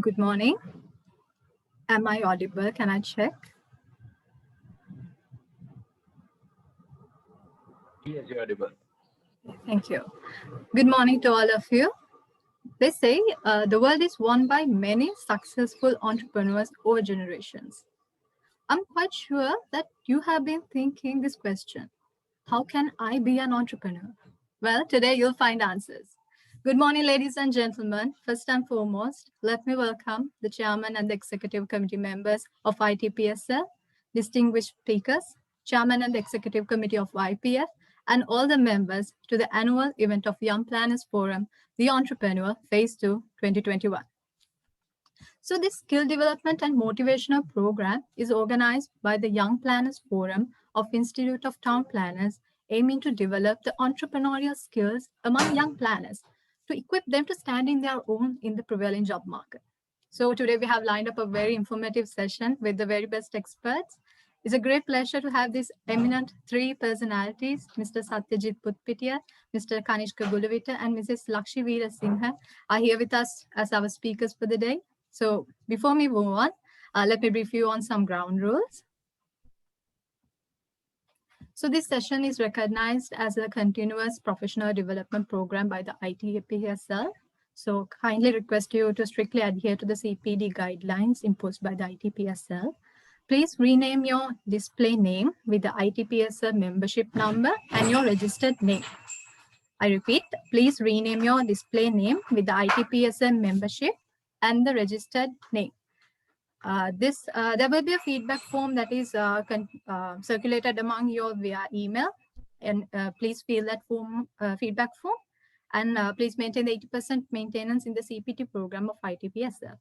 Good morning. Am I audible? Can I check? Yes, you're audible. Thank you. Good morning to all of you. They say the world is won by many successful entrepreneurs over generations. I'm quite sure that you have been thinking this question. How can I be an entrepreneur? Well, today you'll find answers. Good morning, ladies and gentlemen. First and foremost, let me welcome the chairman and the executive committee members of ITPSL, distinguished speakers, chairman and the executive committee of YPF, and all the members to the annual event of Young Planners Forum, The Entrepreneur Phase 2 2021. So this skill development and motivational program is organized by the Young Planners Forum of Institute of Town Planners, aiming to develop the entrepreneurial skills among young planners to equip them to stand in their own in the prevailing job market. So today we have lined up a very informative session with the very best experts. It's a great pleasure to have these eminent three personalities, Mr. Sathyajith Butpitiya, Mr. Kanishka Gulawita, and Mrs. Lakshi Weerasinghe are here with us as our speakers for the day. So before we move on, let me brief you on some ground rules. So this session is recognized as a continuous professional development program by the ITPSL. So kindly request you to strictly adhere to the CPD guidelines imposed by the ITPSL. Please rename your display name with the ITPSL membership number and your registered name. I repeat, please rename your display name with the ITPSL membership and the registered name. There will be a feedback form that is circulated among you all via email, and please fill that form, feedback form, and please maintain the 80% maintenance in the CPT program of ITPSL.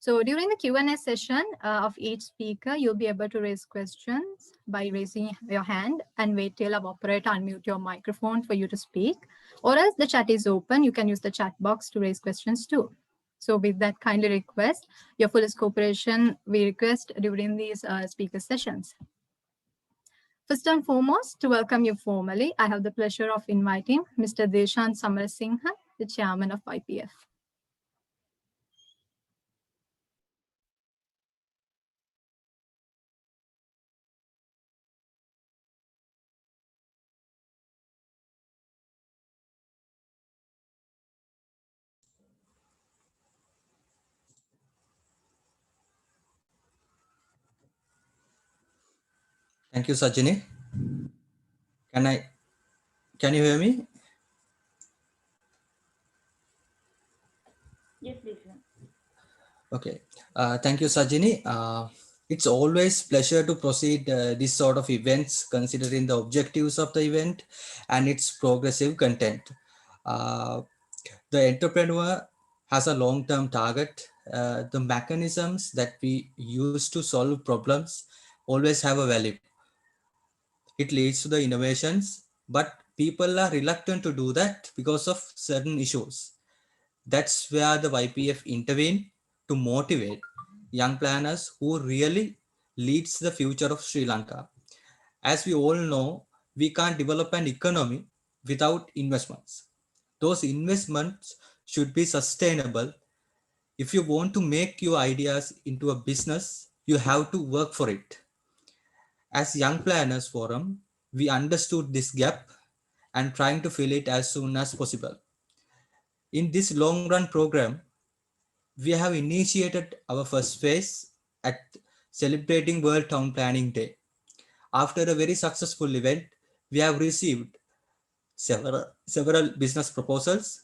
So during the Q&A session of each speaker, you'll be able to raise questions by raising your hand and wait till our operator unmute your microphone for you to speak. Or as the chat is open, you can use the chat box to raise questions too. So with that kindly request, your fullest cooperation we request during these speaker sessions. First and foremost, to welcome you formally, I have the pleasure of inviting Mr. Deshant Samarasinghe, the chairman of IPF. Thank you, Sajini. Can you hear me? Yes, please. Okay. Thank you, Sajini. It's always pleasure to proceed this sort of events, considering the objectives of the event and its progressive content. The entrepreneur has a long-term target. The mechanisms that we use to solve problems always have a value. It leads to the innovations, but people are reluctant to do that because of certain issues. That's where the YPF intervene to motivate young planners who really leads the future of Sri Lanka. As we all know, we can't develop an economy without investments. Those investments should be sustainable. If you want to make your ideas into a business, you have to work for it. As Young Planners Forum, we understood this gap and trying to fill it as soon as possible. In this long run program, we have initiated our first phase at celebrating World Town Planning Day. After a very successful event, we have received several business proposals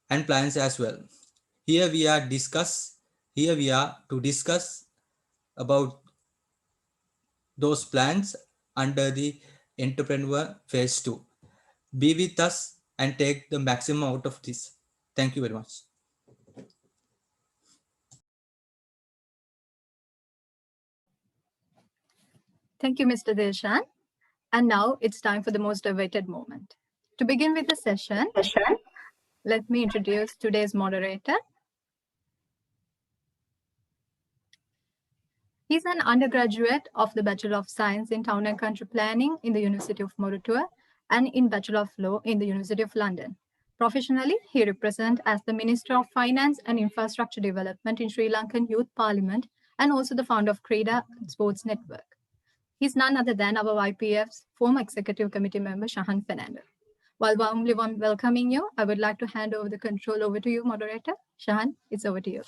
and plans as well. Here we are to discuss about those plans under the Entrepreneur Phase 2. Be with us and take the maximum out of this. Thank you very much. Thank you, Mr. Deshan. And now it's time for the most awaited moment. To begin with the session, let me introduce today's moderator. He's an undergraduate of the Bachelor of Science in Town and Country Planning in the University of Moratuwa and in Bachelor of Law in the University of London. Professionally, he represents as the Minister of Finance and Infrastructure Development in Sri Lankan Youth Parliament and also the founder of Krida Sports Network. He's none other than our YPF's former Executive Committee member, Shahan Fernando. While warmly welcoming you, I would like to hand over the control over to you, moderator. Shahan, it's over to you.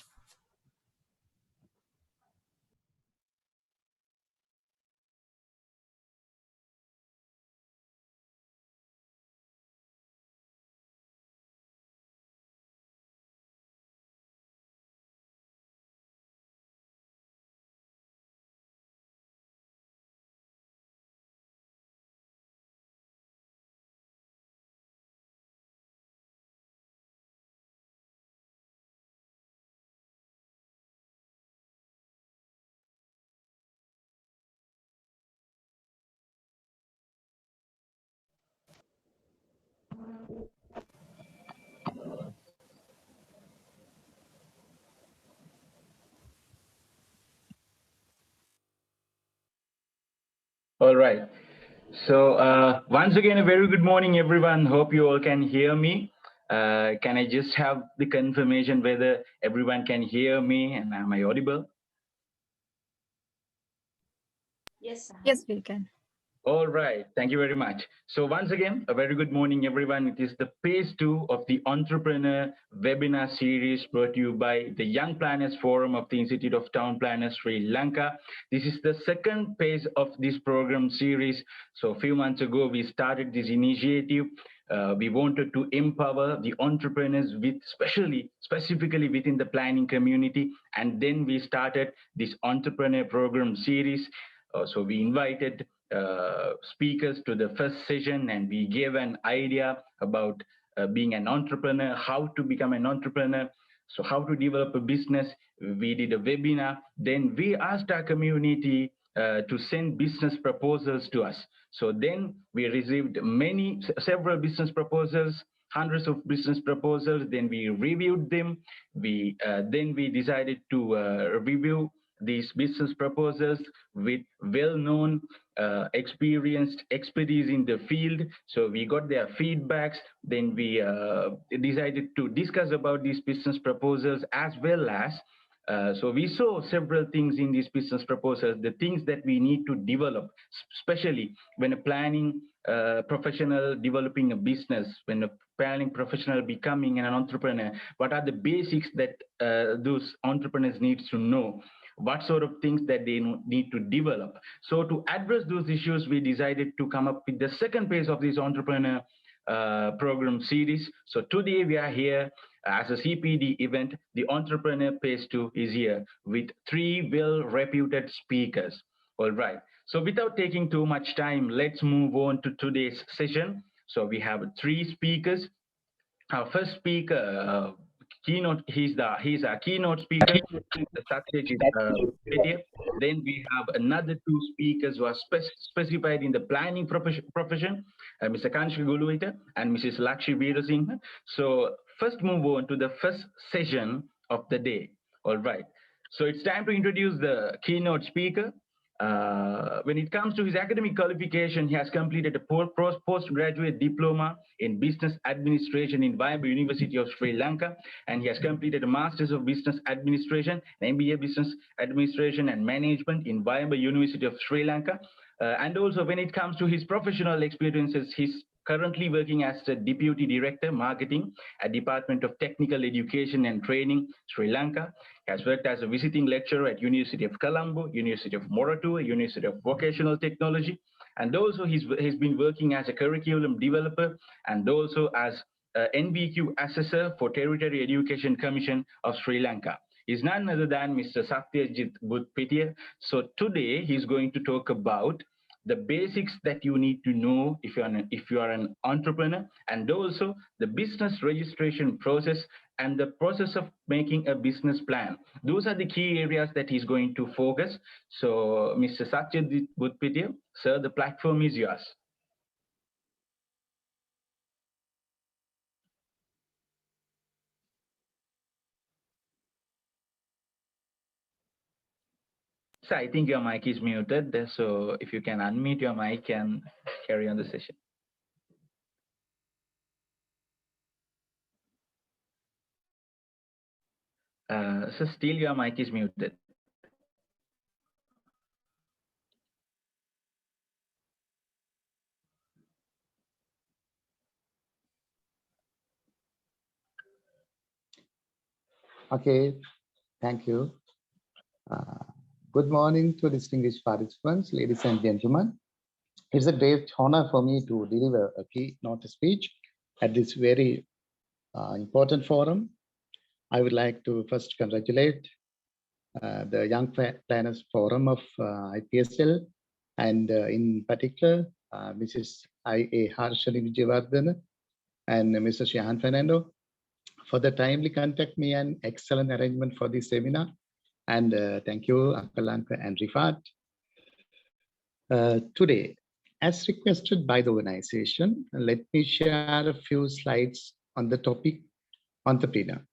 All right. So once again, a very good morning, everyone. Hope you all can hear me. Can I just have the confirmation whether everyone can hear me and am I audible? Yes, we can. All right. Thank you very much. So once again, a very good morning, everyone. It is the phase 2 of the Entrepreneur webinar series brought to you by the Young Planners Forum of the Institute of Town Planners, Sri Lanka. This is the second phase of this program series. So a few months ago, we started this initiative. We wanted to empower the entrepreneurs with specifically within the planning community. And then we started this entrepreneur program series. So we invited speakers to the first session and we gave an idea about being an entrepreneur, how to become an entrepreneur, so how to develop a business. We did a webinar. Then we asked our community to send business proposals to us. So then we received several business proposals, hundreds of business proposals. Then we reviewed them. Then we decided to review these business proposals with well-known experienced expertise in the field. So we got their feedbacks. Then we decided to discuss about these business proposals as well as so we saw several things in these business proposals, the things that we need to develop, especially when a planning professional developing a business, when a planning professional becoming an entrepreneur, what are the basics that those entrepreneurs need to know? What sort of things that they need to develop. So to address those issues, we decided to come up with the second phase of this entrepreneur program series. So today we are here as a CPD event. The Entrepreneur Phase 2 is here with 3 well-reputed speakers. All right. So without taking too much time, let's move on to today's session. So we have 3 speakers. Our first speaker, he's our keynote speaker, Sathyajith Butpitiya. Then we have another 2 speakers who are specified in the planning profession, Mr. Kanishka Gulawita and Mrs. Lakshi Weerasinghe. So first move on to the first session of the day. All right. So it's time to introduce the keynote speaker. When it comes to his academic qualification, he has completed a postgraduate diploma in business administration in Viable University of Sri Lanka, and he has completed a master's of business administration, an MBA business administration and management in Viable University of Sri Lanka. And also when it comes to his professional experiences, he's currently working as the Deputy Director, Marketing at Department of Technical Education and Training, Sri Lanka. He has worked as a visiting lecturer at University of Colombo, University of Moratuwa, University of Vocational Technology, and also he's been working as a curriculum developer and also as NVQ assessor for Territory Education Commission of Sri Lanka. Is none other than Mr. Sathyajith Butpitiya. So today he's going to talk about the basics that you need to know if you are an entrepreneur, and also the business registration process and the process of making a business plan. Those are the key areas that he's going to focus. So, Mr. Sathyajith Butpitiya, sir, the platform is yours. So I think your mic is muted, so if you can unmute your mic and carry on the session. So still your mic is muted. Okay, thank you. Good morning to distinguished participants, ladies and gentlemen. It's a great honor for me to deliver a keynote speech at this very important forum. I would like to first congratulate the Young Planners Forum of IPSL, and in particular, Mrs. I.A. Harshali Vijayawardena and Mr. Shahan Fernando for the timely contact me and excellent arrangement for this seminar. And thank you, Uncle Lanka and Rifat. Today, as requested by the organization, let me share a few slides on the topic entrepreneur.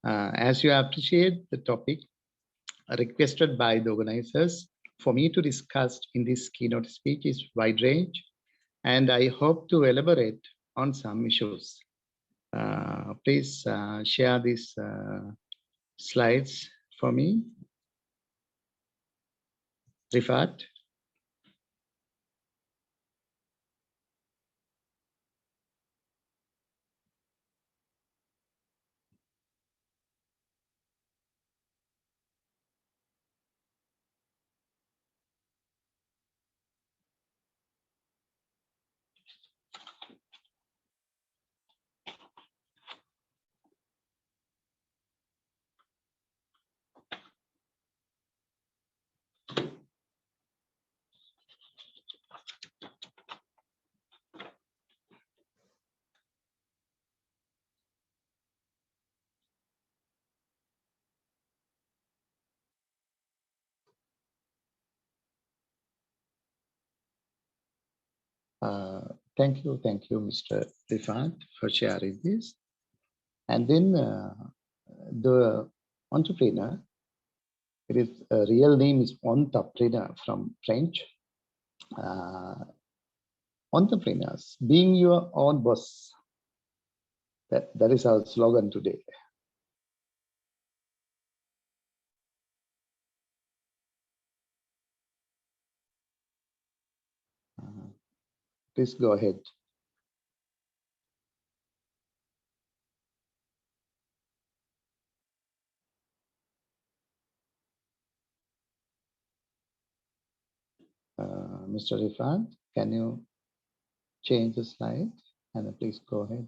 As you appreciate the topic requested by the organizers for me to discuss in this keynote speech is wide range, and I hope to elaborate on some issues. Please share these slides for me. Rifat. Thank you, Mr. Rifat, for sharing this. And then the entrepreneur, it is real name is entrepreneur from French. Entrepreneurs, being your own boss. That is our slogan today. Please go ahead. Mr. Rifat, can you change the slide? And please go ahead.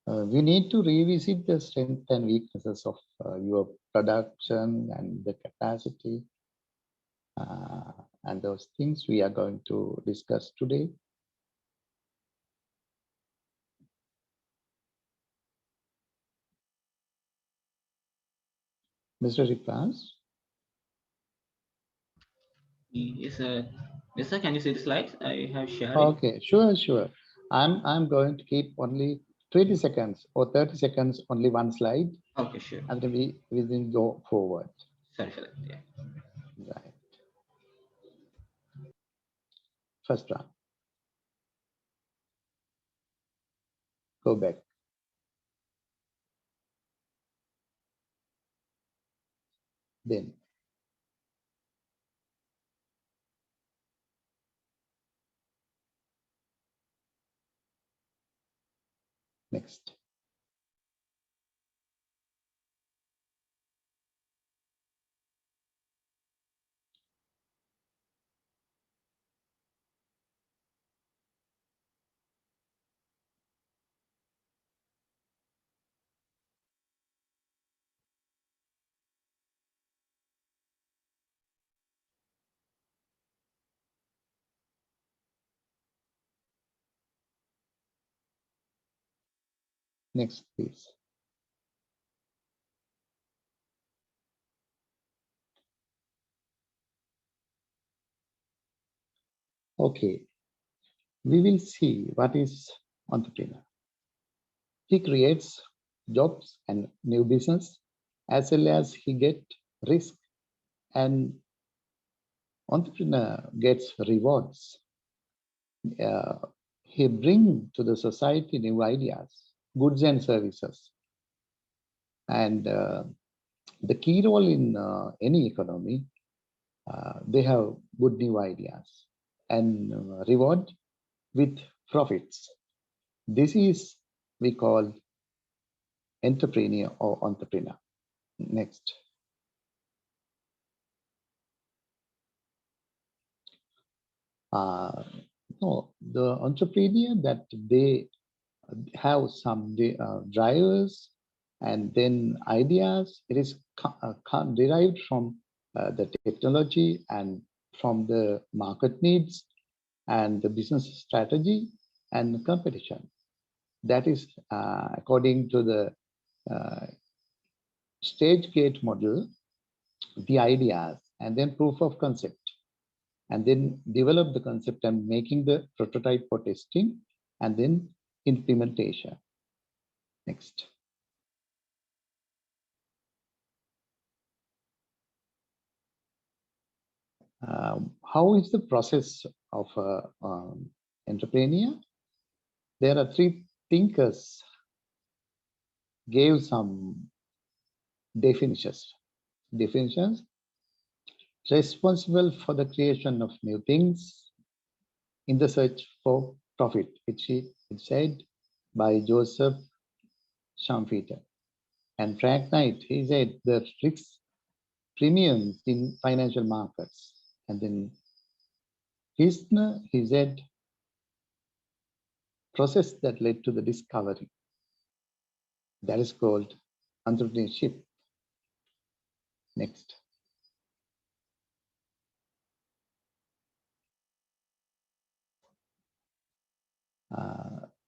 We need to revisit the strengths and weaknesses of your production and the capacity and those things we are going to discuss today. Mr. Rifat? Yes, sir. Yes, sir. Can you see the slides? I have shared. Okay, sure. I'm going to keep only 20 seconds or 30 seconds, only one slide. Okay, sure. And then we will go forward. Sorry for that. Yeah. Right. First one. Go back. Then. Next. Next, please. Okay, we will see what is entrepreneur. He creates jobs and new business, as well as he get risk, and entrepreneur gets rewards. He bring to the society new ideas, goods and services. And the key role in any economy, they have good new ideas and reward with profits. This is we call entrepreneur or entrepreneur. Next. No, the entrepreneur that they have some drivers and then ideas. It is derived from the technology and from the market needs and the business strategy and the competition. That is according to the stage gate model, the ideas and then proof of concept, and then develop the concept and making the prototype for testing and then implementation. Next. How is the process of entrepreneur? There are three thinkers gave some definitions. Responsible for the creation of new things in the search for profit. It's said by Joseph Schumpeter. And Frank Knight, he said the risk premiums in financial markets. And then Kisner, he said process that led to the discovery. That is called entrepreneurship. Next.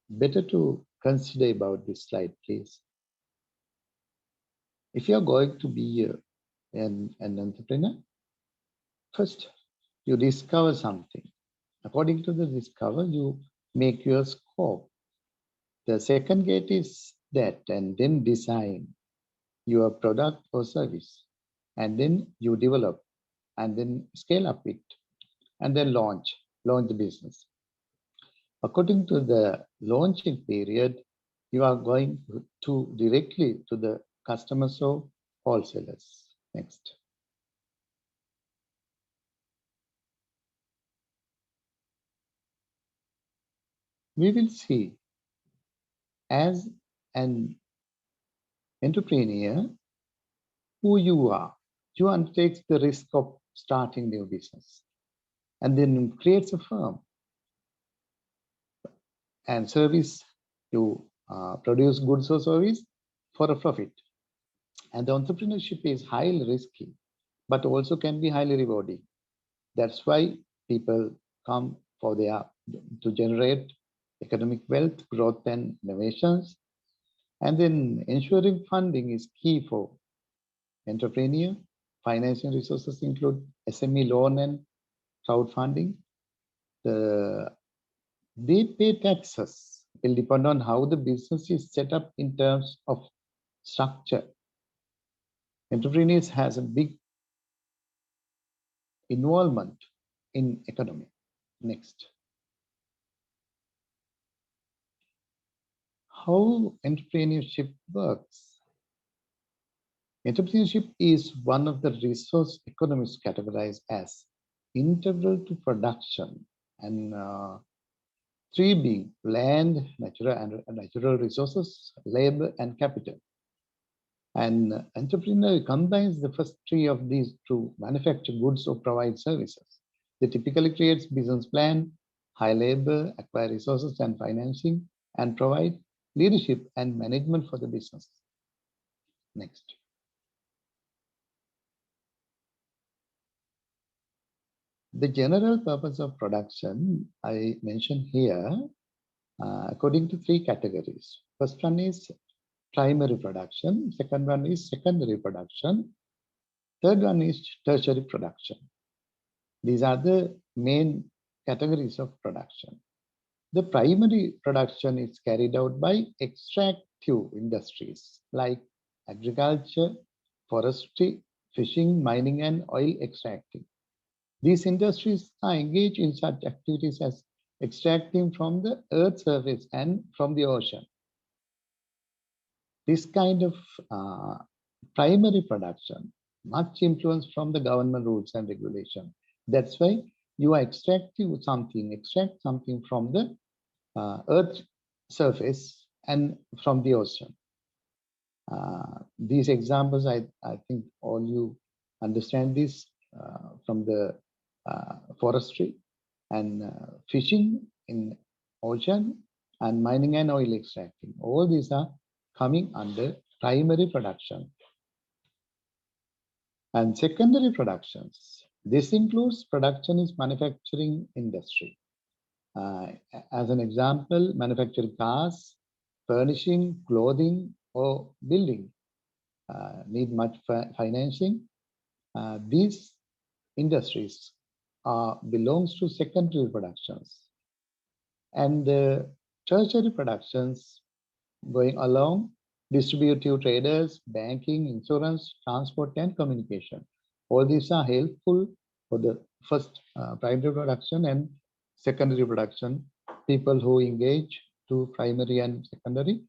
Better to consider about this slide, please. If you're going to be an entrepreneur, first you discover something. According to the discover, you make your scope. The second gate is that, and then design your product or service, and then you develop, and then scale up it, and then launch the business. According to the launching period, you are going to directly to the customers or wholesalers. Next. We will see as an entrepreneur who you are. You undertake the risk of starting new business and then creates a firm and service. You produce goods or service for a profit. And the entrepreneurship is highly risky, but also can be highly rewarding. That's why people come for to generate economic wealth, growth, and innovations. And then ensuring funding is key for entrepreneur. Financing resources include SME loan and crowdfunding. They pay taxes will depend on how the business is set up in terms of structure. Entrepreneurs has a big involvement in economy. Next. How entrepreneurship works. Entrepreneurship is one of the resource economists categorized as integral to production, and three being land, natural resources, labor, and capital. And entrepreneur combines the first three of these to manufacture goods or provide services. They typically create business plan, hire labor, acquire resources and financing, and provide leadership and management for the business. Next. The general purpose of production I mentioned here according to three categories. First one is primary production, second one is secondary production, third one is tertiary production. These are the main categories of production. The primary production is carried out by extractive industries like agriculture, forestry, fishing, mining, and oil extracting. These industries are engaged in such activities as extracting from the earth's surface and from the ocean. This kind of primary production, much influence from the government rules and regulation. That's why you are extract something from the earth surface and from the ocean. These examples, I think all you understand this from the forestry and fishing in ocean and mining and oil extracting. All these are coming under primary production. And secondary productions. This includes production is manufacturing industry. As an example, manufacturing cars, furnishing, clothing, or building need much financing. These industries belongs to secondary productions. And the tertiary productions going along, distributive traders, banking, insurance, transport, and communication. All these are helpful for the first primary production and secondary production. People who engage to primary and secondary,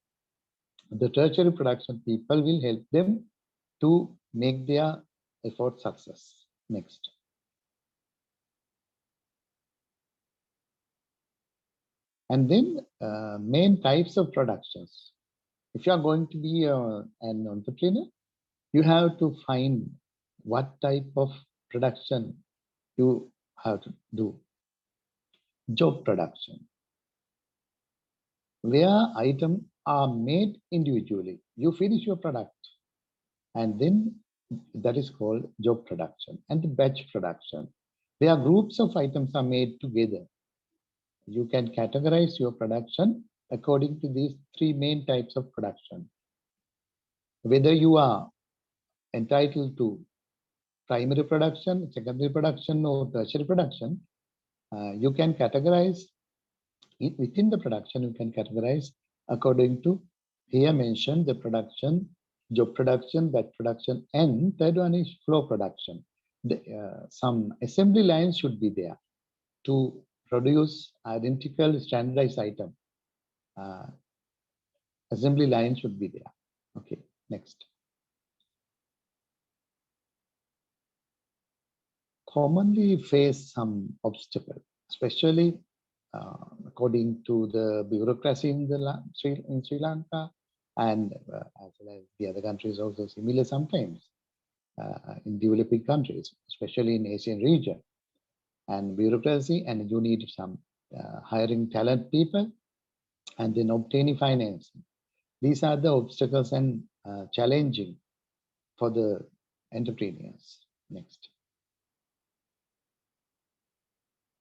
the tertiary production people will help them to make their effort success. Next. And then main types of productions. If you are going to be an entrepreneur, you have to find what type of production you have to do. Job production, where items are made individually. You finish your product and then that is called job production. And the batch production, where groups of items are made together. You can categorize your production according to these three main types of production. Whether you are entitled to primary production, secondary production, or tertiary production, you can categorize within the production. You can categorize according to here mentioned the production, job production, batch production, and third one is flow production. Some assembly lines should be there to produce identical standardized item. Assembly line should be there. Okay, next. Commonly face some obstacle, especially according to the bureaucracy in Sri Lanka, and as well as the other countries also similar sometimes in developing countries, especially in Asian region. And bureaucracy, and you need some hiring talent people and then obtaining financing. These are the obstacles and challenging for the entrepreneurs. Next.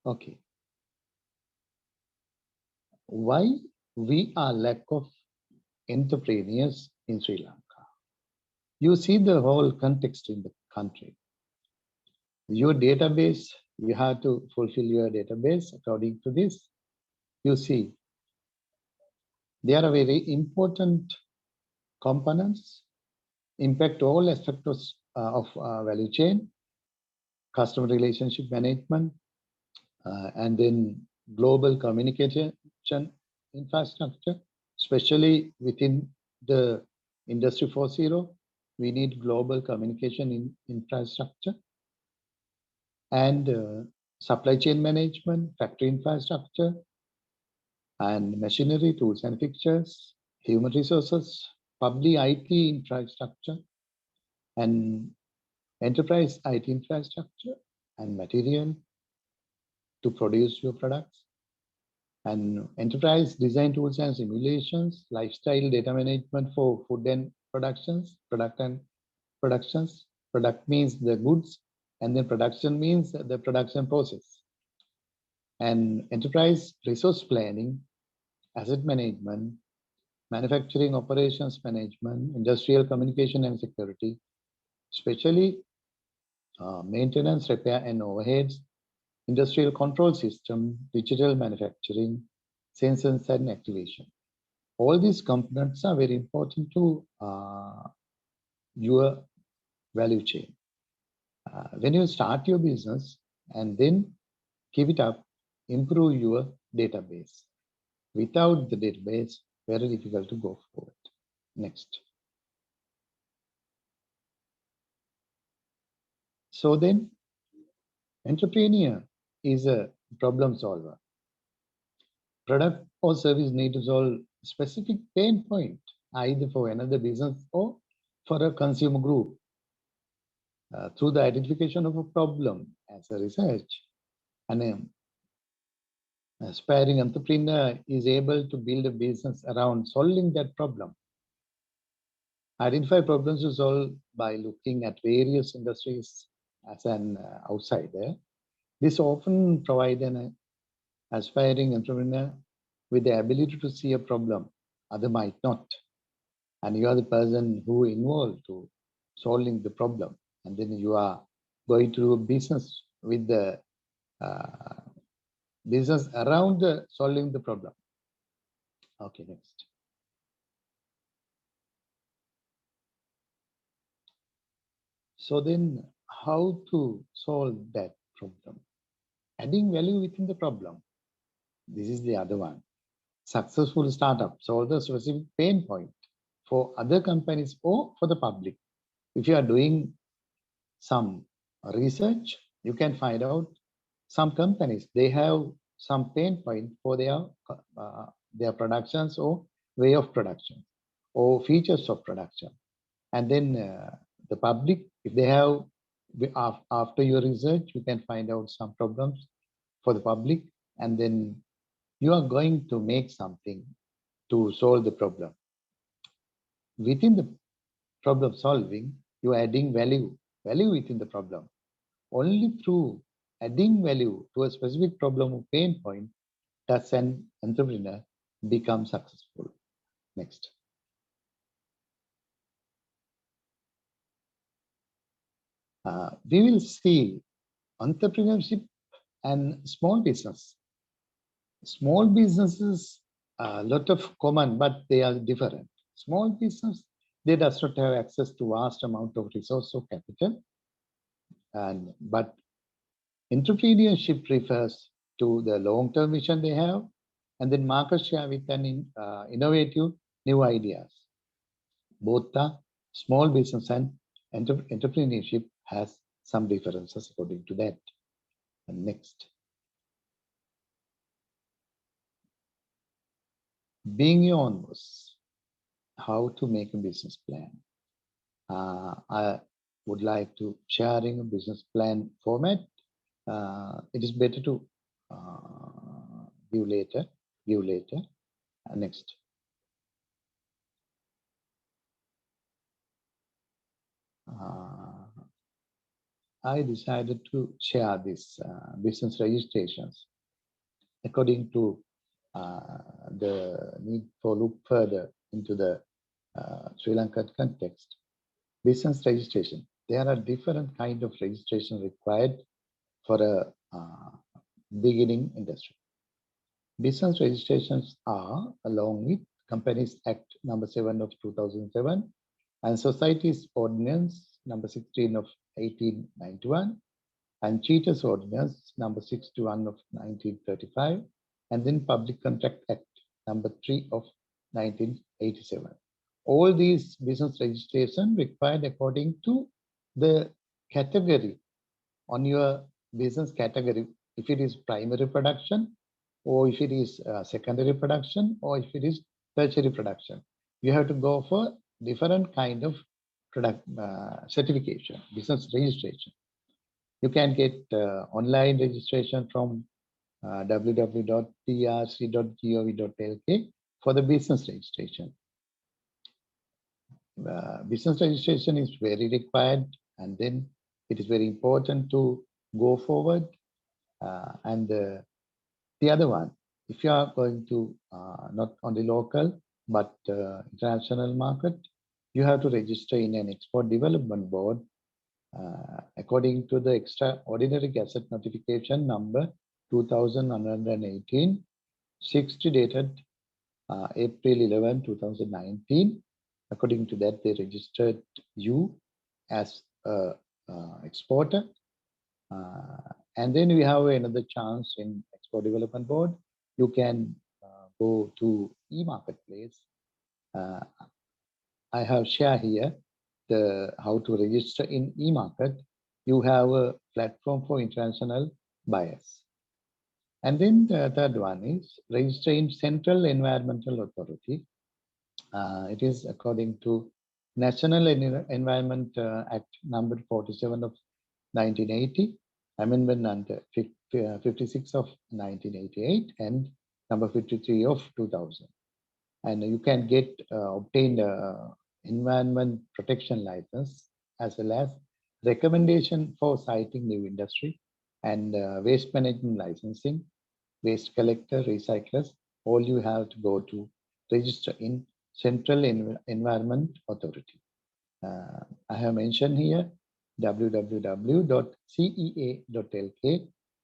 Okay. Why we are lack of entrepreneurs in Sri Lanka? You see the whole context in the country. Your database, you have to fulfill your database according to this. You see, there are very important components, impact all aspects of value chain, customer relationship management, and then global communication infrastructure, especially within the Industry 4.0, we need global communication infrastructure and supply chain management, factory infrastructure, and machinery, tools and fixtures, human resources, public IT infrastructure, and enterprise IT infrastructure and material to produce your products, and enterprise design tools and simulations, lifestyle data management for food and productions, product means the goods, and then production means the production process, and enterprise resource planning, asset management, manufacturing operations management, industrial communication and security, especially maintenance, repair and overheads, industrial control system, digital manufacturing, sensors and activation. All these components are very important to your value chain. When you start your business and then keep it up, improve your database. Without the database, very difficult to go forward. Next. So then, entrepreneur is a problem solver. Product or service need to solve specific pain point, either for another business or for a consumer group. Through the identification of a problem as a research, an aspiring entrepreneur is able to build a business around solving that problem. Identify problems to solve by looking at various industries as an outsider. This often provides an aspiring entrepreneur with the ability to see a problem other might not. And you are the person who involved to solving the problem. And then you are going to do a business with the business around solving the problem. Okay, next. So then how to solve that problem? Adding value within the problem. This is the other one. Successful startup solve the specific pain point for other companies or for the public. If you are doing some research, you can find out some companies, they have some pain point for their productions or way of production or features of production. And then the public, if they have, after your research, you can find out some problems for the public, and then you are going to make something to solve the problem. Within the problem solving, you are adding value within the problem. Only through adding value to a specific problem or pain point does an entrepreneur become successful. Next. We will see entrepreneurship and small business. Small businesses, a lot of common, but they are different. Small business, they does not have access to vast amount of resource or capital. But entrepreneurship refers to the long-term vision they have, and then market share with an innovative new ideas. Both the small business and entrepreneurship has some differences according to that. And next. Being your own boss, how to make a business plan. I would like to sharing a business plan format. It is better to give later. Next. I decided to share this business registrations according to the need for look further into the Sri Lankan context. Business registration. There are different kind of registration required for a beginning industry. Business registrations are, along with Companies Act number 7 of 2007 and Societies Ordinance number 16 of 1891 and Cheaters Ordinance number 61 of 1935 and then Public Contract Act number 3 of 1987. All these business registration required according to the category on your business category, if it is primary production or if it is secondary production or if it is tertiary production. You have to go for different kind of product certification, business registration. You can get online registration from www.trc.gov.lk for the business registration. Business registration is very required, and then it is very important to go forward. And the other one, if you are going to not only local, but international market, you have to register in an export development board according to the extraordinary gazette notification number 2118, 60 dated April 11, 2019. According to that, they registered you as a exporter. And then we have another chance in Export Development Board. You can go to e-marketplace. I have shared here how to register in e-market. You have a platform for international buyers. And then the third one is register in Central Environmental Authority. It is according to National Environment Act number 47 of 1980, amendment number 56 of 1988, and number 53 of 2000. And you can get obtained environment protection license as well as recommendation for siting new industry and waste management licensing, waste collector, recyclers. All you have to go to register in Central Environment Authority. I have mentioned here www.cea.lk.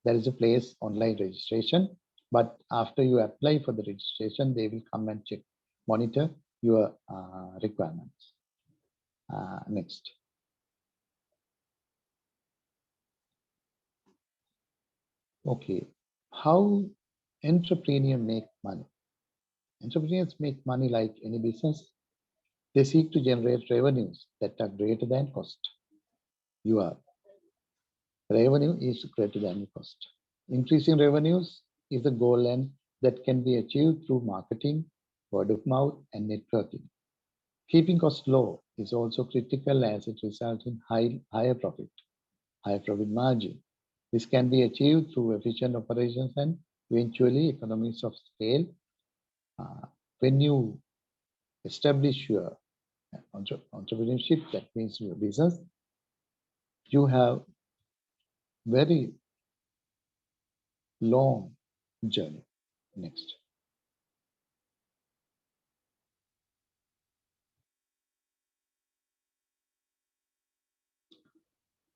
There is a place online registration, but after you apply for the registration, they will come and check, monitor your requirements. Next. Okay, how entrepreneurs make money? Entrepreneurs make money like any business. They seek to generate revenues that are greater than cost. Your revenue is greater than your cost. Increasing revenues is the goal, and that can be achieved through marketing, word of mouth, and networking. Keeping costs low is also critical as it results in higher profit margin. This can be achieved through efficient operations and eventually economies of scale. When you establish your entrepreneurship, that means your business, you have very long journey. Next.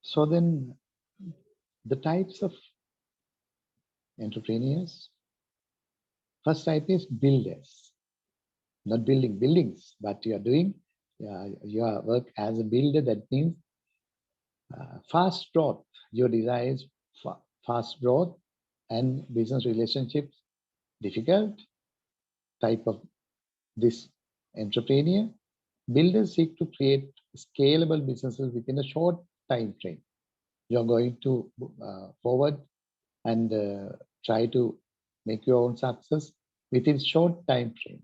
So then the types of entrepreneurs. First type is builders. Not building buildings, but you are doing your work as a builder. That means fast growth. Your desire is fast growth and business relationships difficult. Type of this entrepreneur. Builders seek to create scalable businesses within a short time frame. You're going to forward and try to make your own success within short time frame.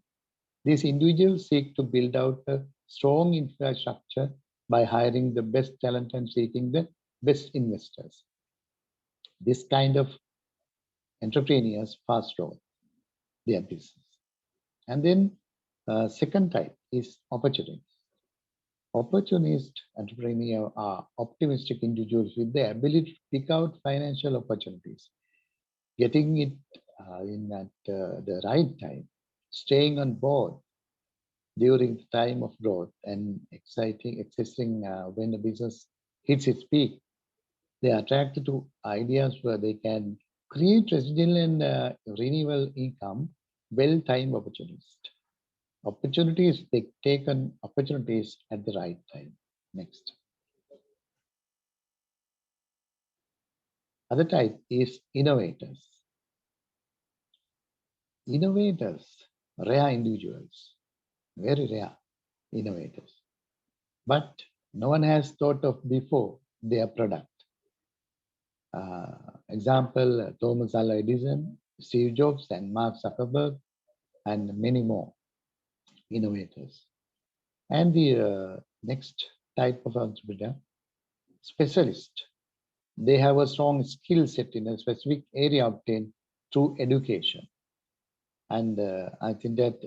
These individuals seek to build out a strong infrastructure by hiring the best talent and seeking the best investors. This kind of entrepreneurs fast grow their business. And then second type is opportunists. Opportunist entrepreneurs are optimistic individuals with the ability to pick out financial opportunities, getting it in at the right time, staying on board during the time of growth and existing when the business hits its peak. They are attracted to ideas where they can create residual and renewable income, well-timed opportunities. Opportunities, they take on opportunities at the right time. Next. Other type is innovators. Innovators, rare individuals, very rare innovators. But no one has thought of before their product. Example, Thomas Alva Edison, Steve Jobs, and Mark Zuckerberg, and many more innovators. And the next type of entrepreneur, specialist. They have a strong skill set in a specific area obtained through education. And I think that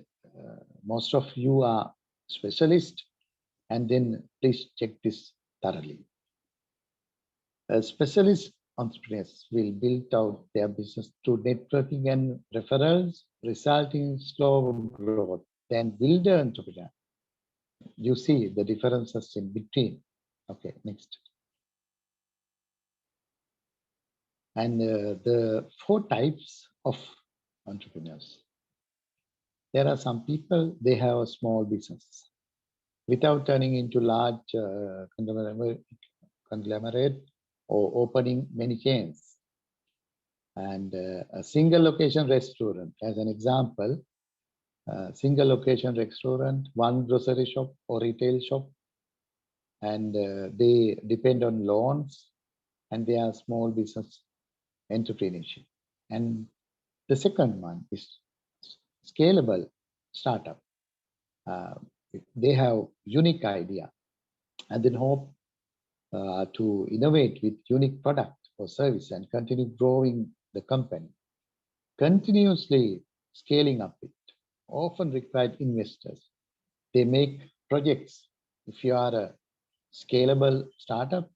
most of you are specialists, and then please check this thoroughly. A specialist entrepreneurs will build out their business through networking and referrals, resulting in slower growth than builder entrepreneur. You see the differences in between. Okay, next. And the 4 types of entrepreneurs. There are some people, they have a small business without turning into large conglomerate or opening many chains. And a single location restaurant, as an example, single location restaurant, one grocery shop or retail shop, and they depend on loans, and they are small business entrepreneurship. And the second one is scalable startup. They have unique idea and then hope to innovate with unique product or service and continue growing the company. Continuously scaling up it often require investors. They make projects. If you are a scalable startup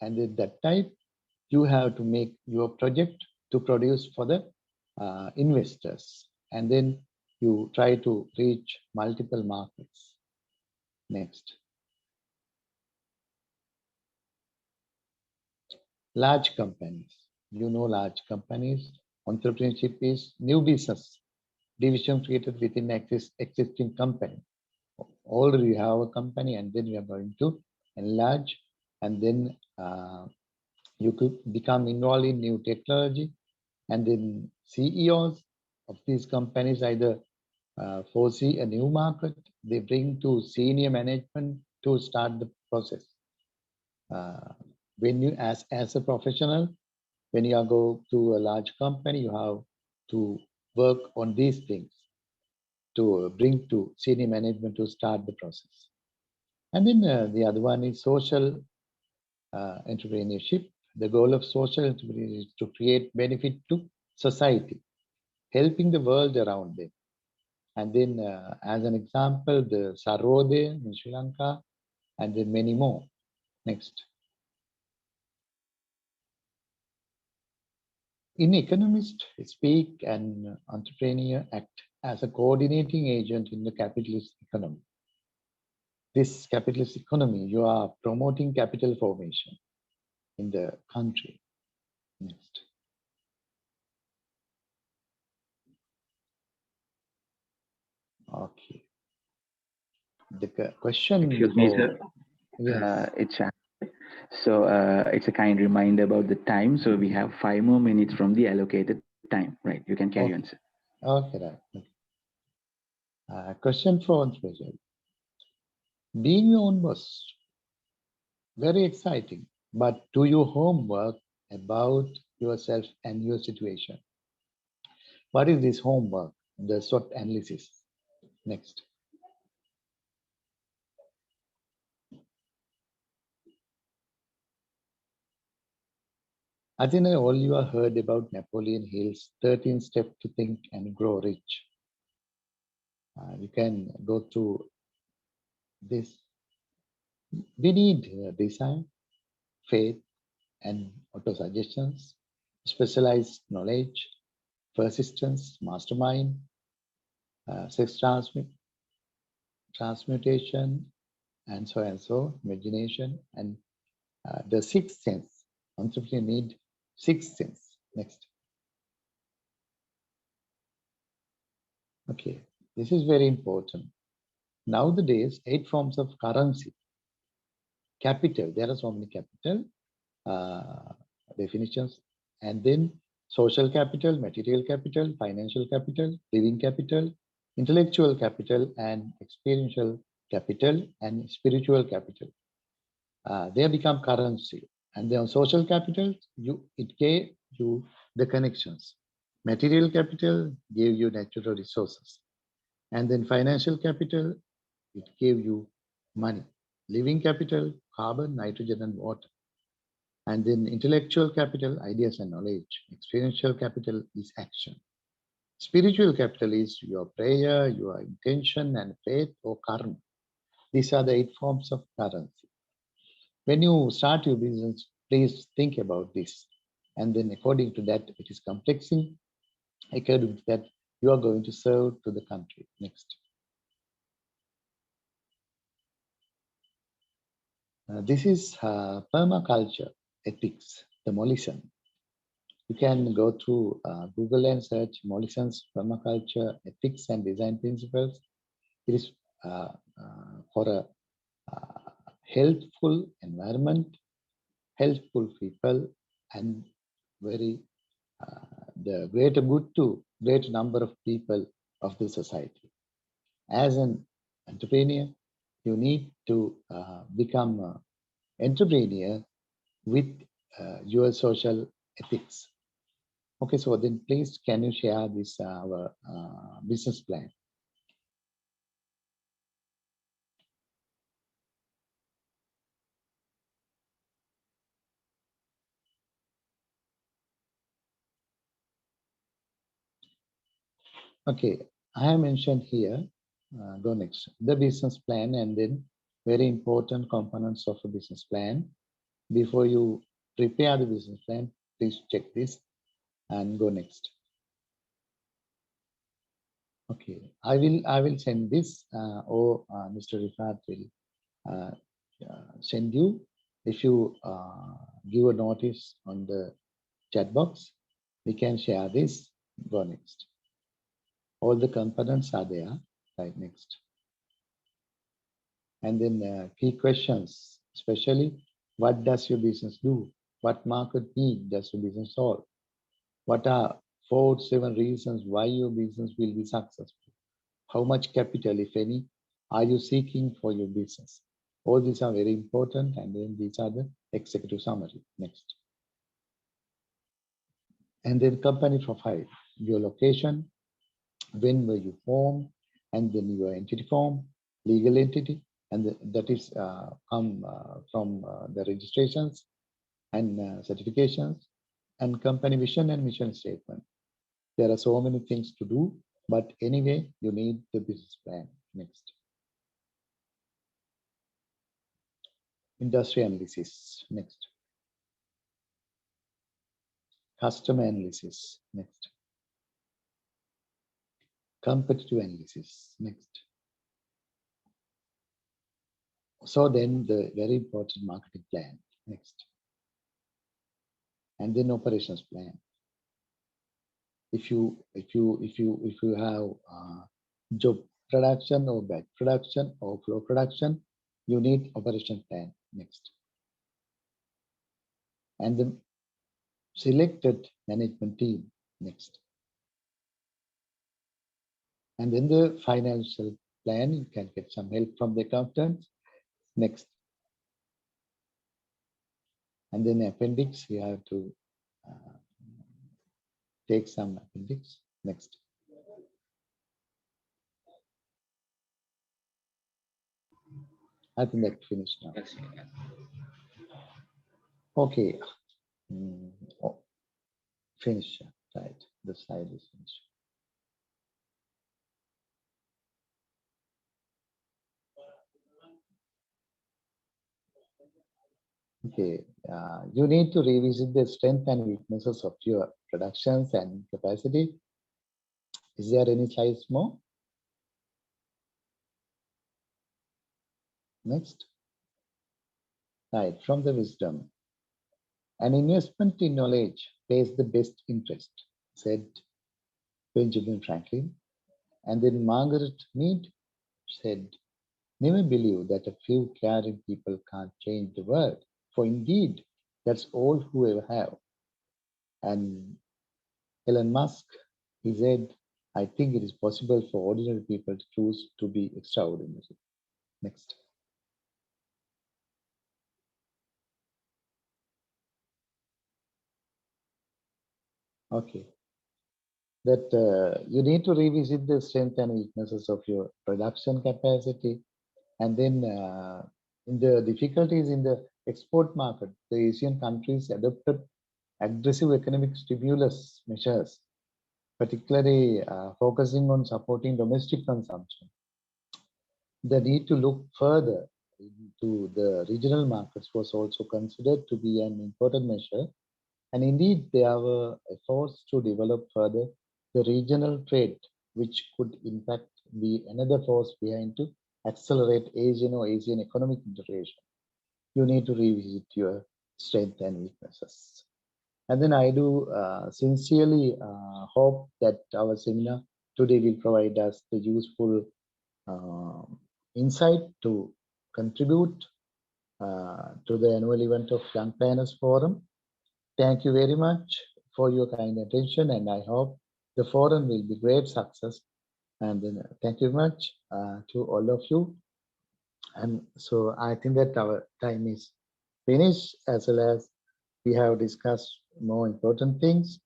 and at that type, you have to make your project to produce for the investors, and then you try to reach multiple markets. Next. Large companies. You know, large companies. Entrepreneurship is new business division created within existing company. Already you have a company, and then you are going to enlarge, and then you could become involved in new technology, and then CEOs of these companies either foresee a new market, they bring to senior management to start the process. When you, as a professional, when you go to a large company, you have to work on these things to bring to senior management to start the process. And then the other one is social entrepreneurship. The goal of social entrepreneurship is to create benefit to society, helping the world around them. And then as an example, the Sarvodaya in Sri Lanka, and then many more. Next. In economists speak, an entrepreneur act as a coordinating agent in the capitalist economy. This capitalist economy, you are promoting capital formation in the country. Next. Okay. The question. Excuse me, sir. Yes. It's a kind reminder about the time. So we have 5 more minutes from the allocated time. Right, you can carry on, sir. Okay, right. Question for entrepreneur. Being your own boss, very exciting, but do your homework about yourself and your situation. What is this homework? The SWOT analysis. Next. I think all you have heard about Napoleon Hill's 13 steps to think and grow rich. You can go through this. We need design, faith, and auto-suggestions, specialized knowledge, persistence, mastermind, sex transmutation, and so, imagination, and the sixth sense. Entrepreneurs need sixth sense. Next. Okay, this is very important. Nowadays, 8 forms of currency. Capital, there are so many capital definitions, and then social capital, material capital, financial capital, living capital, intellectual capital, and experiential capital, and spiritual capital. They have become currency. And then social capital, it gave you the connections. Material capital gave you natural resources. And then financial capital, it gave you money. Living capital, carbon, nitrogen, and water. And then intellectual capital, ideas and knowledge. Experiential capital is action. Spiritual capital is your prayer, your intention, and faith or karma. These are the 8 forms of currency. When you start your business, please think about this. And then according to that, it is complexing. According to that, you are going to serve to the country. Next. This is permaculture ethics, demolition. You can go through Google and search Mollison's permaculture ethics and design principles. It is for a healthful environment, healthful people, and very the greater good to great number of people of the society. As an entrepreneur, you need to become an entrepreneur with your social ethics. Okay, so then please can you share this our business plan? Okay, I have mentioned here, go next, the business plan, and then very important components of a business plan. Before you prepare the business plan, please check this and go next. Okay, I will send this or Mr. Rifat will send you. If you give a notice on the chat box, we can share this. Go next. All the components are there. Right, next. And then key questions, especially what does your business do? What market need does your business solve? What are 4 to 7 reasons why your business will be successful? How much capital, if any, are you seeking for your business? All these are very important, and then these are the executive summary. Next. And then company profile, your location, when were you formed, and then your entity form, legal entity, and that is come from the registrations and certifications, and company vision and mission statement. There are so many things to do, but anyway, you need the business plan. Next. Industry analysis. Next. Customer analysis. Next. Competitive analysis. Next. So then the very important marketing plan. Next. And then operations plan. If you have job production or batch production or flow production, you need operation plan. Next. And the selected management team. Next. And then the financial plan, you can get some help from the accountants. Next. And then appendix, you have to take some appendix. Next. I think that's finished now. Okay. Oh, finish. Right. The slide is finished. Okay. You need to revisit the strength and weaknesses of your productions and capacity. Is there any slides more? Next. Right. From the wisdom. An investment in knowledge pays the best interest, said Benjamin Franklin. And then Margaret Mead said, never believe that a few caring people can't change the world, for indeed, that's all who ever have. And Elon Musk, he said, I think it is possible for ordinary people to choose to be extraordinary. Next. Okay. That you need to revisit the strengths and weaknesses of your production capacity. And then in the difficulties in the export market, the Asian countries adopted aggressive economic stimulus measures, particularly focusing on supporting domestic consumption. The need to look further into the regional markets was also considered to be an important measure And indeed, there were efforts to develop further the regional trade, which could in fact be another force behind to accelerate Asian or Asian economic integration. You need to revisit your strengths and weaknesses. And then I do sincerely hope that our seminar today will provide us the useful uh, insight to contribute to the annual event of Young Planners Forum. Thank you very much for your kind attention, and I hope the forum will be great success. And then thank you very much to all of you. And so I think that our time is finished, as well as we have discussed more important things.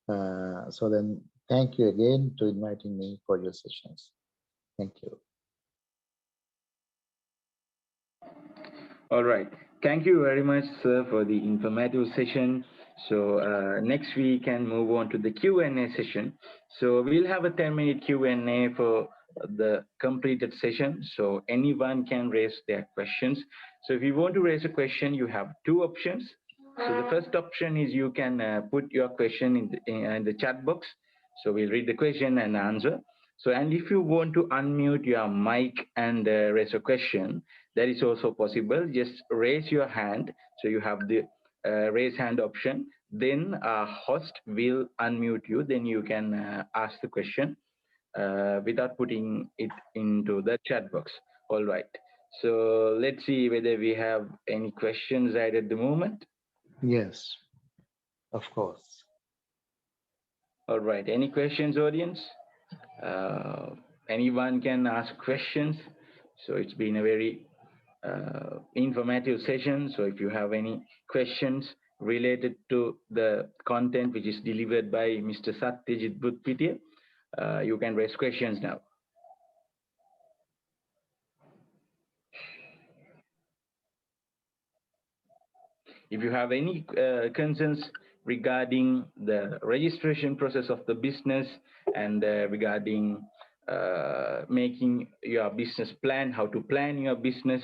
So then thank you again to inviting me for your sessions. Thank you. All right. Thank you very much, sir, for the informative session. So next we can move on to the Q&A session. So we'll have a 10-minute Q&A for the completed session. So anyone can raise their questions. So if you want to raise a question, you have two options. So the first option is you can put your question in the chat box. So we'll read the question and answer. So, and if you want to unmute your mic and raise a question, that is also possible. Just raise your hand. So you have the raise hand option. Then a host will unmute you. Then you can ask the question without putting it into the chat box. All right. So let's see whether we have any questions right at the moment. Yes, of course. All right. Any questions, audience? Anyone can ask questions. So it's been a very informative session. So if you have any questions related to the content which is delivered by Mr. Sathyajith Butpitiya, you can raise questions now. If you have any concerns regarding the registration process of the business and regarding making your business plan, how to plan your business,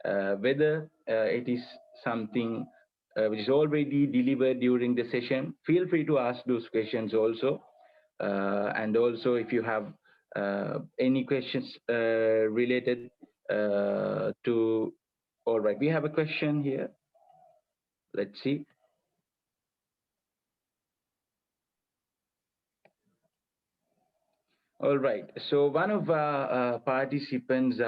whether it is something which is already delivered during the session, feel free to ask those questions also. And also if you have any questions related to, all right, we have a question here. Let's see. All right. So one of our participants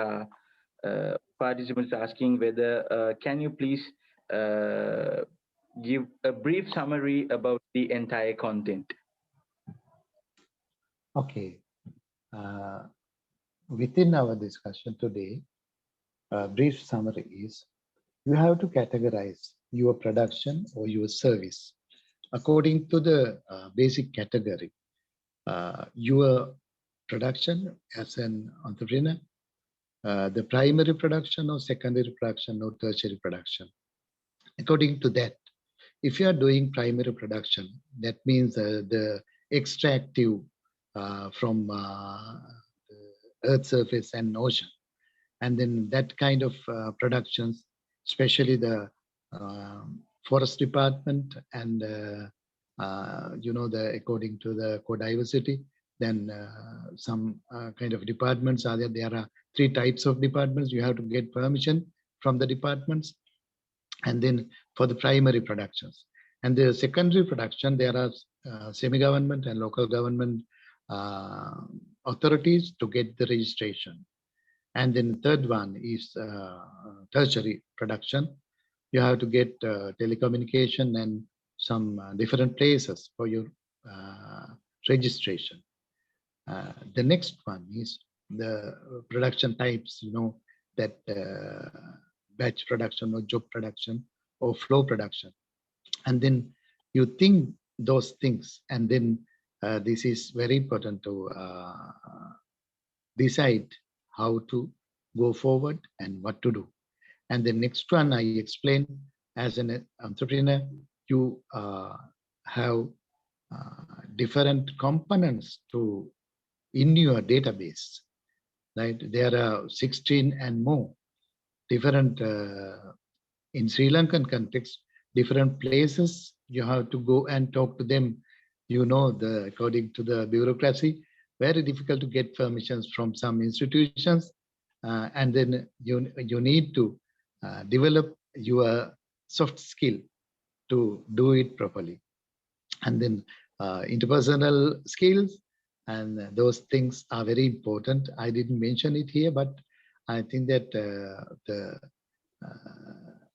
asking whether can you please give a brief summary about the entire content. Okay. Within our discussion today, a brief summary is you have to categorize your production or your service according to the basic category. Your production as an entrepreneur, the primary production or secondary production or tertiary production. According to that, if you are doing primary production, that means the extractive from the earth surface and ocean. And then that kind of productions, especially the forest department and according to the co-diversity, then some kind of departments are there. There are 3 types of departments. You have to get permission from the departments, and then for the primary productions. And the secondary production, there are semi-government and local government authorities to get the registration. And then the third one is tertiary production. You have to get telecommunication and some different places for your registration. The next one is the production types, that batch production or job production or flow production. And then you think those things, and then this is very important to decide how to go forward and what to do. And the next one I explain, as an entrepreneur, you have different components in your database, right? There are 16 and more different, in Sri Lankan context, different places. You have to go and talk to them. According to the bureaucracy, very difficult to get permissions from some institutions. And then you need to develop your soft skill to do it properly. And then interpersonal skills, and those things are very important. I didn't mention it here, but I think that the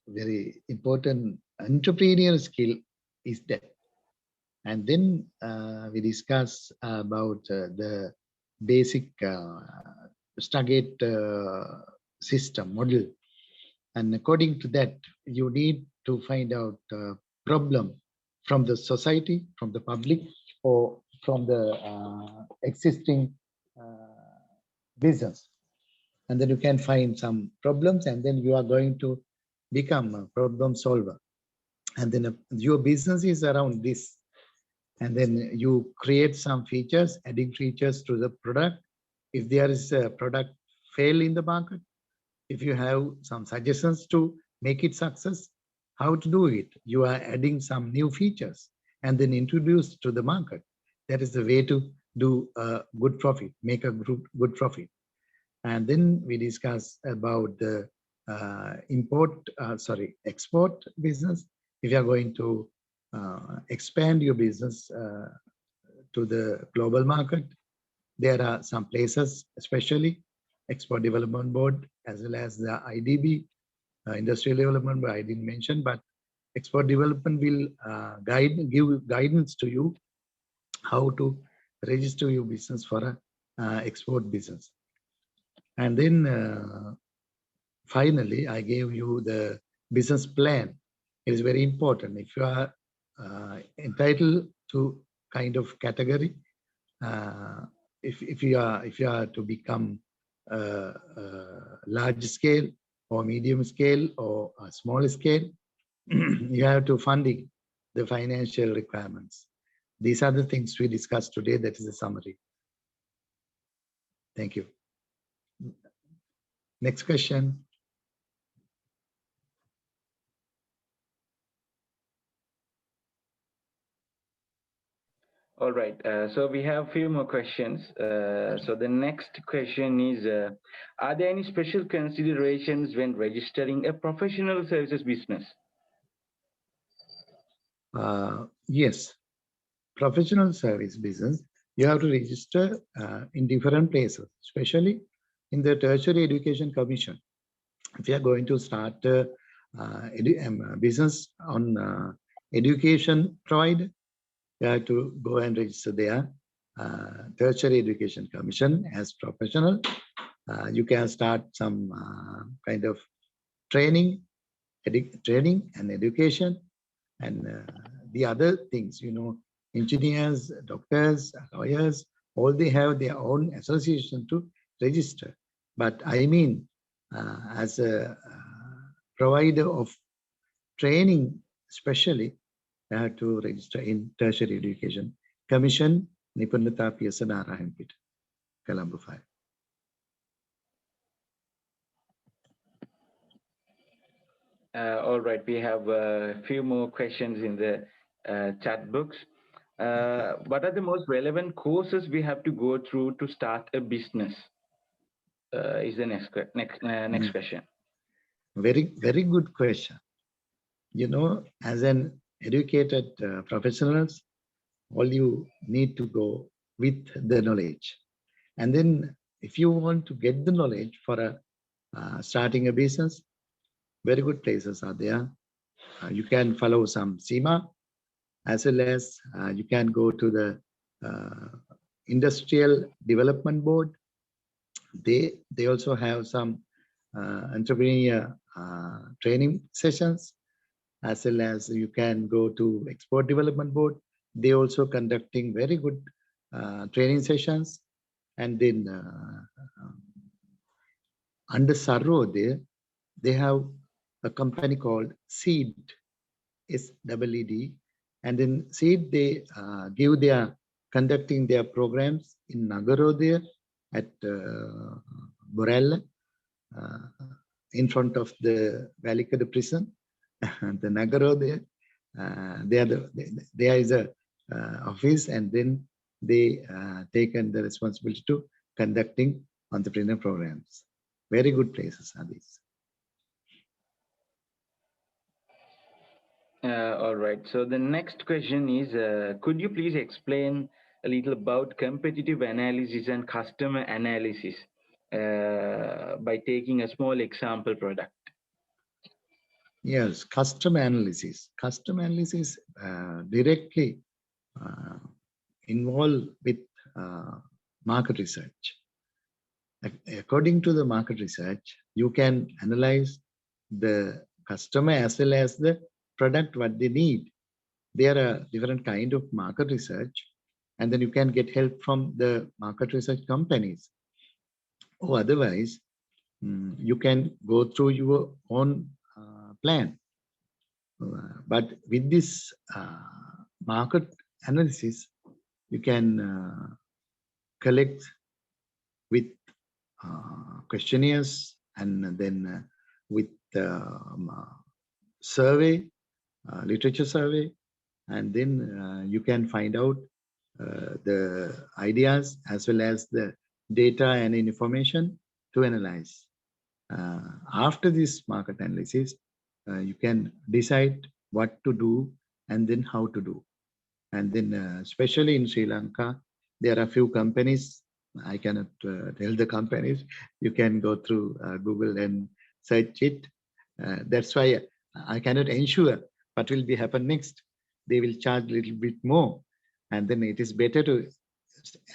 very important entrepreneurial skill is that. And then we discuss about the basic Stargate system model. And according to that, you need to find out problem from the society, from the public, or from the existing business. And then you can find some problems, and then you are going to become a problem solver. And then your business is around this. And then you create some features, adding features to the product. If there is a product fail in the market, if you have some suggestions to make it success, how to do it? You are adding some new features and then introduce to the market. That is the way to do a good profit, make a good profit. And then we discuss about the export business. If you are going to expand your business to the global market, there are some places, especially Export Development Board, as well as the IDB, Industrial Development Board, I didn't mention, but Export Development will give guidance to you how to register your business for a export business. And then finally, I gave you the business plan. It is very important. If you are entitled to kind of category, if you are to become large scale or medium scale or a small scale, you have to funding the financial requirements. These are the things we discussed today. That is a summary. Thank you. Next question. All right, so we have a few more questions. So the next question is, are there any special considerations when registering a professional services business? Yes, professional service business, you have to register in different places, especially in the Tertiary Education Commission. If you are going to start a business on education provider, you have to go and register there. Tertiary Education Commission as professional. You can start some kind of training and education, and the other things, engineers, doctors, lawyers, all they have their own association to register. But I mean, as a provider of training, especially, you have to register in Tertiary Education Commission, Nipunata Piyasanarayanpita, Colombo 5. All right, we have a few more questions in the chat books. What are the most relevant courses we have to go through to start a business? Is the next question. Very good question. As an educated professionals, all you need to go with the knowledge. And then if you want to get the knowledge for starting a business, very good places are there. You can follow some SEMA, as well as you can go to the Industrial Development Board. They also have some entrepreneur training sessions, as well as you can go to Export Development Board. They also conducting very good training sessions. And then under Sarro there, they have a company called SEED, SEED. And then SEED, they conducting their programs in Nagaro there at Borella, in front of the Valikada prison. the Nagaro there. There is a office, and then they taken the responsibility to conducting entrepreneur programs. Very good places are these. All right. So the next question is, could you please explain a little about competitive analysis and customer analysis by taking a small example product? Yes, customer analysis. Customer analysis directly involved with market research. According to the market research, you can analyze the customer as well as the product, what they need. There are different kind of market research, and then you can get help from the market research companies. Or otherwise, you can go through your own plan. But with this market analysis, you can collect with questionnaires, and then with survey, literature survey, and then you can find out the ideas as well as the data and information to analyze. After this market analysis, you can decide what to do and then how to do. And then especially in Sri Lanka, there are few companies. I cannot tell the companies. You can go through Google and search it. That's why I cannot ensure what will be happen next. They will charge a little bit more. And then it is better to,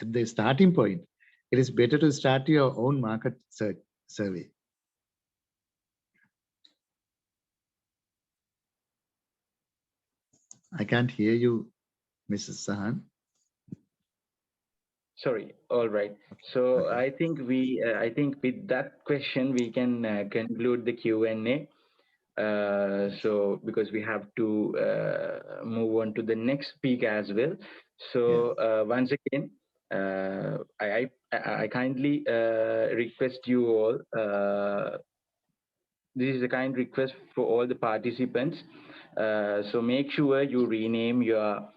at the starting point, it is better to start your own market search survey. I can't hear you, Mrs. Sahan. Sorry. All right. So okay. I think with that question we can conclude the Q&A. So because we have to move on to the next speaker as well. So once again, I kindly request you all. This is a kind request for all the participants. So make sure you rename your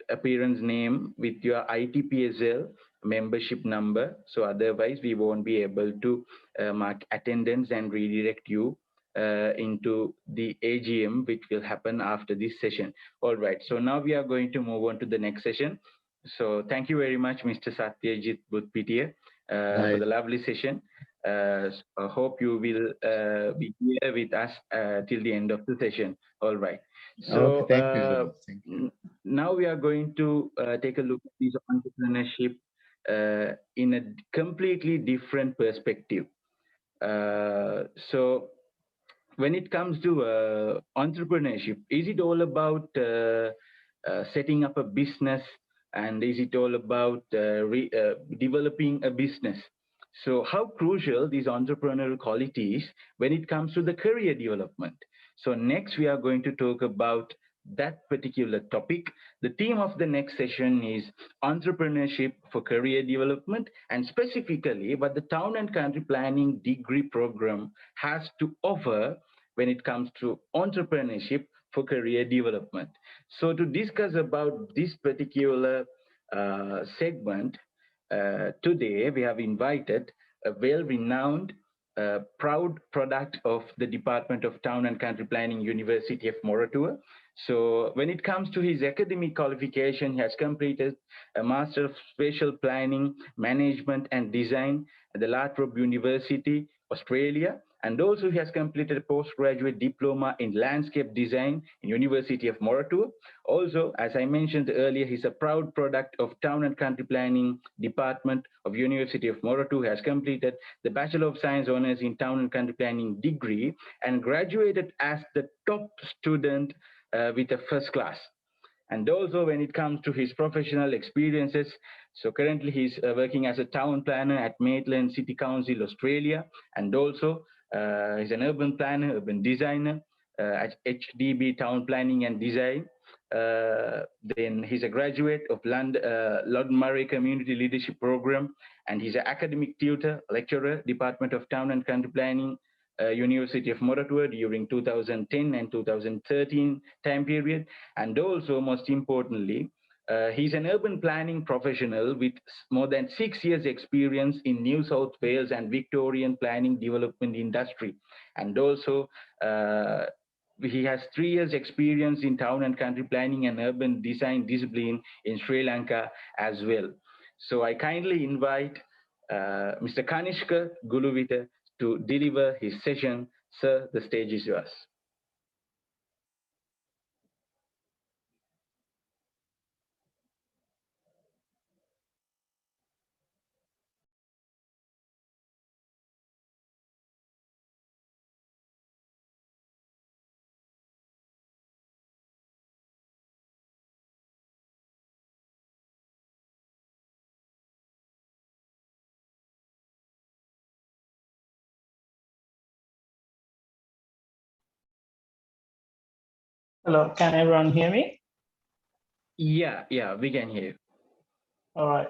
appearance name with your ITPSL membership number. So otherwise we won't be able to mark attendance and redirect you into the AGM, which will happen after this session. All right. So now we are going to move on to the next session. So thank you very much, Mr. Sathyajith Butpitiya, for the lovely session. I hope you will be here with us till the end of the session. All right. So okay, thank you. Now we are going to take a look at this entrepreneurship in a completely different perspective. So when it comes to entrepreneurship, is it all about setting up a business, and is it all about developing a business? So how crucial these entrepreneurial qualities when it comes to the career development? So next we are going to talk about that particular topic. The theme of the next session is entrepreneurship for career development, and specifically what the town and country planning degree program has to offer when it comes to entrepreneurship for career development. So to discuss about this particular segment, today we have invited a well-renowned proud product of the Department of Town and Country Planning, University of Moratuwa. So when it comes to his academic qualification, he has completed a Master of Spatial Planning, Management and Design at the La Trobe University, Australia. And also he has completed a postgraduate diploma in landscape design in University of Moratuwa. Also, as I mentioned earlier, he's a proud product of Town and Country Planning Department of University of Moratuwa. He has completed the Bachelor of Science Honours in Town and Country Planning degree and graduated as the top student with a first class. And also when it comes to his professional experiences, so currently he's working as a town planner at Maitland City Council, Australia, and also he's an urban planner, urban designer at HDB Town Planning and Design. Then he's a graduate of Lord Murray Community Leadership Program, and he's an academic tutor, lecturer, Department of Town and Country Planning, University of Moratuwa during 2010 and 2013 time period. And also, most importantly, he's an urban planning professional with more than 6 years experience in New South Wales and Victorian planning development industry. And also, he has 3 years experience in town and country planning and urban design discipline in Sri Lanka as well. So I kindly invite Mr. Kanishka Gulawita to deliver his session. Sir, the stage is yours. Hello, can everyone hear me? Yeah, we can hear you. All right.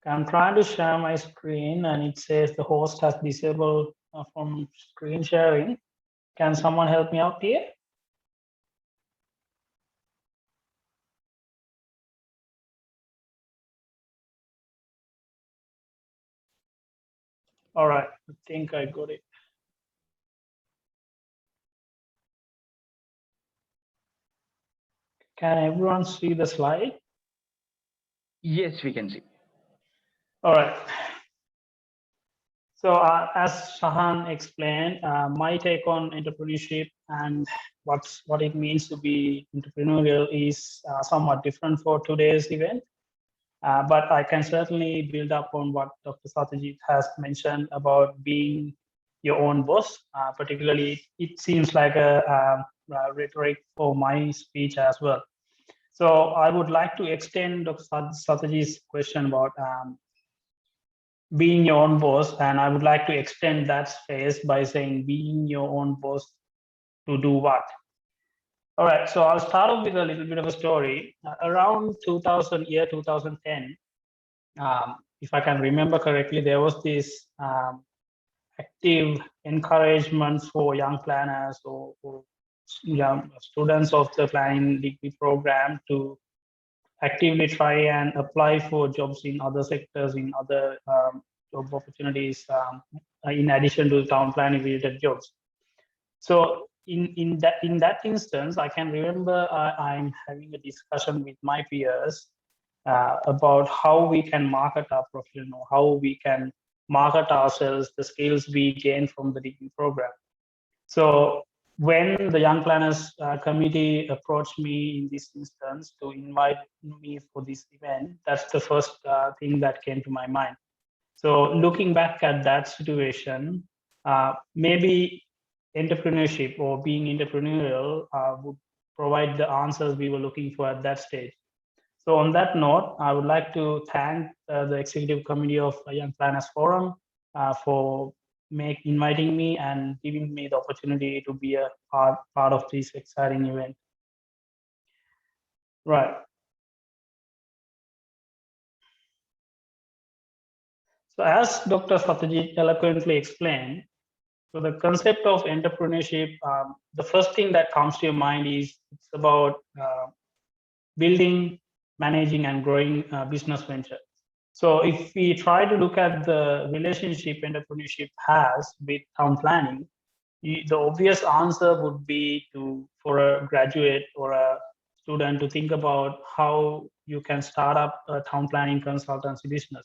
I'm trying to share my screen and it says the host has disabled from screen sharing. Can someone help me out here? All right, I think I got it. Can everyone see the slide? Yes, we can see. All right. So as Shahan explained, my take on entrepreneurship and what it means to be entrepreneurial is somewhat different for today's event. But I can certainly build up on what Dr. Sathyajith has mentioned about being your own boss. Particularly, it seems like a rhetoric for my speech as well. So I would like to extend Dr. Sathyajith's question about being your own boss, and I would like to extend that space by saying being your own boss to do what? All right, so I'll start off with a little bit of a story. Around 2010, if I can remember correctly, there was this active encouragement for young planners or young students of the planning degree program to actively try and apply for jobs in other sectors, in other job opportunities, in addition to town planning related jobs. So in that instance, I can remember I'm having a discussion with my peers about how we can market our profession, or how we can market ourselves, the skills we gain from the degree program. So when the Young Planners Committee approached me in this instance to invite me for this event, that's the first thing that came to my mind. So looking back at that situation, maybe entrepreneurship or being entrepreneurial would provide the answers we were looking for at that stage. So on that note, I would like to thank the Executive Committee of Young Planners Forum for inviting me and giving me the opportunity to be a part of this exciting event. Right. So as Dr. Sathyajith eloquently explained, so the concept of entrepreneurship, the first thing that comes to your mind is it's about building, managing, and growing business ventures. So if we try to look at the relationship entrepreneurship has with town planning, the obvious answer would be for a graduate or a student to think about how you can start up a town planning consultancy business.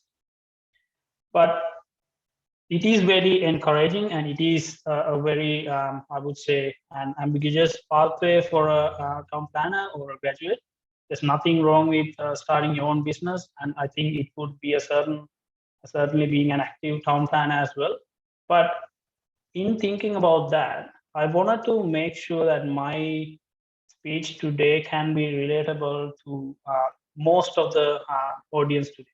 But it is very encouraging, and it is a very, I would say, an ambiguous pathway for a town planner or a graduate. There's nothing wrong with starting your own business, and I think it would be certainly being an active town planner as well. But in thinking about that, I wanted to make sure that my speech today can be relatable to most of the audience today,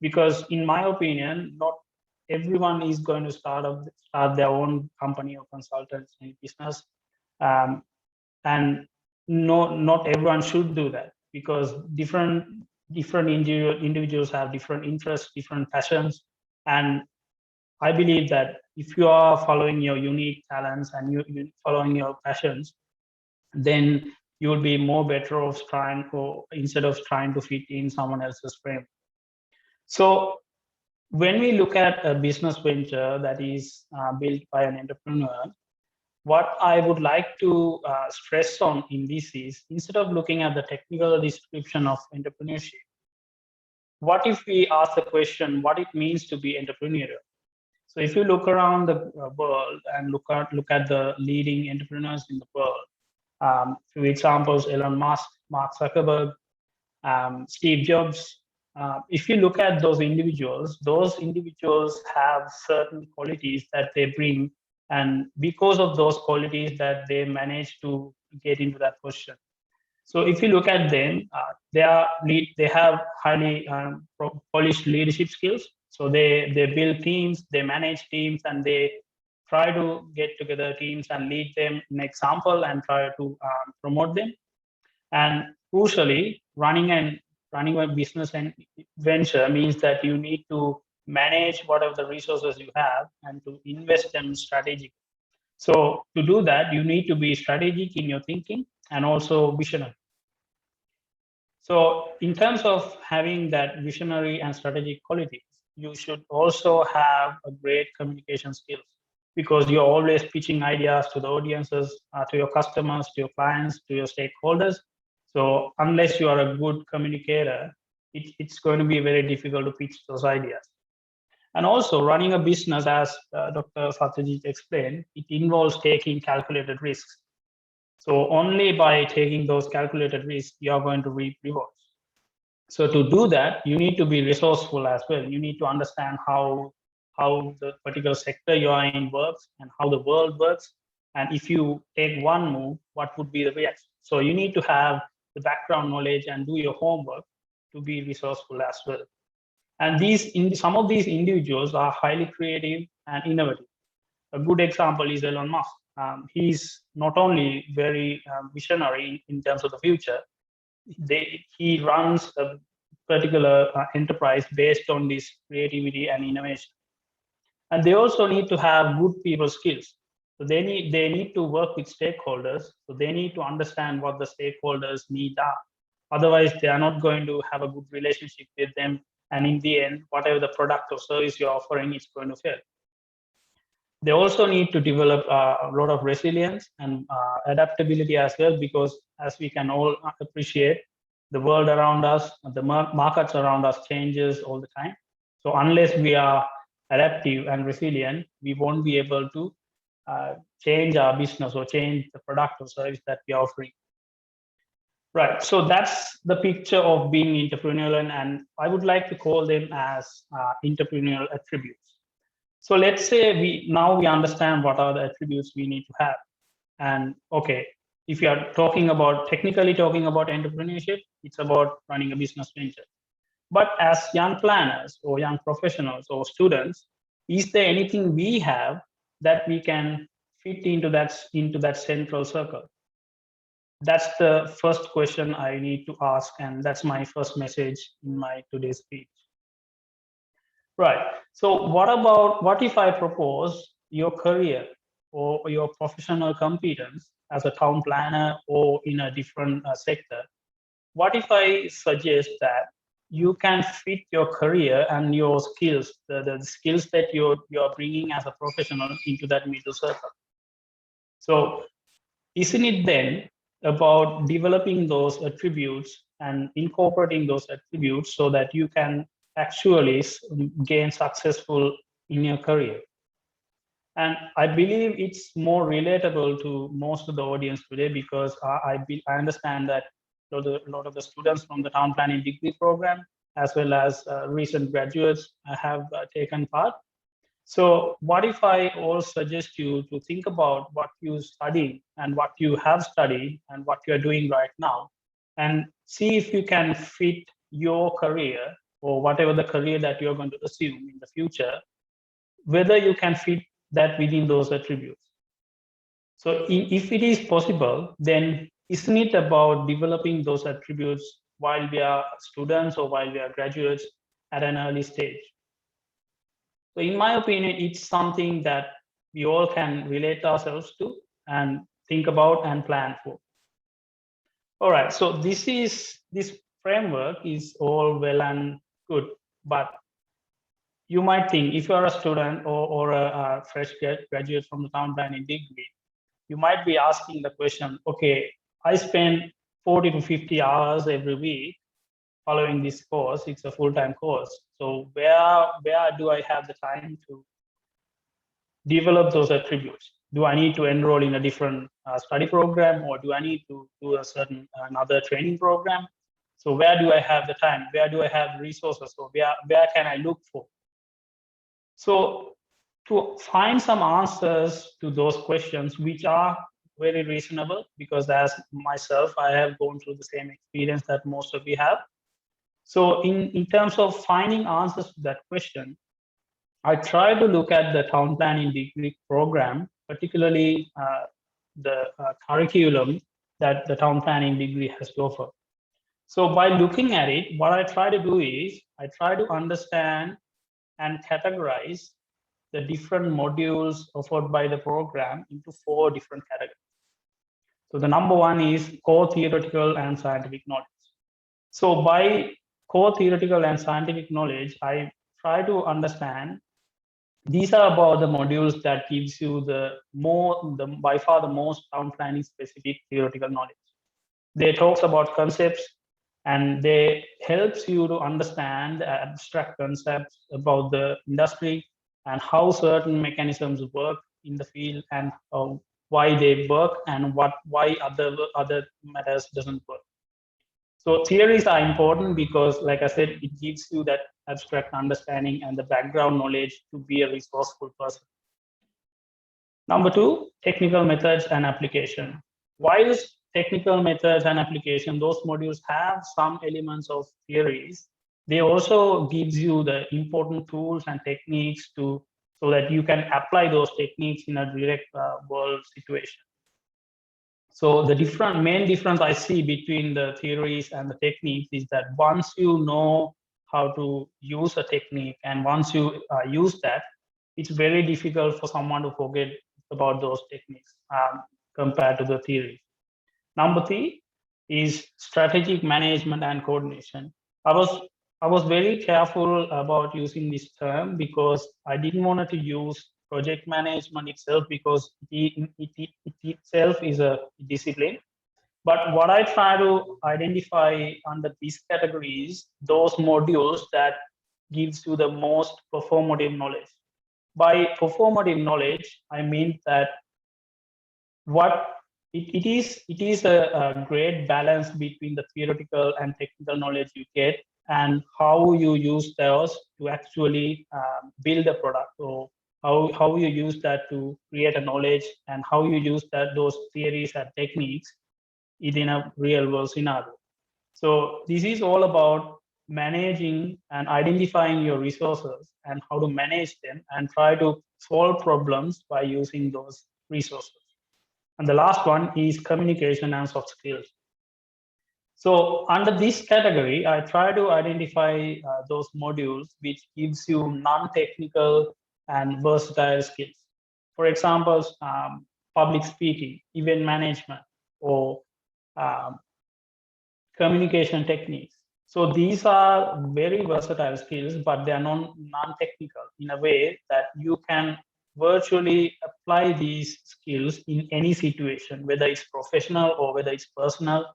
because in my opinion, not everyone is going to start their own company or consultancy business, and not everyone should do that, because different individuals have different interests, different passions, and I believe that if you are following your unique talents and you following your passions, then you will be more better off trying, or instead of trying to fit in someone else's frame. So when we look at a business venture that is built by an entrepreneur, what I would like to stress on in this is, instead of looking at the technical description of entrepreneurship, what if we ask the question, what it means to be entrepreneurial? So if you look around the world and look at the leading entrepreneurs in the world, few examples: Elon Musk, Mark Zuckerberg, Steve Jobs. If you look at those individuals have certain qualities that they bring, and because of those qualities that they manage to get into that position. So if you look at them, they have highly polished leadership skills. So they build teams, they manage teams, and they try to get together teams and lead them an example and try to promote them. And crucially, running a business and venture means that you need to manage whatever the resources you have and to invest them strategically. So to do that, you need to be strategic in your thinking and also visionary. So in terms of having that visionary and strategic qualities, you should also have a great communication skills, because you're always pitching ideas to the audiences, to your customers, to your clients, to your stakeholders. So unless you are a good communicator, it's going to be very difficult to pitch those ideas. And also, running a business, as Dr. Sathyajith explained, it involves taking calculated risks. So only by taking those calculated risks, you are going to reap rewards. So to do that, you need to be resourceful as well. You need to understand how the particular sector you are in works and how the world works. And if you take one move, what would be the reaction? So you need to have the background knowledge and do your homework to be resourceful as well. And some of these individuals are highly creative and innovative. A good example is Elon Musk. He's not only very visionary in terms of the future, he runs a particular enterprise based on this creativity and innovation. And they also need to have good people skills. So they need to work with stakeholders. So they need to understand what the stakeholders' needs are. Otherwise, they are not going to have a good relationship with them. And in the end, whatever the product or service you're offering is going to fail. They also need to develop a lot of resilience and adaptability as well, because as we can all appreciate, the world around us, the markets around us changes all the time. So unless we are adaptive and resilient, we won't be able to change our business or change the product or service that we are offering. Right, so that's the picture of being entrepreneurial, and I would like to call them as entrepreneurial attributes. So let's say we understand what are the attributes we need to have. And okay, if you are technically talking about entrepreneurship, it's about running a business venture. But as young planners or young professionals or students, is there anything we have that we can fit into that central circle? That's the first question I need to ask, and that's my first message in my today's speech. Right. So what if I propose your career or your professional competence as a town planner or in a different sector? What if I suggest that you can fit your career and your skills, the skills that you're bringing as a professional into that middle circle? So isn't it then about developing those attributes and incorporating those attributes so that you can actually gain successful in your career? And I believe it's more relatable to most of the audience today, because I understand that a lot of the students from the town planning degree program, as well as recent graduates, have taken part. So what if I all suggest you to think about what you studied and what you have studied and what you're doing right now, and see if you can fit your career or whatever the career that you're going to assume in the future, whether you can fit that within those attributes. So if it is possible, then isn't it about developing those attributes while we are students or while we are graduates at an early stage? So in my opinion, it's something that we all can relate ourselves to and think about and plan for. All right, so this framework is all well and good, but you might think if you're a student or a fresh graduate from the town planning degree, you might be asking the question, okay, I spend 40 to 50 hours every week following this course. It's a full-time course. So where do I have the time to develop those attributes? Do I need to enroll in a different study program, or do I need to do a certain another training program? So where do I have the time? Where do I have resources? So where can I look for? So to find some answers to those questions, which are very reasonable, because as myself, I have gone through the same experience that most of you have. So in terms of finding answers to that question, I try to look at the town planning degree program, particularly the curriculum that the town planning degree has to offer. So by looking at it, what I try to do is I try to understand and categorize the different modules offered by the program into 4 different categories. So the number one is core theoretical and scientific knowledge. So by core theoretical and scientific knowledge, I try to understand these are about the modules that gives you by far the most town planning specific theoretical knowledge. They talks about concepts and they helps you to understand the abstract concepts about the industry and how certain mechanisms work in the field and why they work and why other matters doesn't work. So theories are important because, like I said, it gives you that abstract understanding and the background knowledge to be a resourceful person. Number 2, technical methods and application. While technical methods and application, those modules have some elements of theories, they also gives you the important tools and techniques so that you can apply those techniques in a direct world situation. So the main difference I see between the theories and the techniques is that once you know how to use a technique and once you use that, it's very difficult for someone to forget about those techniques compared to the theory. Number 3 is strategic management and coordination. I was very careful about using this term because I didn't want to use project management itself because it itself is a discipline. But what I try to identify under these categories, those modules that gives you the most performative knowledge. By performative knowledge, I mean that it is a great balance between the theoretical and technical knowledge you get and how you use those to actually build a product, or how you use that to create a knowledge and how you use those theories and techniques in a real world scenario. So this is all about managing and identifying your resources and how to manage them and try to solve problems by using those resources. And the last one is communication and soft skills. So under this category, I try to identify those modules which gives you non-technical and versatile skills. For example, public speaking, event management, or communication techniques. So these are very versatile skills, but they are non-technical in a way that you can virtually apply these skills in any situation, whether it's professional or whether it's personal.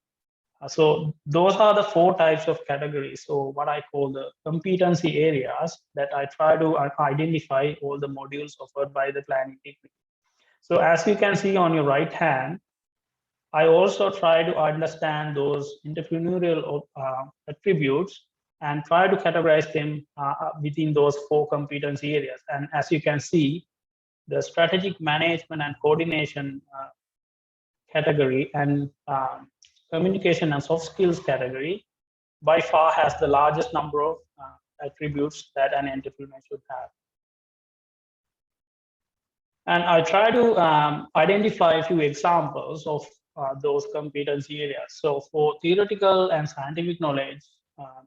So those are the 4 types of categories. So what I call the competency areas that I try to identify all the modules offered by the planning degree. So as you can see on your right hand, I also try to understand those entrepreneurial attributes and try to categorize them within those 4 competency areas. And as you can see, the strategic management and coordination category and communication and soft skills category by far has the largest number of attributes that an entrepreneur should have. And I try to identify a few examples of those competency areas. So for theoretical and scientific knowledge,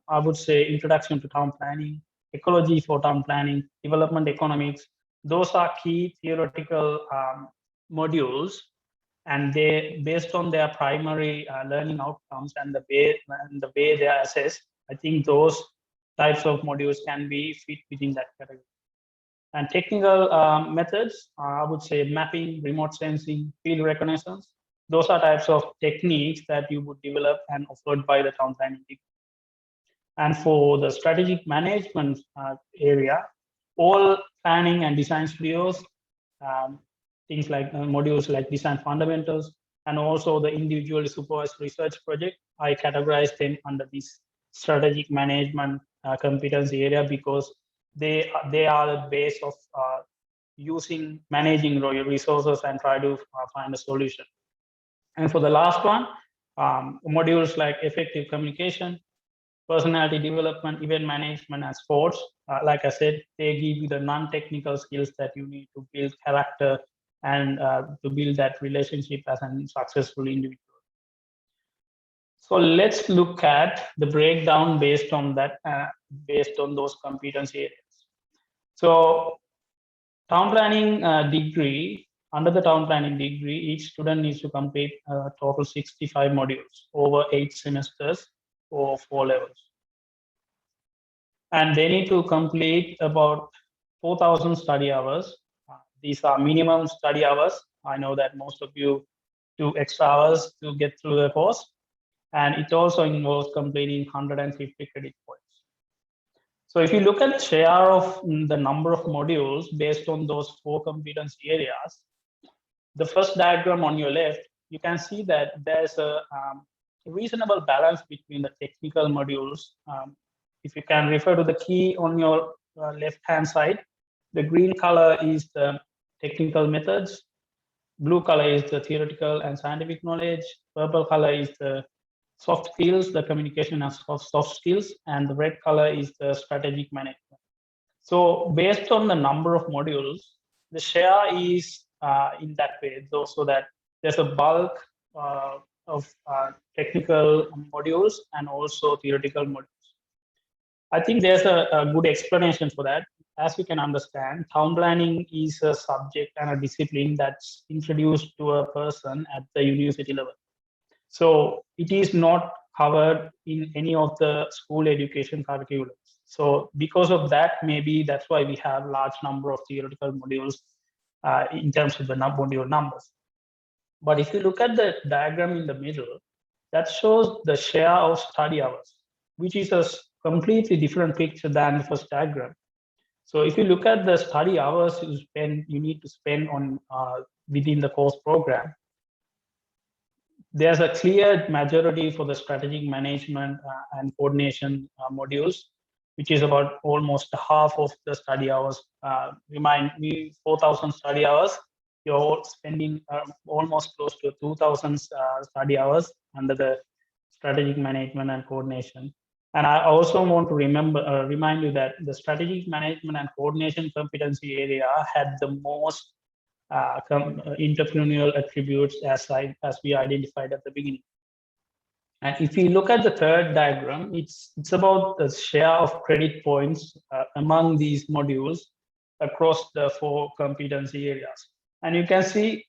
I would say introduction to town planning, ecology for town planning, development economics. Those are key theoretical modules, and they, based on their primary learning outcomes and the way they are assessed, I think those types of modules can be fit within that category. And technical methods, I would say mapping, remote sensing, field reconnaissance. Those are types of techniques that you would develop and offered by the town planning degree. And for the strategic management area, all planning and design studios, things like modules like design fundamentals, and also the individually supervised research project, I categorize them under this strategic management competency area, because they are the base of managing your resources and try to find a solution. And for the last one, modules like effective communication, personality development, event management, and sports. Like I said, they give you the non-technical skills that you need to build character and to build that relationship as a successful individual. So let's look at the breakdown based on that, based on those competency areas. So town planning degree, under the town planning degree, each student needs to complete a total 65 modules over 8 semesters or 4 levels. And they need to complete about 4,000 study hours. These are minimum study hours. I know that most of you do extra hours to get through the course. And it also involves completing 150 credit points. So if you look at the share of the number of modules based on those 4 competency areas, the first diagram on your left, you can see that there's a reasonable balance between the technical modules. If you can refer to the key on your left-hand side, the green color is the technical methods, blue color is the theoretical and scientific knowledge, purple color is the soft skills, the communication and soft skills, and the red color is the strategic management. So based on the number of modules, the share is in that way, so that there's a bulk of technical modules and also theoretical modules. I think there's a good explanation for that. As you can understand, town planning is a subject and a discipline that's introduced to a person at the university level. So it is not covered in any of the school education curriculums. So because of that, maybe that's why we have large number of theoretical modules in terms of the module numbers. But if you look at the diagram in the middle, that shows the share of study hours, which is a completely different picture than the first diagram. So if you look at the study hours you need to spend on within the course program, there's a clear majority for the strategic management and coordination modules, which is about almost half of the study hours. Remind me, 4,000 study hours, you're spending almost close to 2,000 study hours under the strategic management and coordination. And I also want to remind you that the strategic management and coordination competency area had the most entrepreneurial attributes as we identified at the beginning. And if you look at the third diagram, it's about the share of credit points among these modules across the 4 competency areas. And you can see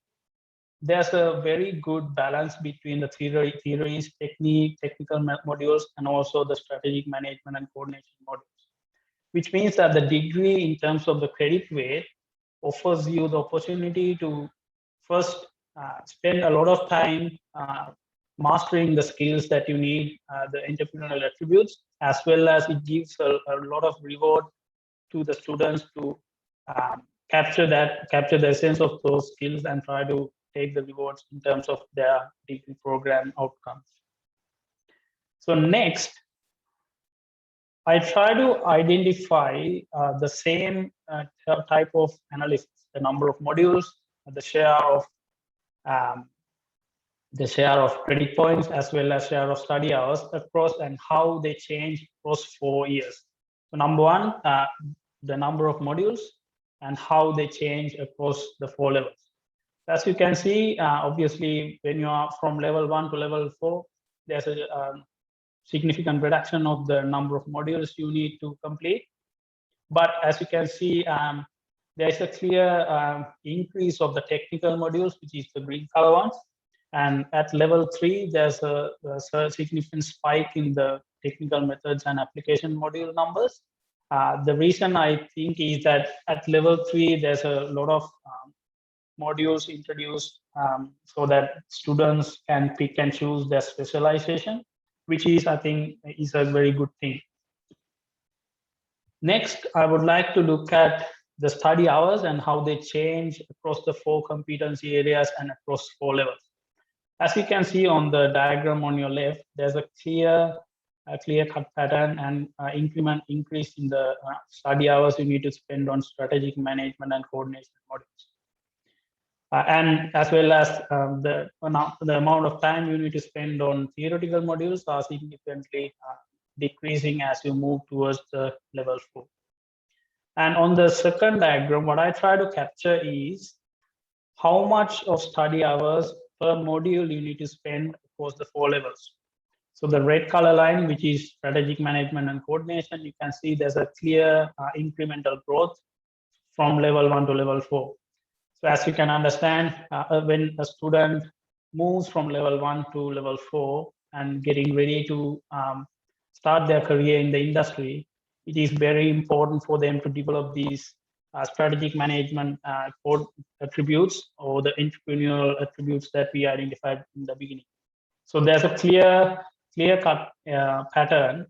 there's a very good balance between the theories, technical modules, and also the strategic management and coordination modules, which means that the degree in terms of the credit weight offers you the opportunity to first spend a lot of time mastering the skills that you need, the entrepreneurial attributes, as well as it gives a lot of reward to the students to capture the essence of those skills and try to take the rewards in terms of their degree program outcomes. So next, I try to identify the same type of analysis, the number of modules, the share of credit points, as well as share of study hours across, and how they change across 4 years. So number one, the number of modules and how they change across the 4 levels. As you can see, obviously, when you are from level 1 to level 4, there's a significant reduction of the number of modules you need to complete. But as you can see, there is a clear increase of the technical modules, which is the green color ones. And at level 3, there's a significant spike in the technical methods and application module numbers. The reason I think is that at level 3, there's a lot of modules introduced so that students can pick and choose their specialization, which is, I think, is a very good thing. Next, I would like to look at the study hours and how they change across the 4 competency areas and across 4 levels. As you can see on the diagram on your left, there's a clear-cut pattern and increase in the study hours you need to spend on strategic management and coordination modules. And as well as the amount of time you need to spend on theoretical modules are significantly decreasing as you move towards the level 4. And on the second diagram, what I try to capture is how much of study hours per module you need to spend across the 4 levels. So the red color line, which is strategic management and coordination, you can see there's a clear incremental growth from level 1 to level 4. So as you can understand, when a student moves from level 1 to level 4 and getting ready to start their career in the industry, it is very important for them to develop these strategic management attributes or the entrepreneurial attributes that we identified in the beginning. So there's a clear-cut pattern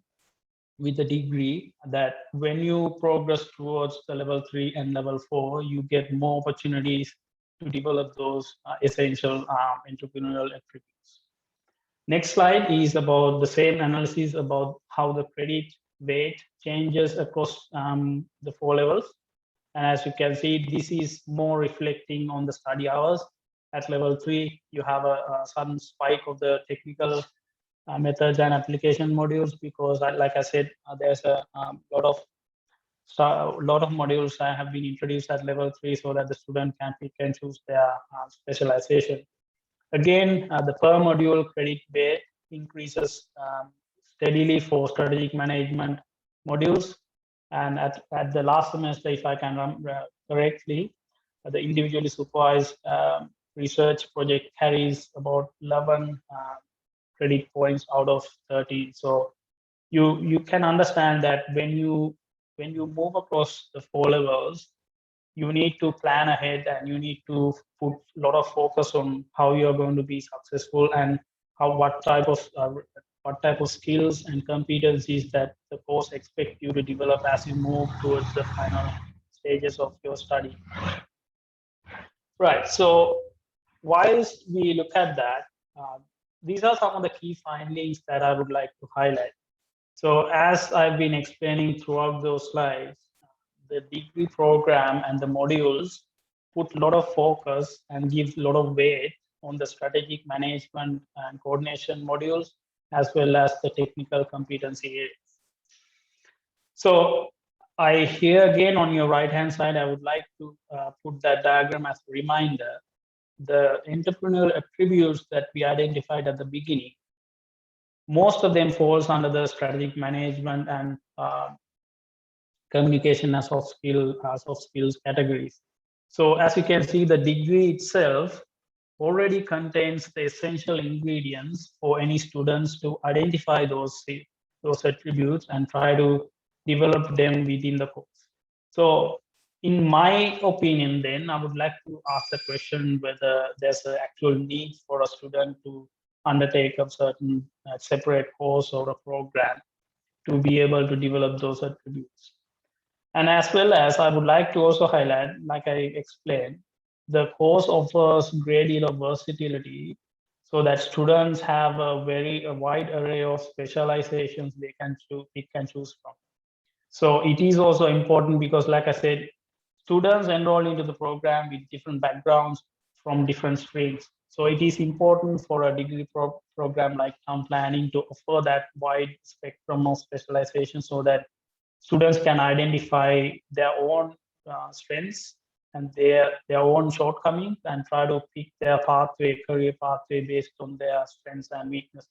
with the degree that when you progress towards the level 3 and level 4, you get more opportunities to develop those essential entrepreneurial attributes. Next slide is about the same analysis about how the credit weight changes across the 4 levels. And as you can see, this is more reflecting on the study hours. At level 3, you have a sudden spike of the technical methods and application modules because, like I said, there's a lot of modules that have been introduced at level 3 so that the student can pick and choose their specialization. Again, the per module credit weight increases steadily for strategic management modules. And at the last semester, if I can remember correctly, the individually supervised research project carries about 11 credit points out of 13. So you can understand that when you move across the 4 levels, you need to plan ahead and you need to put a lot of focus on how you're going to be successful and what type of skills and competencies that the course expect you to develop as you move towards the final stages of your study. Right, so whilst we look at that, these are some of the key findings that I would like to highlight. So as I've been explaining throughout those slides, the degree program and the modules put a lot of focus and give a lot of weight on the strategic management and coordination modules, as well as the technical competency areas. So I here again on your right-hand side, I would like to put that diagram as a reminder. The entrepreneurial attributes that we identified at the beginning, most of them falls under the strategic management and communication as soft skills categories. So as you can see, the degree itself already contains the essential ingredients for any students to identify those attributes and try to develop them within the course. So in my opinion, then I would like to ask the question whether there's an actual need for a student to undertake a certain separate course or a program to be able to develop those attributes. And as well as I would like to also highlight, like I explained, the course offers great deal of versatility so that students have a wide array of specializations they can choose from. So it is also important because, like I said, students enroll into the program with different backgrounds from different streams. So it is important for a degree program like town planning to offer that wide spectrum of specialization so that students can identify their own strengths and their own shortcomings and try to pick their career pathway based on their strengths and weaknesses.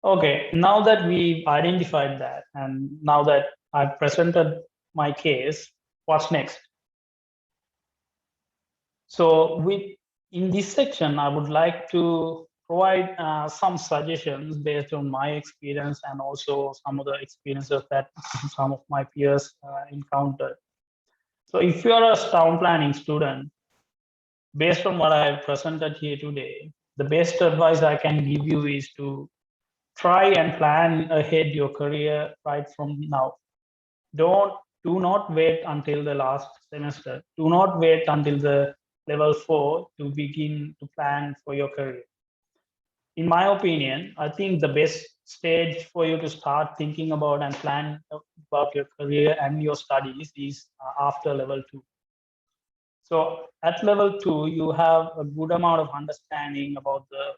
Okay, now that we've identified that, and now that I've presented my case, what's next? So in this section, I would like to provide some suggestions based on my experience and also some of the experiences that some of my peers encountered. So if you're a town planning student, based on what I have presented here today, the best advice I can give you is to try and plan ahead your career right from now. Do not wait until the last semester. Do not wait until the level 4 to begin to plan for your career. In my opinion, I think the best stage for you to start thinking about and plan about your career and your studies is after level 2. So at level 2, you have a good amount of understanding about the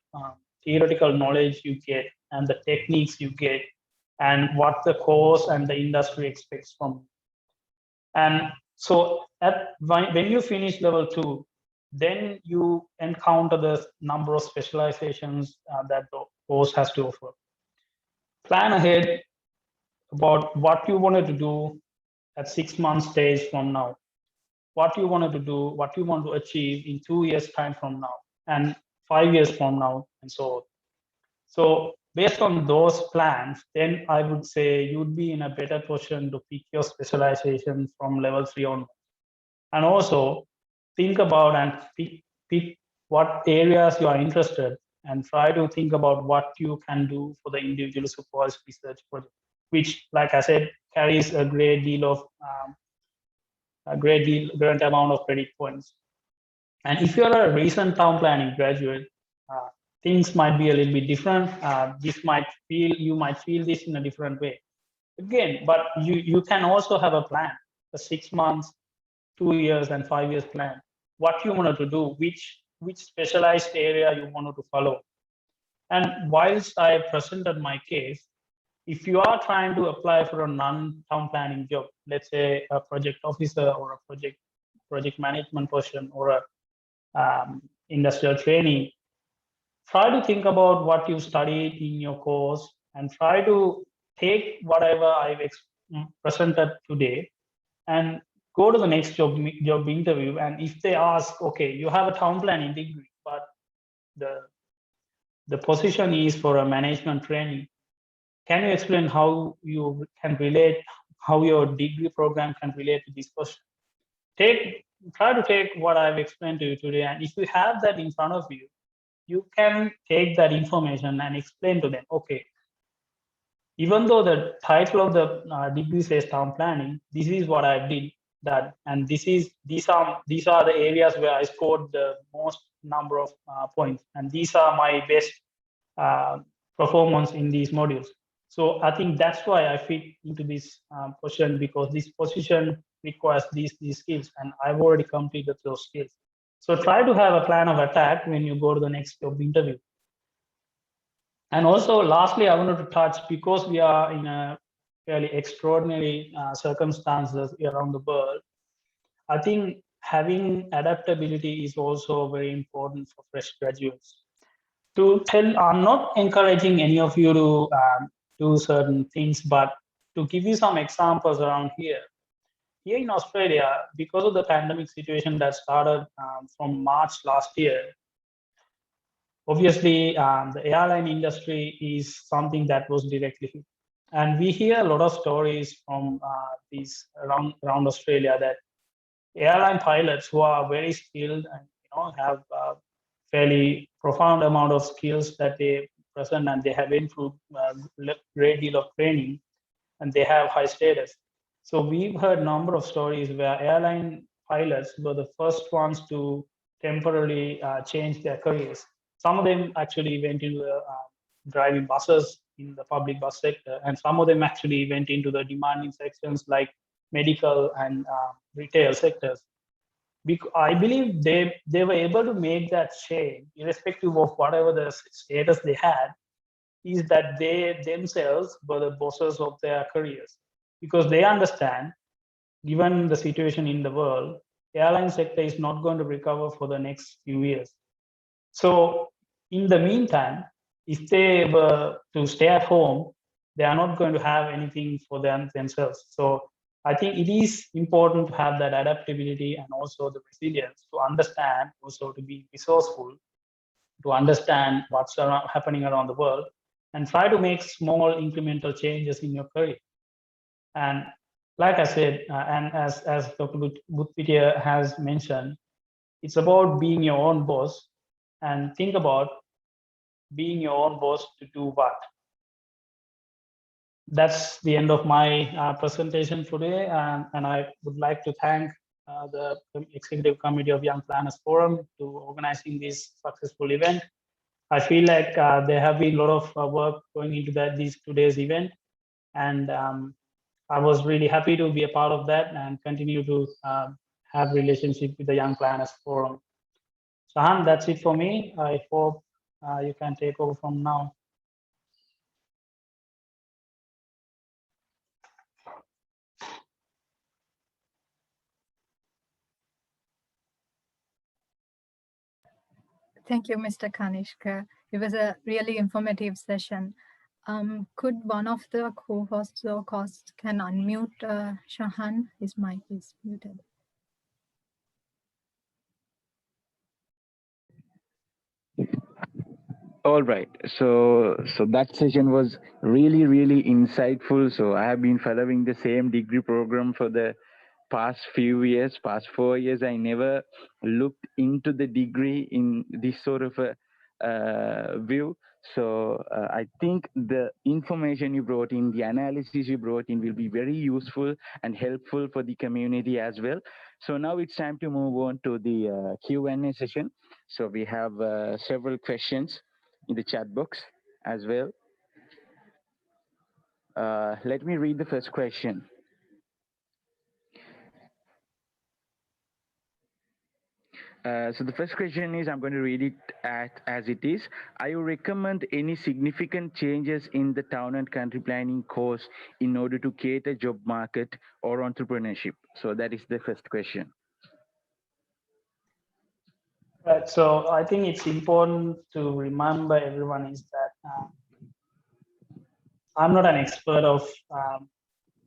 theoretical knowledge you get and the techniques you get and what the course and the industry expects from you. And so when you finish level 2, then you encounter the number of specializations that the course has to offer. Plan ahead about what you wanted to do at 6 months stage from now, what you wanted to do, what you want to achieve in 2 years time from now, and 5 years from now, and so on. So based on those plans, then I would say you'd be in a better position to pick your specialization from level 3 on. And also think about and pick what areas you are interested and try to think about what you can do for the individual supervised research project, which, like I said, carries a great amount of credit points. And if you're a recent town planning graduate, things might be a little bit different. You might feel this in a different way. Again, but you can also have a plan, a 6 months, 2 years, and 5 years plan. What you wanted to do, which specialized area you wanted to follow. And whilst I presented my case, if you are trying to apply for a non-town planning job, let's say a project officer or a project management person or a industrial training, try to think about what you studied in your course and try to take whatever I've presented today and go to the next job interview. And if they ask, okay, you have a town planning degree, but the position is for a management training, can you explain how you can relate, how your degree program can relate to this question? Try to take what I've explained to you today, and if you have that in front of you, you can take that information and explain to them, okay, even though the title of the degree says town planning, this is what I did that, and these are the areas where I scored the most number of points, and these are my best performance in these modules. So I think that's why I fit into this position, because this position requires these skills, and I've already completed those skills. So try to have a plan of attack when you go to the next job interview. And also, lastly, I wanted to touch, because we are in a fairly extraordinary circumstances around the world, I think having adaptability is also very important for fresh graduates. I'm not encouraging any of you to do certain things, but to give you some examples around here. Here in Australia, because of the pandemic situation that started from March last year, obviously the airline industry is something that was directly hit. And we hear a lot of stories from these around Australia that airline pilots who are very skilled and have a fairly profound amount of skills that they present, and they have been through a great deal of training, and they have high status. So we've heard a number of stories where airline pilots were the first ones to temporarily change their careers. Some of them actually went into driving buses in the public bus sector, and some of them actually went into the demanding sections like medical and retail sectors. I believe they were able to make that change, irrespective of whatever the status they had, is that they themselves were the bosses of their careers, because they understand, given the situation in the world, the airline sector is not going to recover for the next few years. So in the meantime, if they were to stay at home, they are not going to have anything for themselves. So I think it is important to have that adaptability and also the resilience to understand, also to be resourceful, to understand what's happening around the world, and try to make small incremental changes in your career. And like I said, and as Dr. Butpitiya has mentioned, it's about being your own boss, and think about being your own boss to do what. That's the end of my presentation today, and I would like to thank the Executive Committee of Young Planners Forum to organizing this successful event. I feel like there have been a lot of work going into this today's event, and I was really happy to be a part of that and continue to have relationship with the Young Planners Forum. Sahan, that's it for me. I hope you can take over from now. Thank you, Mr. Kanishka. It was a really informative session. Could one of the co-hosts or hosts can unmute Shahan? His mic is muted. All right. So that session was really insightful. So I have been following the same degree program for the past 4 years. I never looked into the degree in this sort of a view. So I think the information you brought in, the analysis you brought in will be very useful and helpful for the community as well. So now it's time to move on to the Q&A session. So we have several questions in the chat box as well. Let me read the first question. So the first question is, I'm going to read it as it is. I would recommend any significant changes in the town and country planning course in order to cater job market or entrepreneurship. So that is the first question. Right. So I think it's important to remember everyone is that I'm not an expert of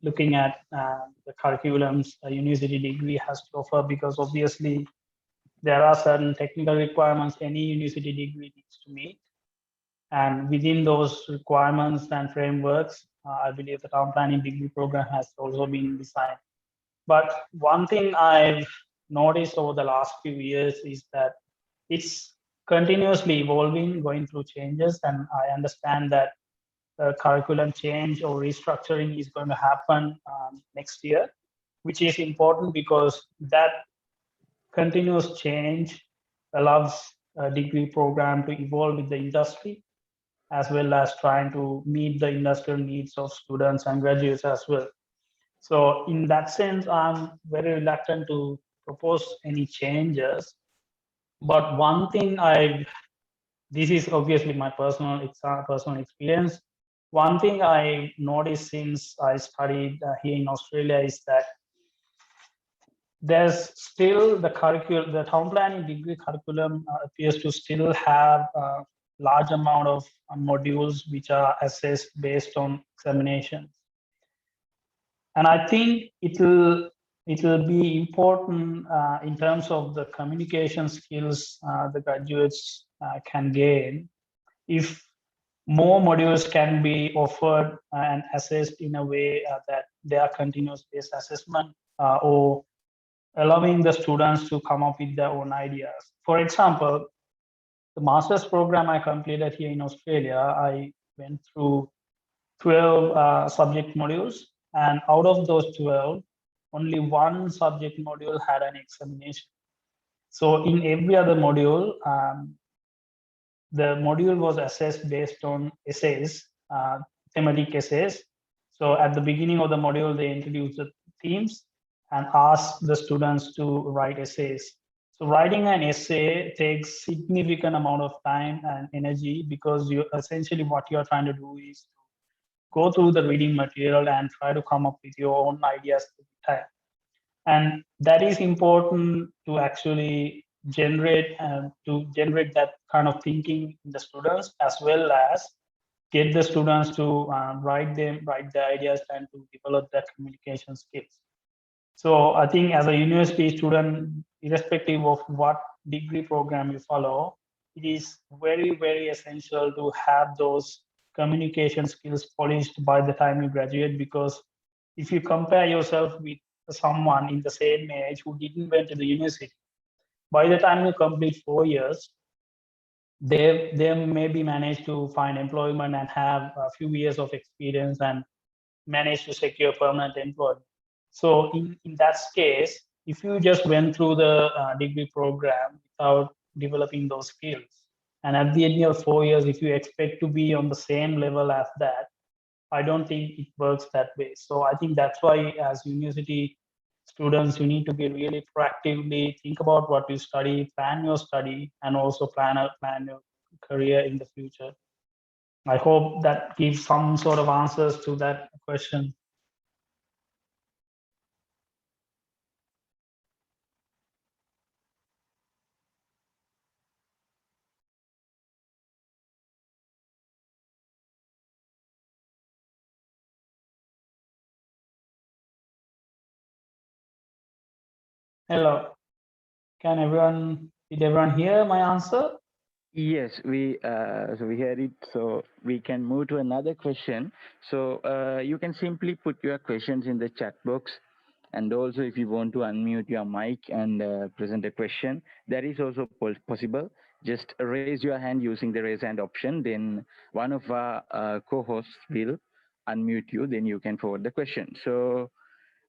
looking at the curriculums a university degree has to offer, because obviously there are certain technical requirements any university degree needs to meet. And within those requirements and frameworks, I believe the town planning degree program has also been designed. But one thing I've noticed over the last few years is that it's continuously evolving, going through changes. And I understand that curriculum change or restructuring is going to happen next year, which is important because that continuous change allows a degree program to evolve with the industry, as well as trying to meet the industrial needs of students and graduates as well. So in that sense, I'm very reluctant to propose any changes. But one thing this is obviously my personal experience. One thing I noticed since I studied here in Australia is that there's still the town planning degree curriculum appears to still have a large amount of modules which are assessed based on examinations. And I think it will be important in terms of the communication skills the graduates can gain if more modules can be offered and assessed in a way that they are continuous based assessment or allowing the students to come up with their own ideas. For example, the master's program I completed here in Australia, I went through 12 subject modules, and out of those 12, only one subject module had an examination. So in every other module, the module was assessed based on essays, thematic essays. So at the beginning of the module, they introduced the themes and asked the students to write essays. So writing an essay takes significant amount of time and energy, because you essentially what you're trying to do is go through the reading material and try to come up with your own ideas every time. And that is important to actually generate that kind of thinking in the students, as well as get the students to write the ideas and to develop their communication skills. So I think as a university student, irrespective of what degree program you follow, it is very, very essential to have those communication skills polished by the time you graduate. Because if you compare yourself with someone in the same age who didn't went to the university, by the time you complete 4 years, they maybe manage to find employment and have a few years of experience and manage to secure permanent employment. So in that case, if you just went through the degree program without developing those skills, and at the end of 4 years, if you expect to be on the same level as that, I don't think it works that way. So I think that's why as university students, you need to be really proactively think about what you study, plan your study, and also plan your career in the future. I hope that gives some sort of answers to that question. Hello, did everyone hear my answer? Yes, we heard it. So we can move to another question. So you can simply put your questions in the chat box, and also if you want to unmute your mic and present a question, that is also possible. Just raise your hand using the raise hand option. Then one of our co-hosts will unmute you. Then you can forward the question. So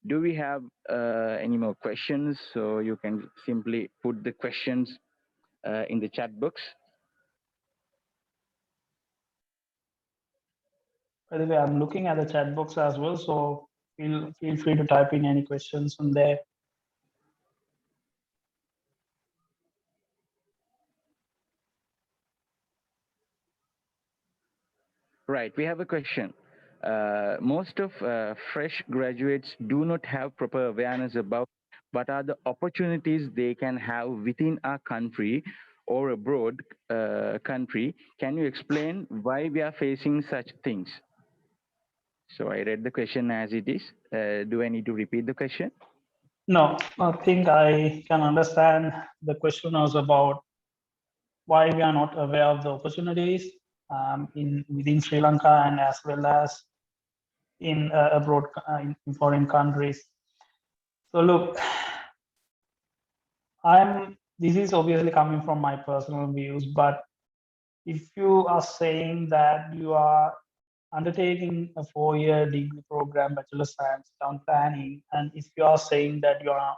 do we have any more questions? So you can simply put the questions in the chat box. By the way, I'm looking at the chat box as well, so feel free to type in any questions from there. Right, we have a question. Most of fresh graduates do not have proper awareness about what are the opportunities they can have within our country or abroad country. Can you explain why we are facing such things? So I read the question as it is. Do I need to repeat the question? No, I think I can understand. The question was about why we are not aware of the opportunities within Sri Lanka and as well as in abroad in foreign countries. So look, this is obviously coming from my personal views, but if you are saying that you are undertaking a 4-year degree program, Bachelor of Science, town planning, and if you are saying that you are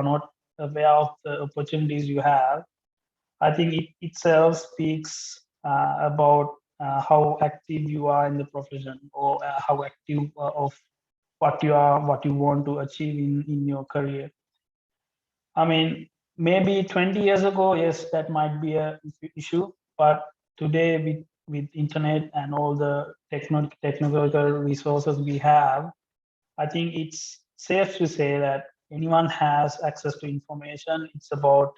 not aware of the opportunities you have, I think it itself speaks about how active you are in the profession, or how active of what you want to achieve in your career. I mean, maybe 20 years ago, yes, that might be a issue, but today with internet and all the technological resources we have, I think it's safe to say that anyone has access to information. It's about,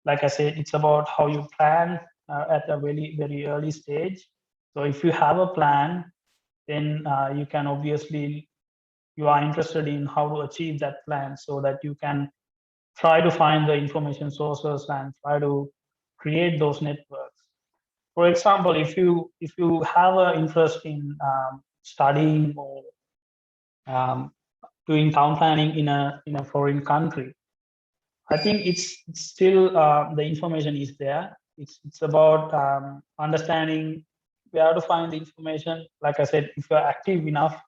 like I said, it's about how you plan at a very, very early stage. So if you have a plan, then you can obviously, you are interested in how to achieve that plan, so that you can try to find the information sources and try to create those networks. For example, if you have an interest in studying or um, doing town planning in a foreign country, I think it's still the information is there. It's about understanding where to find the information. Like I said, if you're active enough,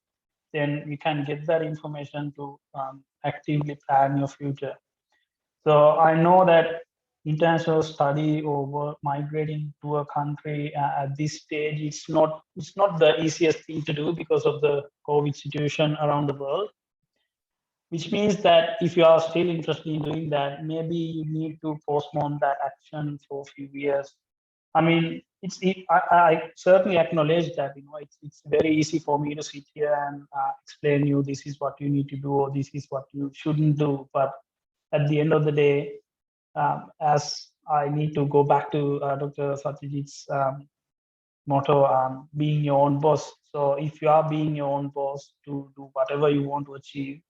then you can get that information to actively plan your future. So I know that international study or work, migrating to a country at this stage, it's not the easiest thing to do because of the COVID situation around the world. Which means that if you are still interested in doing that, maybe you need to postpone that action for a few years. I mean, I certainly acknowledge that, it's very easy for me to sit here and explain you this is what you need to do or this is what you shouldn't do. But at the end of the day, as I need to go back to Dr. Satyajit's motto, being your own boss. So if you are being your own boss to do whatever you want to achieve,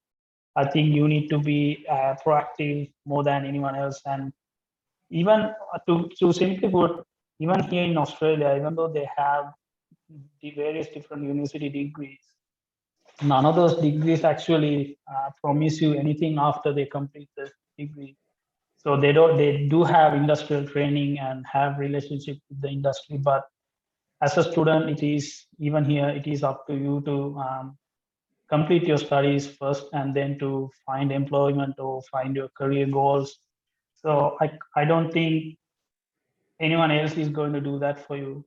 I think you need to be proactive more than anyone else. And even to simply put, even here in Australia, even though they have the various different university degrees, none of those degrees actually promise you anything after they complete the degree. So they do have industrial training and have relationship with the industry, but as a student, it is even here, it is up to you to complete your studies first and then to find employment or find your career goals. So I don't think anyone else is going to do that for you.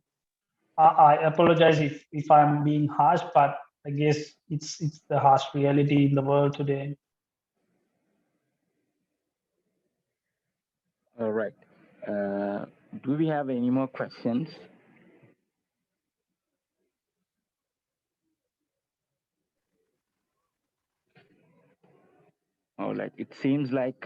I apologize if I'm being harsh, but I guess it's the harsh reality in the world today. All right. Do we have any more questions? All right. It seems like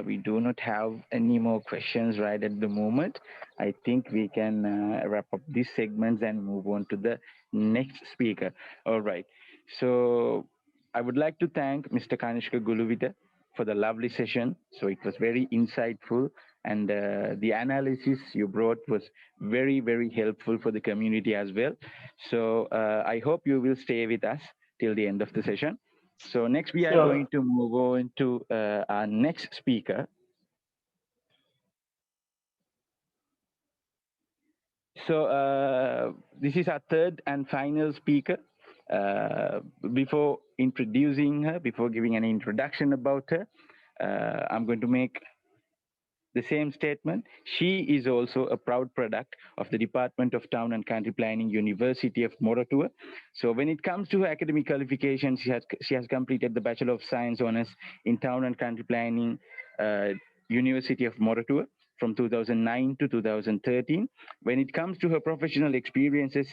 we do not have any more questions right at the moment. I think we can wrap up these segments and move on to the next speaker. All right. So I would like to thank Mr. Kanishka Gulawita for the lovely session. So it was very insightful, and the analysis you brought was very, very helpful for the community as well. So I hope you will stay with us till the end of the session. So next we are Sure. going to move on to our next speaker. So this is our third and final speaker. Before introducing her, before giving an introduction about her, I'm going to make the same statement. She is also a proud product of the Department of Town and Country Planning, University of Moratuwa. So when it comes to her academic qualifications, she has completed the Bachelor of Science Honours in Town and Country Planning, University of Moratuwa from 2009 to 2013. When it comes to her professional experiences,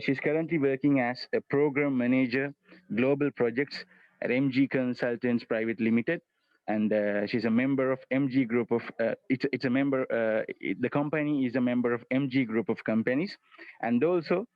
she's currently working as a program manager, global projects at MG Consultants Private Limited, and she's a member of MG Group of. It's a member. The company is a member of MG Group of companies, and also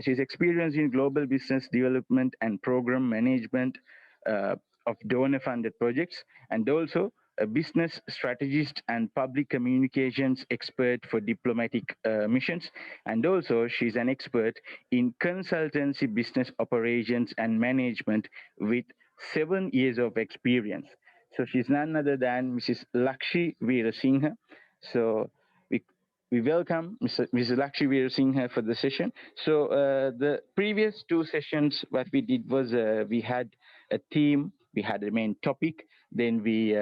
she's experienced in global business development and program management of donor-funded projects, and also a business strategist and public communications expert for diplomatic missions. And also, she's an expert in consultancy business operations and management with 7 years of experience. So she's none other than Mrs. Lakshi Weerasinghe. So we, we welcome Mrs. Lakshi Weerasinghe for the session. So the previous two sessions, what we did was we had a theme, we had a main topic, then we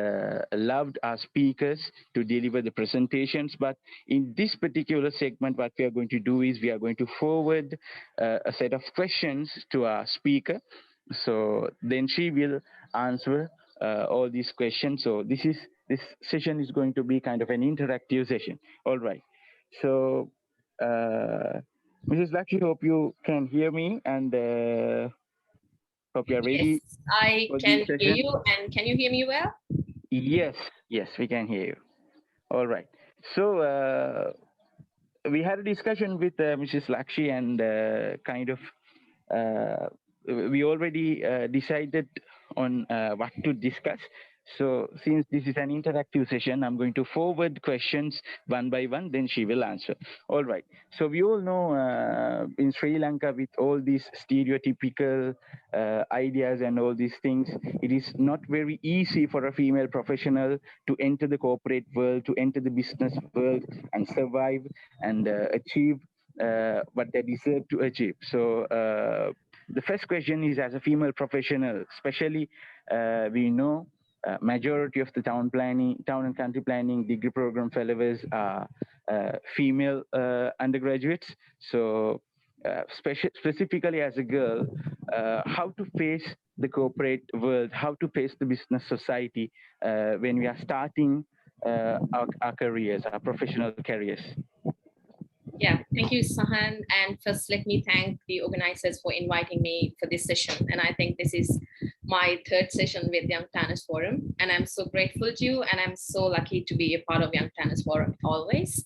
allowed our speakers to deliver the presentations. But in this particular segment, what we are going to do is we are going to forward a set of questions to our speaker. So then she will answer all these questions. So this session is going to be kind of an interactive session. All right. So Mrs. Lakshi, hope you can hear me, and hope you are ready. Yes, I for can this hear session. you. And can you hear me well? Yes, we can hear you. All right. So we had a discussion with Mrs. Lakshi, and kind of we already decided on what to discuss. So since this is an interactive session, I'm going to forward questions one by one, then she will answer. All right. So we all know in Sri Lanka, with all these stereotypical ideas and all these things, it is not very easy for a female professional to enter the corporate world, to enter the business world and survive and achieve what they deserve to achieve. So the first question is, as a female professional, especially we know majority of the town and country planning degree program fellows are female undergraduates. So specifically as a girl, how to face the corporate world, how to face the business society when we are starting our careers, our professional careers. Yeah, thank you, Sahan. And first, let me thank the organizers for inviting me for this session. And I think this is my third session with Young Planners Forum. And I'm so grateful to you. And I'm so lucky to be a part of Young Planners Forum always.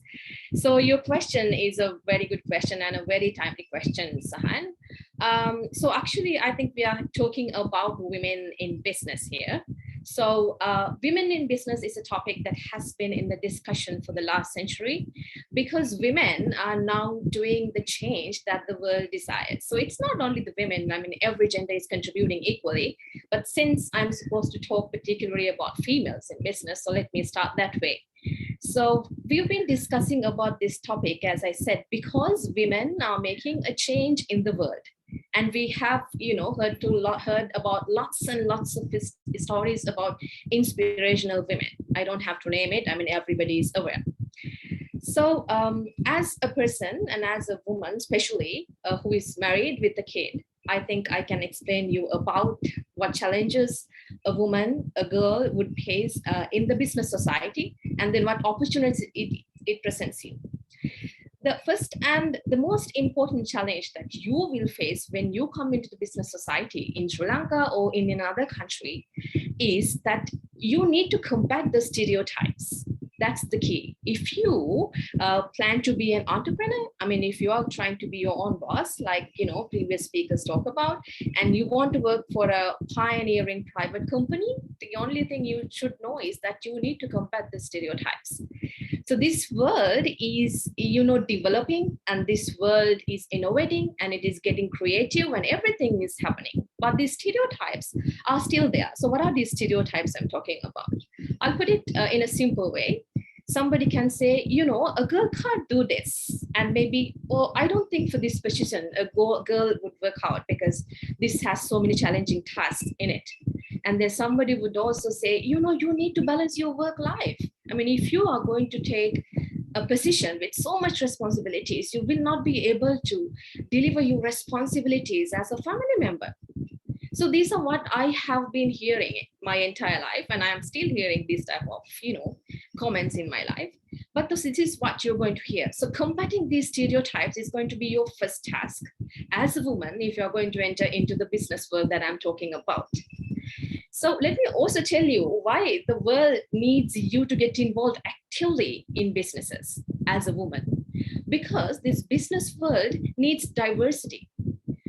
So your question is a very good question and a very timely question, Sahan. So actually, I think we are talking about women in business here. So women in business is a topic that has been in the discussion for the last century because women are now doing the change that the world desires. So it's not only the women, I mean, every gender is contributing equally, but since I'm supposed to talk particularly about females in business, so let me start that way. So we've been discussing about this topic, as I said, because women are making a change in the world. And we have, heard about lots and lots of stories about inspirational women. I don't have to name it. I mean, everybody is aware. So as a person and as a woman, especially who is married with a kid, I think I can explain you about what challenges a woman, a girl would face in the business society, and then what opportunities it presents you. The first and the most important challenge that you will face when you come into the business society in Sri Lanka or in another country is that you need to combat the stereotypes. That's the key. If you plan to be an entrepreneur, I mean, if you are trying to be your own boss, like, previous speakers talk about, and you want to work for a pioneering private company, the only thing you should know is that you need to combat the stereotypes. So this world is, developing, and this world is innovating, and it is getting creative, and everything is happening. But these stereotypes are still there. So what are these stereotypes I'm talking about? I'll put it in a simple way. Somebody can say, a girl can't do this. And maybe, I don't think for this position, a girl would work out because this has so many challenging tasks in it. And then somebody would also say, you need to balance your work life. I mean, if you are going to take a position with so much responsibilities, you will not be able to deliver your responsibilities as a family member. So these are what I have been hearing my entire life, and I am still hearing these type of, comments in my life. But this is what you're going to hear. So combating these stereotypes is going to be your first task as a woman if you're going to enter into the business world that I'm talking about. So let me also tell you why the world needs you to get involved actively in businesses as a woman. Because this business world needs diversity.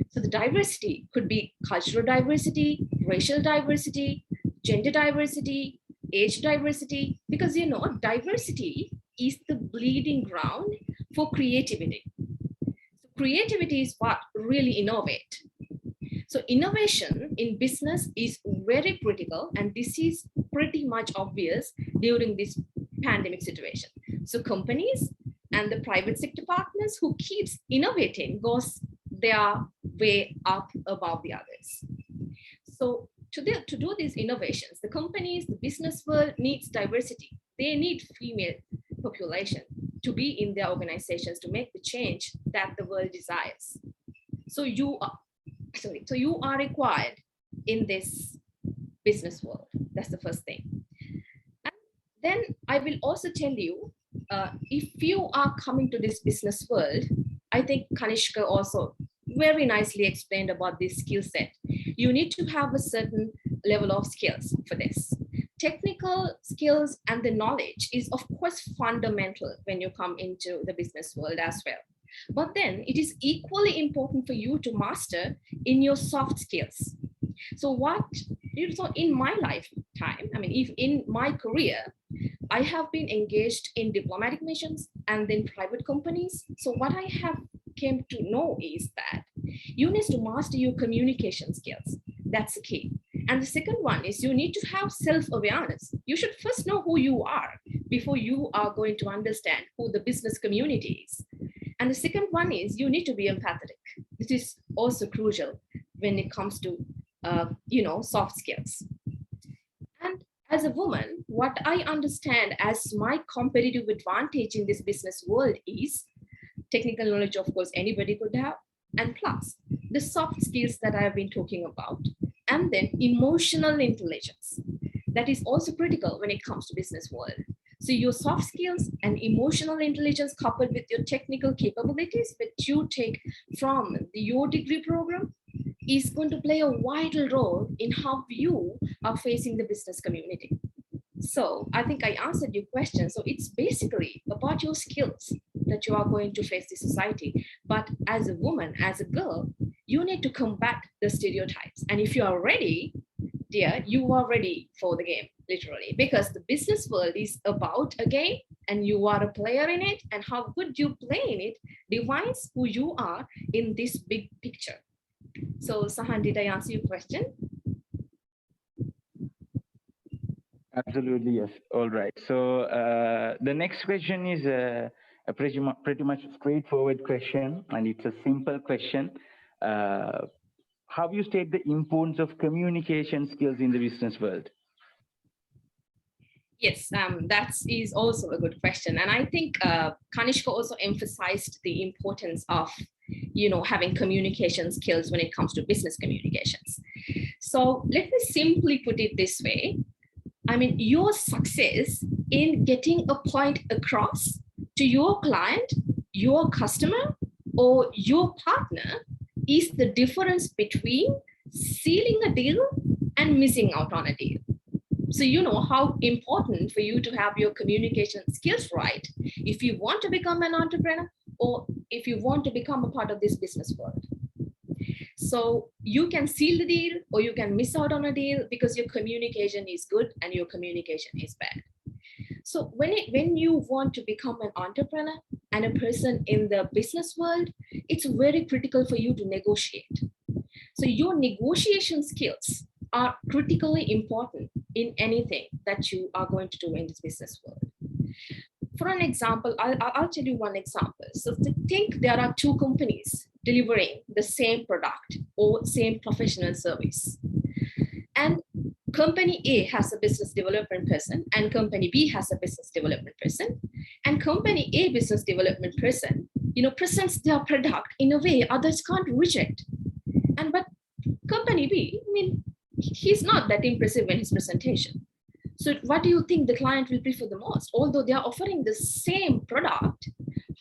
So the diversity could be cultural diversity, racial diversity, gender diversity, age diversity, because diversity is the bleeding ground for creativity. So creativity is what really innovate. So innovation in business is very critical, and this is pretty much obvious during this pandemic situation. So companies and the private sector partners who keeps innovating goes their way up above the others. So to do these innovations, the companies, the business world needs diversity. They need female population to be in their organizations to make the change that the world desires. So you are required in this business world. That's the first thing. And then I will also tell you, if you are coming to this business world, I think Kanishka also very nicely explained about this skill set. You need to have a certain level of skills for this. Technical skills and the knowledge is of course fundamental when you come into the business world as well. But then it is equally important for you to master in your soft skills. So in my lifetime, I mean, if in my career, I have been engaged in diplomatic missions and then private companies. So what I have came to know is that you need to master your communication skills. That's the key. And the second one is you need to have self-awareness. You should first know who you are before you are going to understand who the business community is. And the second one is you need to be empathetic. This is also crucial when it comes to, soft skills. And as a woman, what I understand as my competitive advantage in this business world is technical knowledge, of course, anybody could have, and plus the soft skills that I have been talking about, and then emotional intelligence. That is also critical when it comes to business world. So your soft skills and emotional intelligence coupled with your technical capabilities that you take from your degree program is going to play a vital role in how you are facing the business community. So I think I answered your question. So it's basically about your skills that you are going to face the society. But as a woman, as a girl, you need to combat the stereotypes. And if you are ready, dear, you are ready for the game, literally, because the business world is about a game and you are a player in it, and how good you play in it defines who you are in this big picture. So Sahan, did I answer your question? Absolutely, yes. All right. So the next question is a pretty much straightforward question, and it's a simple question. How you state the importance of communication skills in the business world? Yes, that is also a good question. And I think Kanishka also emphasized the importance of, having communication skills when it comes to business communications. So let me simply put it this way. I mean, your success in getting a point across to your client, your customer, or your partner is the difference between sealing a deal and missing out on a deal. So you know how important for you to have your communication skills right if you want to become an entrepreneur or if you want to become a part of this business world. So you can seal the deal or you can miss out on a deal because your communication is good and your communication is bad. So when you want to become an entrepreneur and a person in the business world, it's very critical for you to negotiate. So your negotiation skills are critically important in anything that you are going to do in this business world. For an example, I'll tell you one example. So think there are two companies delivering the same product or same professional service. And company A has a business development person and company B has a business development person. And company A business development person, presents their product in a way others can't reject. But company B, he's not that impressive in his presentation. So what do you think the client will prefer the most? Although they are offering the same product,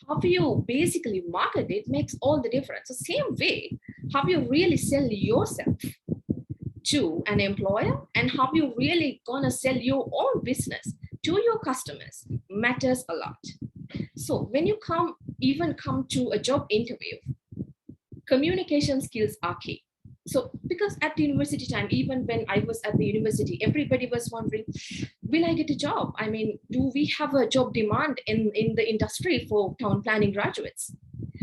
how you basically market it makes all the difference. The same way, how you really sell yourself to an employer and how you really gonna sell your own business to your customers matters a lot. So when you come to a job interview, communication skills are key. So because at the university time, even when I was at the university, everybody was wondering, will I get a job? Do we have a job demand in the industry for town planning graduates?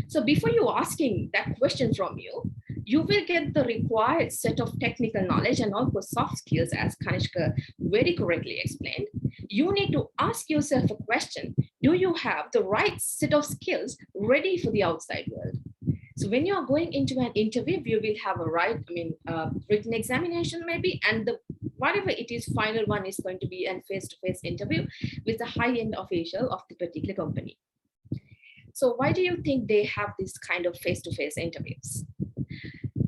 So before you asking that question from you will get the required set of technical knowledge and also soft skills, as Kanishka very correctly explained. You need to ask yourself a question. Do you have the right set of skills ready for the outside world? So when you are going into an interview, you will have a written examination maybe, and whatever it is, final one is going to be a face-to-face interview with the high-end official of the particular company. So why do you think they have this kind of face-to-face interviews?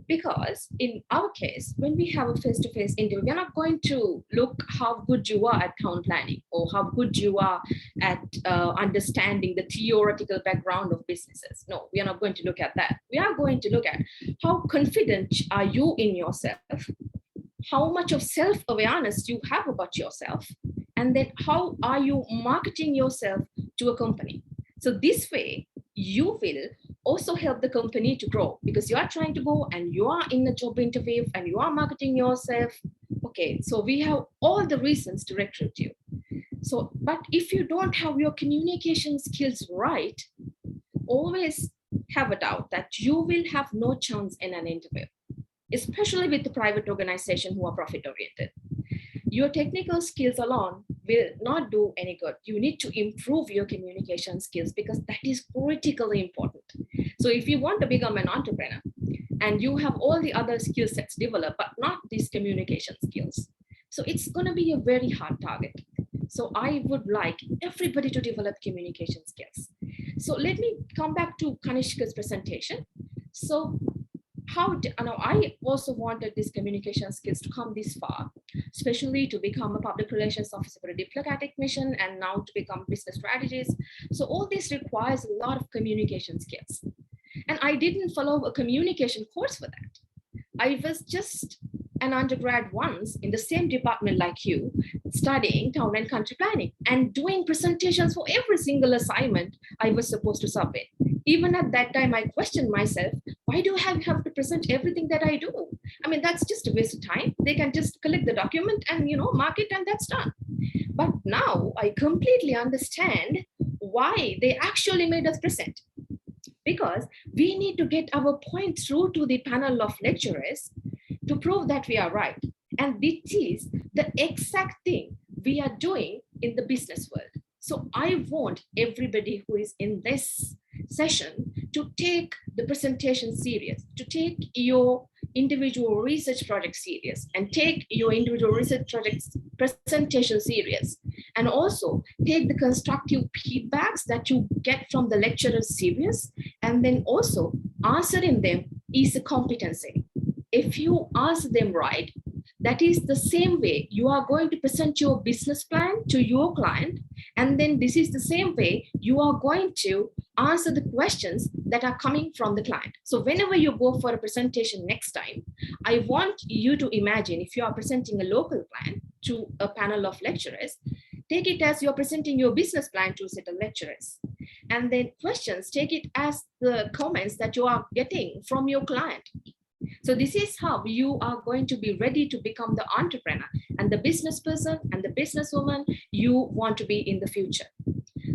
Because in our case, when we have a face-to-face interview, we're not going to look how good you are at town planning or how good you are at understanding the theoretical background of businesses. No, we are not going to look at that. We are going to look at how confident are you in yourself, how much of self-awareness you have about yourself, and then how are you marketing yourself to a company. So this way, you will also help the company to grow because you are trying to go and you are in a job interview and you are marketing yourself. Okay, so we have all the reasons to recruit you. So, but if you don't have your communication skills right, always have a doubt that you will have no chance in an interview, especially with the private organization who are profit oriented. Your technical skills alone will not do any good. You need to improve your communication skills because that is critically important. So if you want to become an entrepreneur and you have all the other skill sets developed, but not these communication skills, so it's going to be a very hard target. So I would like everybody to develop communication skills. So let me come back to Kanishka's presentation. So I also wanted these communication skills to come this far, especially to become a public relations officer for a diplomatic mission and now to become business strategist. So all this requires a lot of communication skills. And I didn't follow a communication course for that. I was just an undergrad once in the same department like you, studying town and country planning and doing presentations for every single assignment I was supposed to submit. Even at that time, I questioned myself, why do I have to present everything that I do? I mean, that's just a waste of time. They can just collect the document and, mark it and that's done. But now I completely understand why they actually made us present. Because we need to get our point through to the panel of lecturers to prove that we are right. And this is the exact thing we are doing in the business world. So I want everybody who is in this session to take the presentation serious, to take your individual research project serious, and take your individual research projects presentation serious, and also take the constructive feedbacks that you get from the lecturers serious, and then also answering them is a competency. If you answer them right, that is the same way you are going to present your business plan to your client. And then this is the same way you are going to answer the questions that are coming from the client. So whenever you go for a presentation next time, I want you to imagine if you are presenting a local plan to a panel of lecturers, take it as you're presenting your business plan to a set of lecturers. And then questions, take it as the comments that you are getting from your client. So this is how you are going to be ready to become the entrepreneur and the business person and the businesswoman you want to be in the future.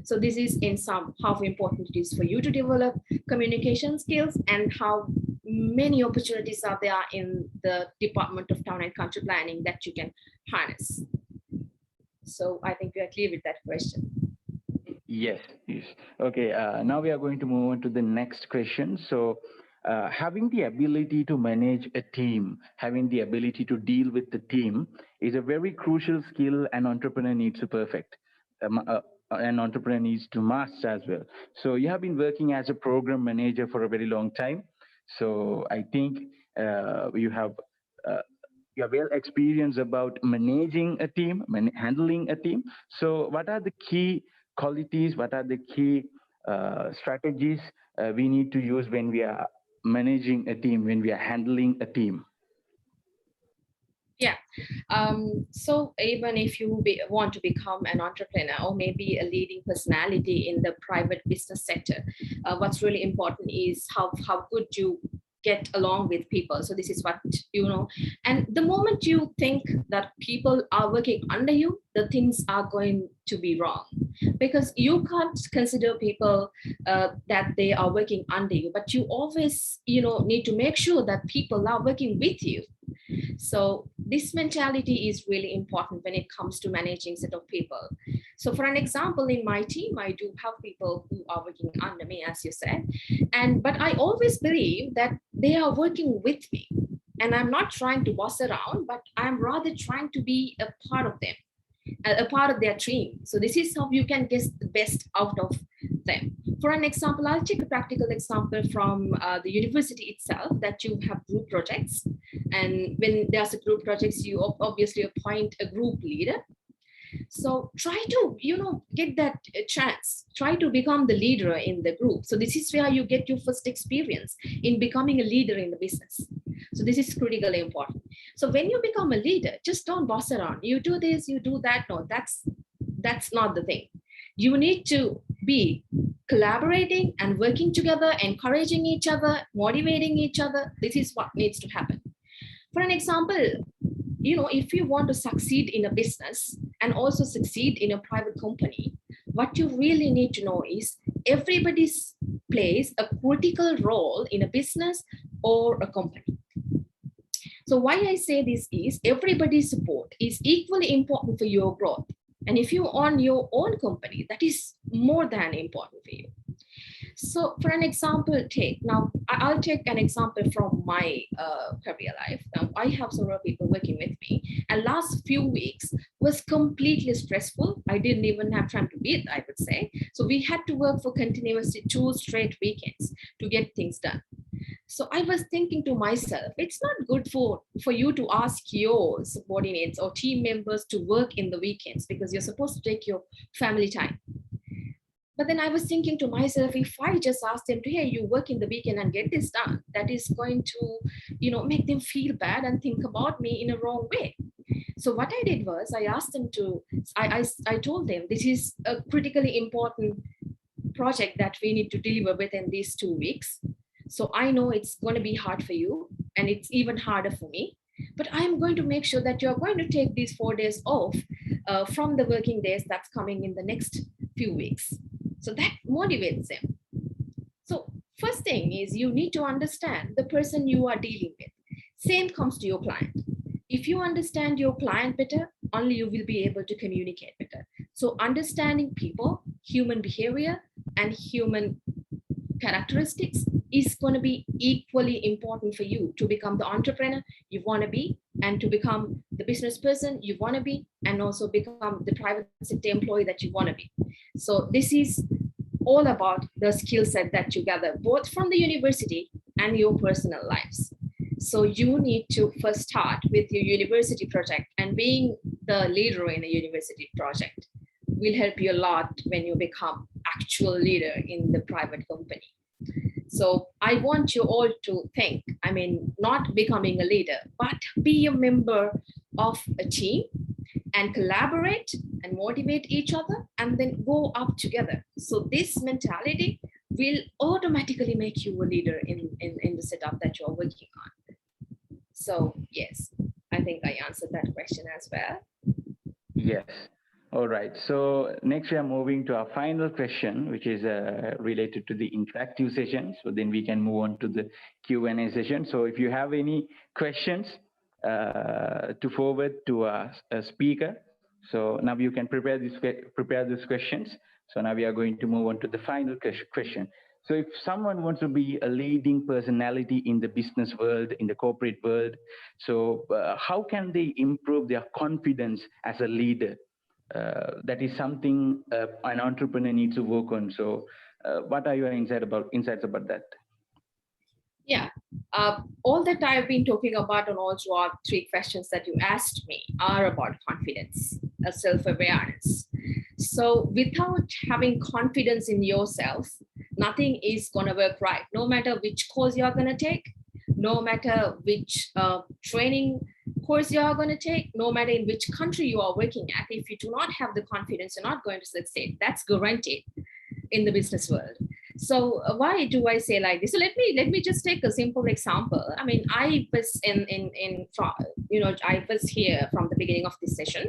So this is in sum how important it is for you to develop communication skills and how many opportunities are there in the Department of Town and Country Planning that you can harness. So I think we are clear with that question. Yes. Okay, now we are going to move on to the next question. So having the ability to manage a team, having the ability to deal with the team is a very crucial skill an entrepreneur needs to perfect. An entrepreneur needs to master as well. So you have been working as a program manager for a very long time. So I think you are well experienced about managing a team, handling a team. So what are the key qualities, what are the key strategies we need to use when we are managing a team, when we are handling a team? Yeah. So even if you want to become an entrepreneur or maybe a leading personality in the private business sector, what's really important is how good you get along with people. So this is what, and the moment you think that people are working under you, the things are going to be wrong, because you can't consider people that they are working under you, but you always, need to make sure that people are working with you. So this mentality is really important when it comes to managing set of people. So for an example, in my team, I do have people who are working under me, as you said, but I always believe that they are working with me, and I'm not trying to boss around, but I'm rather trying to be a part of them, a part of their team. So this is how you can get the best out of them. For an example, I'll take a practical example from the university itself, that you have group projects. And when there's a group projects, you obviously appoint a group leader. So try to, get that chance. Try to become the leader in the group. So this is where you get your first experience in becoming a leader in the business. So this is critically important. So when you become a leader, just don't boss around. You do this, you do that. No, that's not the thing. You need to be collaborating and working together, encouraging each other, motivating each other. This is what needs to happen. For an example, if you want to succeed in a business and also succeed in a private company, what you really need to know is everybody plays a critical role in a business or a company. So why I say this is everybody's support is equally important for your growth. And if you own your own company, that is more than important for you. So for an example, I'll take an example from my career life. Now, I have several people working with me, and last few weeks was completely stressful. I didn't even have time to breathe, I would say. So we had to work for continuously 2 straight weekends to get things done. So I was thinking to myself, it's not good for you to ask your subordinates or team members to work in the weekends because you're supposed to take your family time. But then I was thinking to myself, if I just ask them to, hey, you work in the weekend and get this done, that is going to, make them feel bad and think about me in a wrong way. So what I did was I asked them to, I told them this is a critically important project that we need to deliver within these 2 weeks. So I know it's going to be hard for you and it's even harder for me, but I'm going to make sure that you're going to take these 4 days off from the working days that's coming in the next few weeks. So that motivates them. So first thing is you need to understand the person you are dealing with. Same comes to your client. If you understand your client better, only you will be able to communicate better. So understanding people, human behavior, and human characteristics is going to be equally important for you to become the entrepreneur you want to be, and to become the business person you want to be, and also become the private sector employee that you want to be. So this is all about the skill set that you gather both from the university and your personal lives. So you need to first start with your university project, and being the leader in a university project will help you a lot when you become actual leader in the private company. So I want you all to think, not becoming a leader, but be a member of a team and collaborate and motivate each other and then go up together. So this mentality will automatically make you a leader in the setup that you're working on. So yes, I think I answered that question as well. Yes. All right. So next we are moving to our final question, which is related to the interactive session. So then we can move on to the Q&A session. So if you have any questions to forward to a speaker, so now you can prepare these questions. So now we are going to move on to the final question. So if someone wants to be a leading personality in the business world, in the corporate world, so how can they improve their confidence as a leader? That is something an entrepreneur needs to work on. So what are your insights about that? Yeah, all that I've been talking about on all throughout 3 questions that you asked me are about confidence, self-awareness. So without having confidence in yourself, nothing is going to work right. No matter which course you're going to take, no matter which training course you are going to take, no matter in which country you are working at, if you do not have the confidence, you're not going to succeed. That's guaranteed in the business world. So why do I say like this? So let me just take a simple example. I was I was here from the beginning of this session,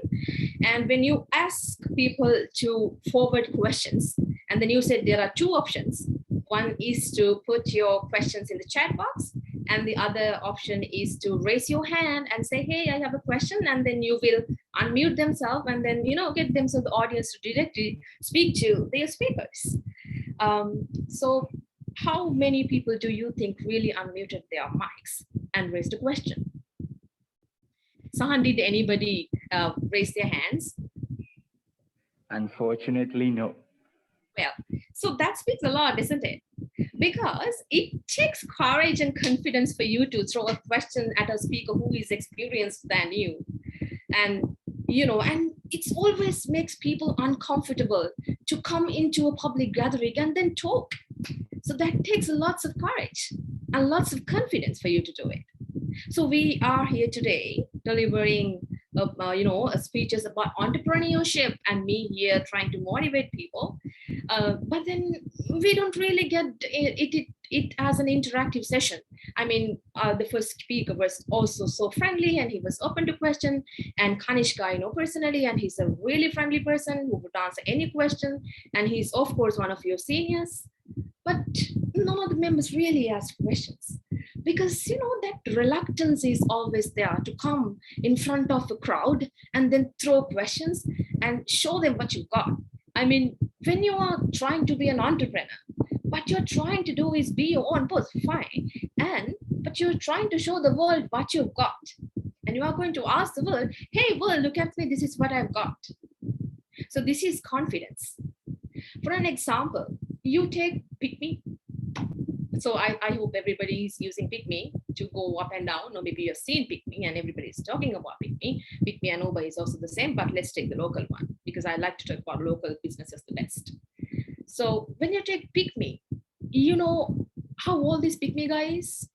and when you ask people to forward questions, and then you said there are 2 options. One is to put your questions in the chat box, and the other option is to raise your hand and say, hey, I have a question, and then you will unmute themselves and then get them so the audience to directly speak to their speakers. So how many people do you think really unmuted their mics and raised a question? Sahan, did anybody raise their hands? Unfortunately, no. Well, so that speaks a lot, isn't it? Because it takes courage and confidence for you to throw a question at a speaker who is experienced than you. And it always makes people uncomfortable to come into a public gathering and then talk. So that takes lots of courage and lots of confidence for you to do it. So we are here today delivering speeches about entrepreneurship, and me here trying to motivate people. But then we don't really get it as an interactive session. The first speaker was also so friendly, and he was open to question. And Kanishka, I know personally, and he's a really friendly person who would answer any question. And he's, of course, one of your seniors. But none of the members really asked questions, because that reluctance is always there to come in front of a crowd and then throw questions and show them what you've got. When you are trying to be an entrepreneur, what you're trying to do is be your own boss, fine, but you're trying to show the world what you've got, and you are going to ask the world, hey world, look at me, this is what I've got. So this is confidence. For an example, you take pick me. So I hope everybody is using Pygmy to go up and down, or maybe you've seen Pygmy and everybody is talking about Pygmy. Pygmy and Uber is also the same, but let's take the local one because I like to talk about local businesses the best. So when you take Pygmy, you know how old this Pygmy guy is?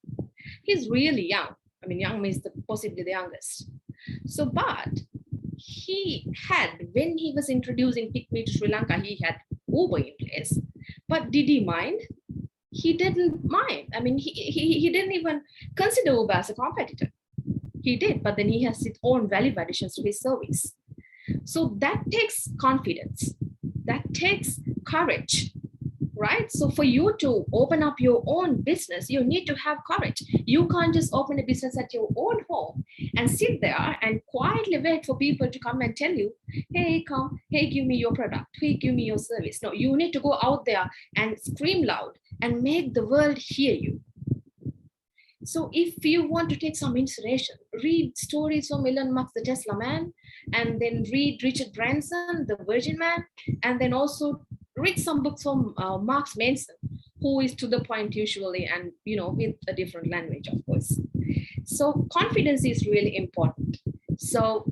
He's really young. I mean, young means possibly the youngest. So, but he had, when he was introducing Pygmy to Sri Lanka, he had Uber in place. But did he mind? He didn't mind. I mean, he didn't even consider Uber as a competitor. He did, but then he has his own value additions to his service. So that takes confidence. That takes courage, right? So for you to open up your own business, you need to have courage. You can't just open a business at your own home and sit there and quietly wait for people to come and tell you, hey, come, hey, give me your product, hey, give me your service. No, you need to go out there and scream loud and make the world hear you. So if you want to take some inspiration, read stories from Elon Musk, the Tesla man, and then read Richard Branson, the Virgin man, and then also read some books from Mark Manson, who is to the point usually, and with a different language, of course. So confidence is really important. So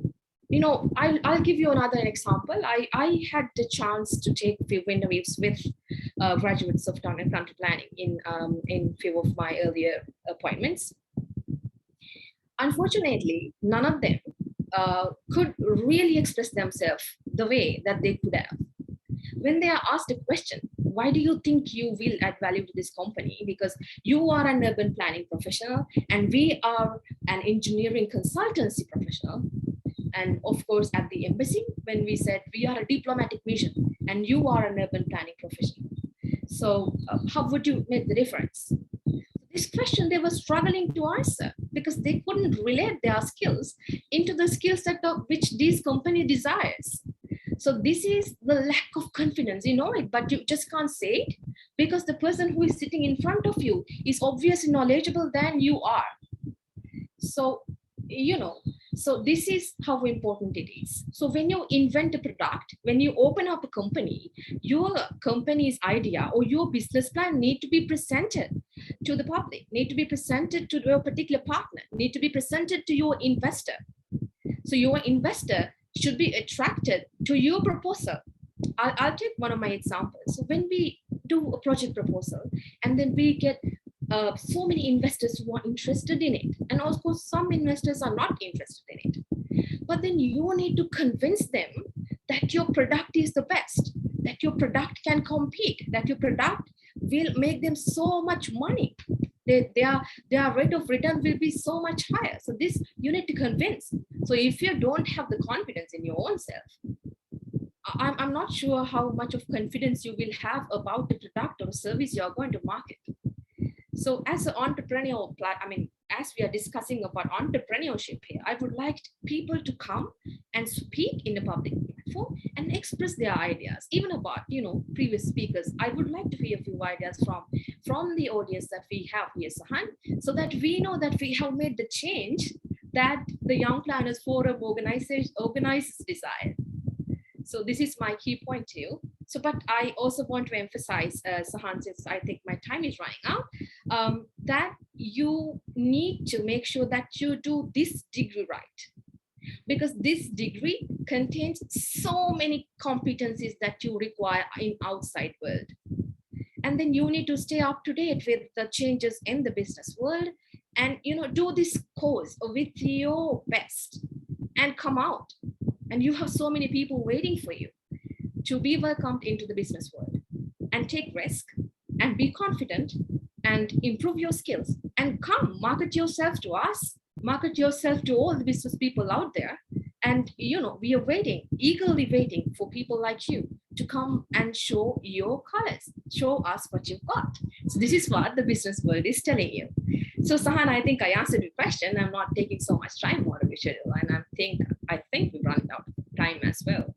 I'll give you another example. I had the chance to take a few interviews with graduates of town and country planning in few of my earlier appointments. Unfortunately, none of them could really express themselves the way that they could have. When they are asked a question, why do you think you will add value to this company? Because you are an urban planning professional and we are an engineering consultancy professional. And of course, at the embassy, when we said we are a diplomatic mission and you are an urban planning professional. So how would you make the difference? This question they were struggling to answer because they couldn't relate their skills into the skill set of which this company desires. So this is the lack of confidence, you know it, but you just can't say it because the person who is sitting in front of you is obviously knowledgeable than you are. So, so this is how important it is. So when you invent a product, when you open up a company, your company's idea or your business plan need to be presented to the public, need to be presented to your particular partner, need to be presented to your investor. So your investor should be attracted to your proposal. I'll take one of my examples. So when we do a project proposal and then we get so many investors who are interested in it, and of course some investors are not interested in it, but then you need to convince them that your product is the best, that your product can compete, that your product will make them so much money, their rate of return will be so much higher. So this you need to convince. So if you don't have the confidence in your own self, I'm not sure how much of confidence you will have about the product or service you are going to market. So as an entrepreneurial, as we are discussing about entrepreneurship here, I would like people to come and speak in a public platform and express their ideas, even about, previous speakers. I would like to hear a few ideas from the audience that we have here, Sahan, so that we know that we have made the change that the Young Planners Forum organizers desire. So this is my key point to you. So, but I also want to emphasize, Sahan, since I think my time is running out, that you need to make sure that you do this degree right. Because this degree contains so many competencies that you require in outside world. And then you need to stay up to date with the changes in the business world and, do this course with your best and come out. And you have so many people waiting for you to be welcomed into the business world and take risk and be confident and improve your skills and come market yourself to us, market yourself to all the business people out there. And, we are eagerly waiting for people like you to come and show your colors, show us what you've got. So this is what the business world is telling you. So Sahan, I think I answered your question. I'm not taking so much time out of your schedule, and I think we've run out of time as well.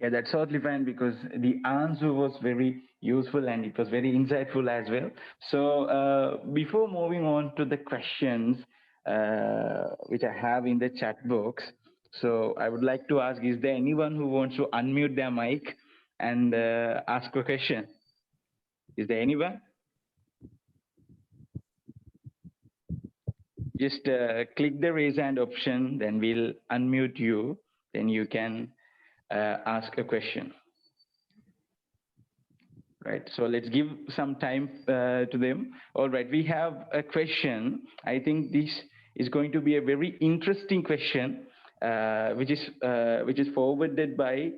Yeah, that's totally fine because the answer was very useful and it was very insightful as well. So before moving on to the questions which I have in the chat box, so I would like to ask, is there anyone who wants to unmute their mic and ask a question? Is there anyone? Just click the raise hand option, then we'll unmute you. Then you can ask a question. Right, so let's give some time to them. All right, we have a question. I think this is going to be a very interesting question, which is forwarded by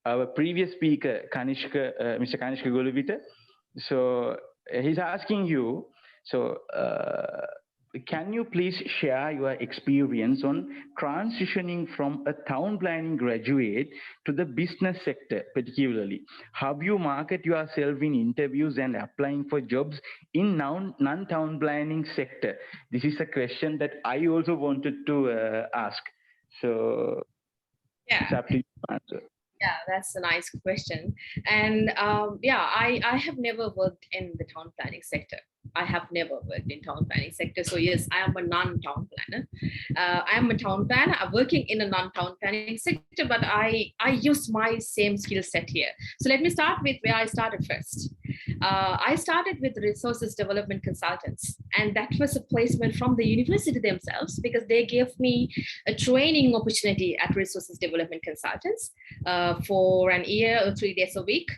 our previous speaker, Mr. Kanishka Gulawita. So he's asking you, so can you please share your experience on transitioning from a town planning graduate to the business sector, particularly? How you market yourself in interviews and applying for jobs in non-town planning sector? This is a question that I also wanted to ask. So it's up to you to answer. Yeah, that's a nice question. And yeah, I have never worked in the town planning sector. I have never worked in town planning sector. So yes, I am a non-town planner. I am a town planner. I'm working in a non-town planning sector, but I use my same skill set here. So let me start with where I started first. I started with resources development consultants, and that was a placement from the university themselves, because they gave me a training opportunity at resources development consultants for an year or 3 days a week.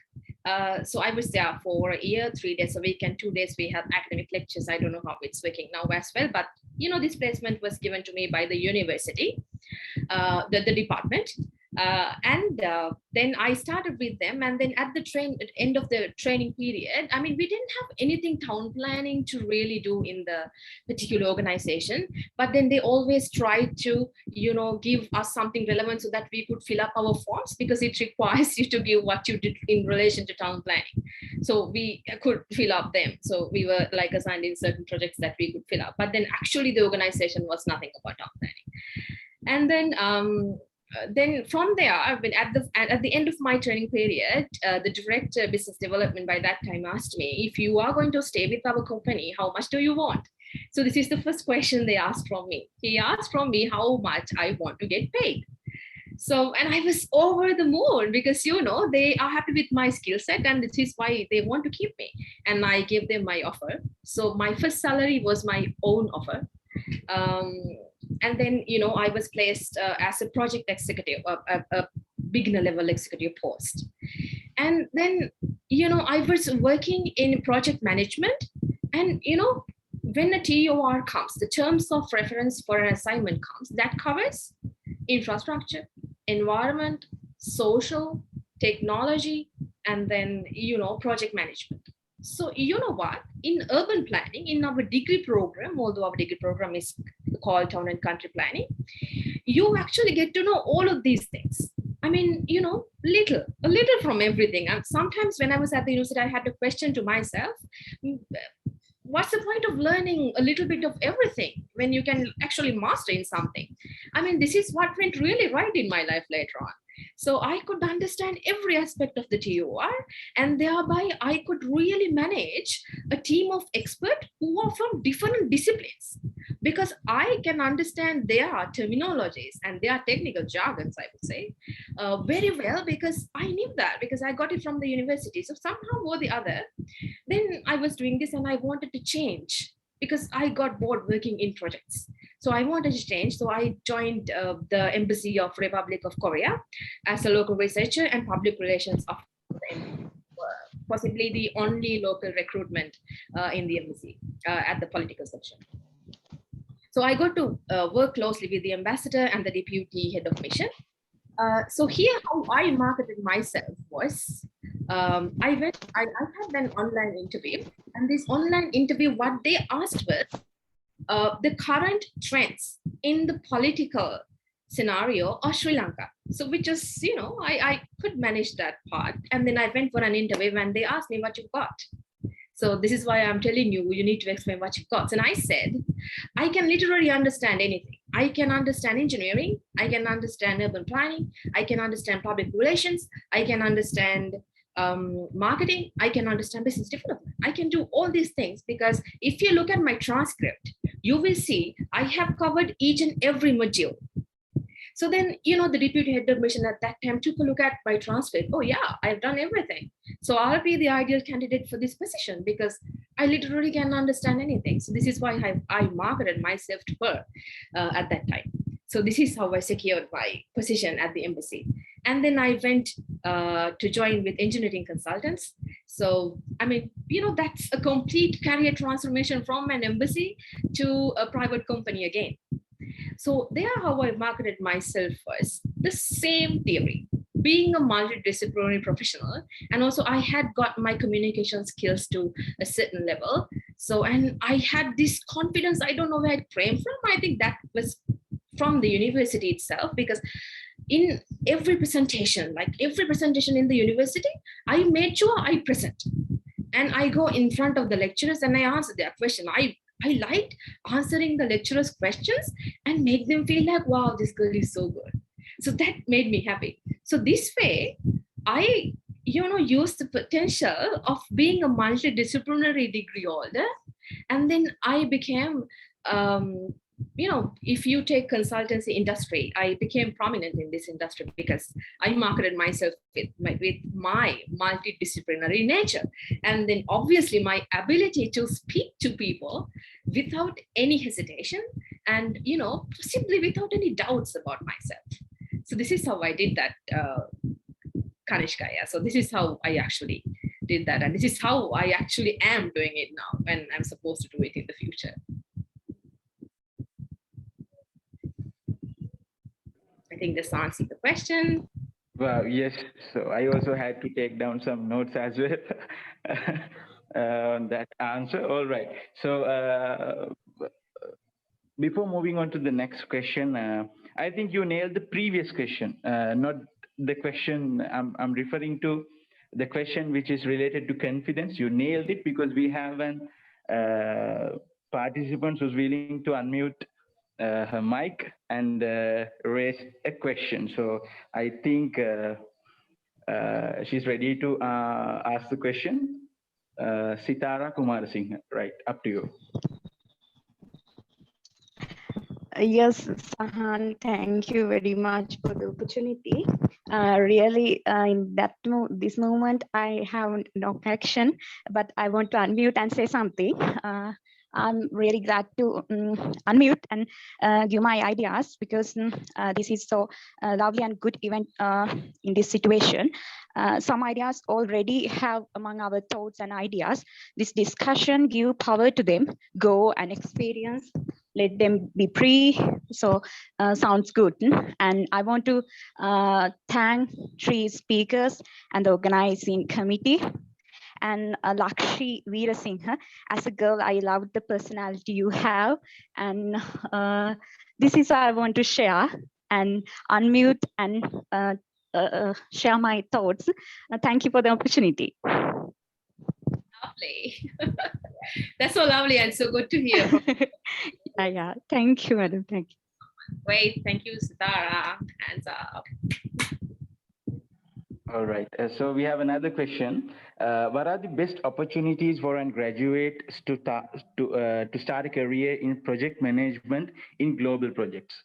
So I was there for a year, 3 days a week, and 2 days we have academic lectures. I don't know how it's working now as well, but you know, this placement was given to me by the university, the department. Then I started with them, and then at the end of the training period, I mean, we didn't have anything town planning to really do in the particular organization, but then they always tried to, you know, give us something relevant so that we could fill up our forms, because it requires you to give what you did in relation to town planning. So we could fill up them. So we were like assigned in certain projects that we could fill up, but then actually the organization was nothing about town planning. And then from there, I've been at the end of my training period, the director of business development by that time asked me, if you are going to stay with our company, how much do you want? So this is the first question they asked from me. He asked from me how much I want to get paid. So, and I was over the moon, because, you know, they are happy with my skill set, and this is why they want to keep me. And I gave them my offer. So my first salary was my own offer. And then, you know, I was placed as a project executive, a beginner level executive post. And then, you know, I was working in project management, and, you know, when a TOR comes, the terms of reference for an assignment comes, that covers infrastructure, environment, social, technology, and then, you know, project management. So you know what, in urban planning, in our degree program, although our degree program is called town and country planning, you actually get to know all of these things. I mean, you know, a little from everything. And sometimes when I was at the university, I had to question to myself, what's the point of learning a little bit of everything when you can actually master in something? I mean, this is what went really right in my life later on. So I could understand every aspect of the TOR, and thereby I could really manage a team of experts who are from different disciplines, because I can understand their terminologies and their technical jargons, I would say, very well, because I knew that, because I got it from the university. So somehow or the other, then I was doing this and I wanted to change, because I got bored working in projects. So I wanted to change. So I joined the Embassy of Republic of Korea as a local researcher and public relations officer, possibly the only local recruitment in the embassy at the political section. So I got to work closely with the ambassador and the deputy head of mission. So here, how I marketed myself was, I had an online interview, and this online interview, what they asked was the current trends in the political scenario of Sri Lanka. So which is, you know, I could manage that part. And then I went for an interview and they asked me what you got. So this is why I'm telling you, you need to explain what you've got. And I said, I can literally understand anything. I can understand engineering. I can understand urban planning. I can understand public relations. I can understand marketing. I can understand business development. I can do all these things, because if you look at my transcript, you will see I have covered each and every module. So then, the deputy head of mission at that time took a look at my transcript. Oh yeah, I've done everything. So I'll be the ideal candidate for this position because I literally can't understand anything. So this is why I marketed myself to her at that time. So this is how I secured my position at the embassy. And then I went to join with engineering consultants. So, I mean, that's a complete career transformation from an embassy to a private company again. So there how I marketed myself first. The same theory, being a multidisciplinary professional. And also I had got my communication skills to a certain level. So, and I had this confidence, I don't know where it came from. I think that was from the university itself, because in every presentation, in the university, I made sure I present. And I go in front of the lecturers and I answer their question. I liked answering the lecturers' questions and make them feel like, wow, this girl is so good. So that made me happy. So this way, I used the potential of being a multidisciplinary degree holder. And then I became if you take consultancy industry, I became prominent in this industry because I marketed myself with my multidisciplinary nature. And then obviously my ability to speak to people without any hesitation and, possibly without any doubts about myself. So this is how I did that, Kanishka. Yeah. So this is how I actually did that. And this is how I actually am doing it now, and I'm supposed to do it in the future. I think this answers the question. Wow, yes. So I also had to take down some notes as well on that answer. All right. So before moving on to the next question, I think you nailed the previous question, not the question I'm referring to, the question which is related to confidence. You nailed it because we have an participant who's willing to unmute her mic and raise a question. So I think she's ready to ask the question. Sitara Kumarasinghe, right, up to you. Yes, Sahan, thank you very much for the opportunity. Really, in this moment, I have no connection, but I want to unmute and say something. I'm really glad to unmute and give my ideas because this is so lovely and good event in this situation. Some ideas already have among our thoughts and ideas. This discussion give power to them, go and experience, let them be free. So sounds good. And I want to thank 3 speakers and the organizing committee. And Lakshi Weerasinghe, as a girl, I love the personality you have. And this is what I want to share and unmute and share my thoughts. Thank you for the opportunity. Lovely. That's so lovely and so good to hear. Yeah. Thank you, madam. Thank you. Great. Thank you, Sitara. Hands up. All right. So we have another question. What are the best opportunities for a graduate to start a career in project management in global projects?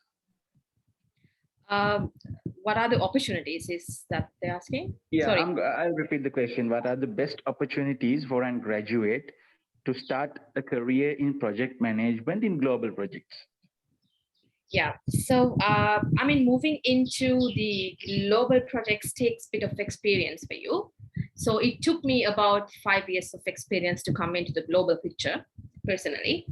What are the opportunities? Is that they're asking? Yeah, sorry. I'll repeat the question. What are the best opportunities for a graduate to start a career in project management in global projects? Yeah, so I mean, moving into the global projects takes a bit of experience for you. So it took me about 5 years of experience to come into the global picture personally.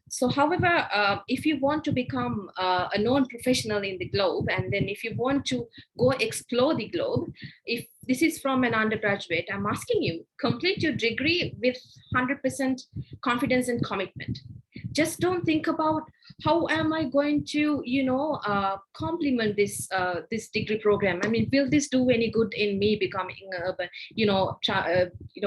So however, if you want to become a known professional in the globe, and then if you want to go explore the globe, if this is from an undergraduate, I'm asking you, complete your degree with 100% confidence and commitment. Just don't think about how am I going to, complement this this degree program. I mean, will this do any good in me becoming a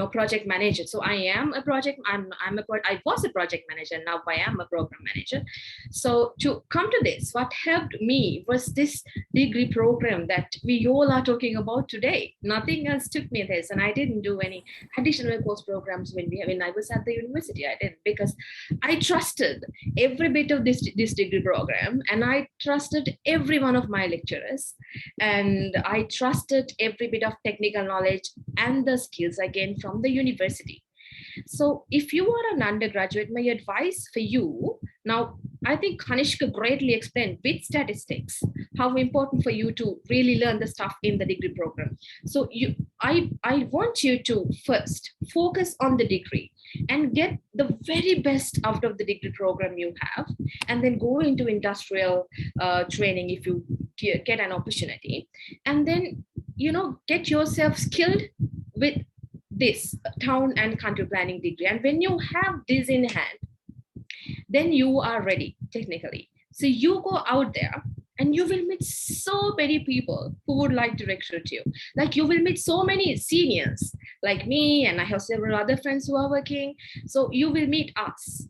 project manager? So I am a project. I was a project manager. Now I am a program manager. So to come to this, what helped me was this degree program that we all are talking about today. Nothing else took me this, and I didn't do any additional course programs when I was at the university. I did because I trusted every bit of the this degree program, and I trusted every one of my lecturers, and I trusted every bit of technical knowledge and the skills I gained from the university. So if you are an undergraduate, my advice for you now, I think Kanishka greatly explained with statistics how important for you to really learn the stuff in the degree program. So I want you to first focus on the degree and get the very best out of the degree program you have, and then go into industrial training if you get an opportunity, and then get yourself skilled with this town and country planning degree. And when you have this in hand, then you are ready technically. So you go out there and you will meet so many people who would like to recruit you. Like you will meet so many seniors like me, and I have several other friends who are working. So you will meet us.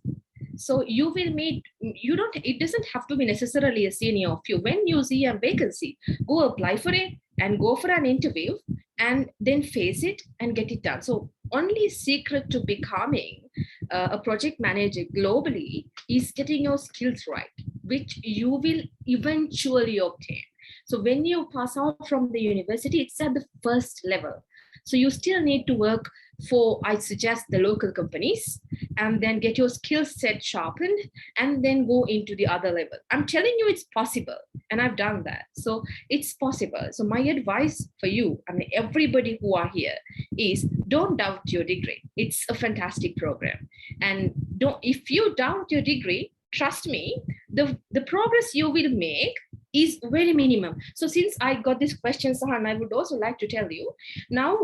So you will meet, it doesn't have to be necessarily a senior of you. When you see a vacancy, go apply for it and go for an interview and then face it and get it done. So only secret to becoming a project manager globally is getting your skills right, which you will eventually obtain. So when you pass out from the university, it's at the first level. So you still need to work for, I suggest, the local companies, and then get your skill set sharpened and then go into the other level. I'm telling you it's possible, and I've done that. So it's possible. So my advice for you, I mean, everybody who are here, is don't doubt your degree. It's a fantastic program. And if you doubt your degree, trust me, the progress you will make is very minimum. So since I got this question, Sahan, I would also like to tell you now,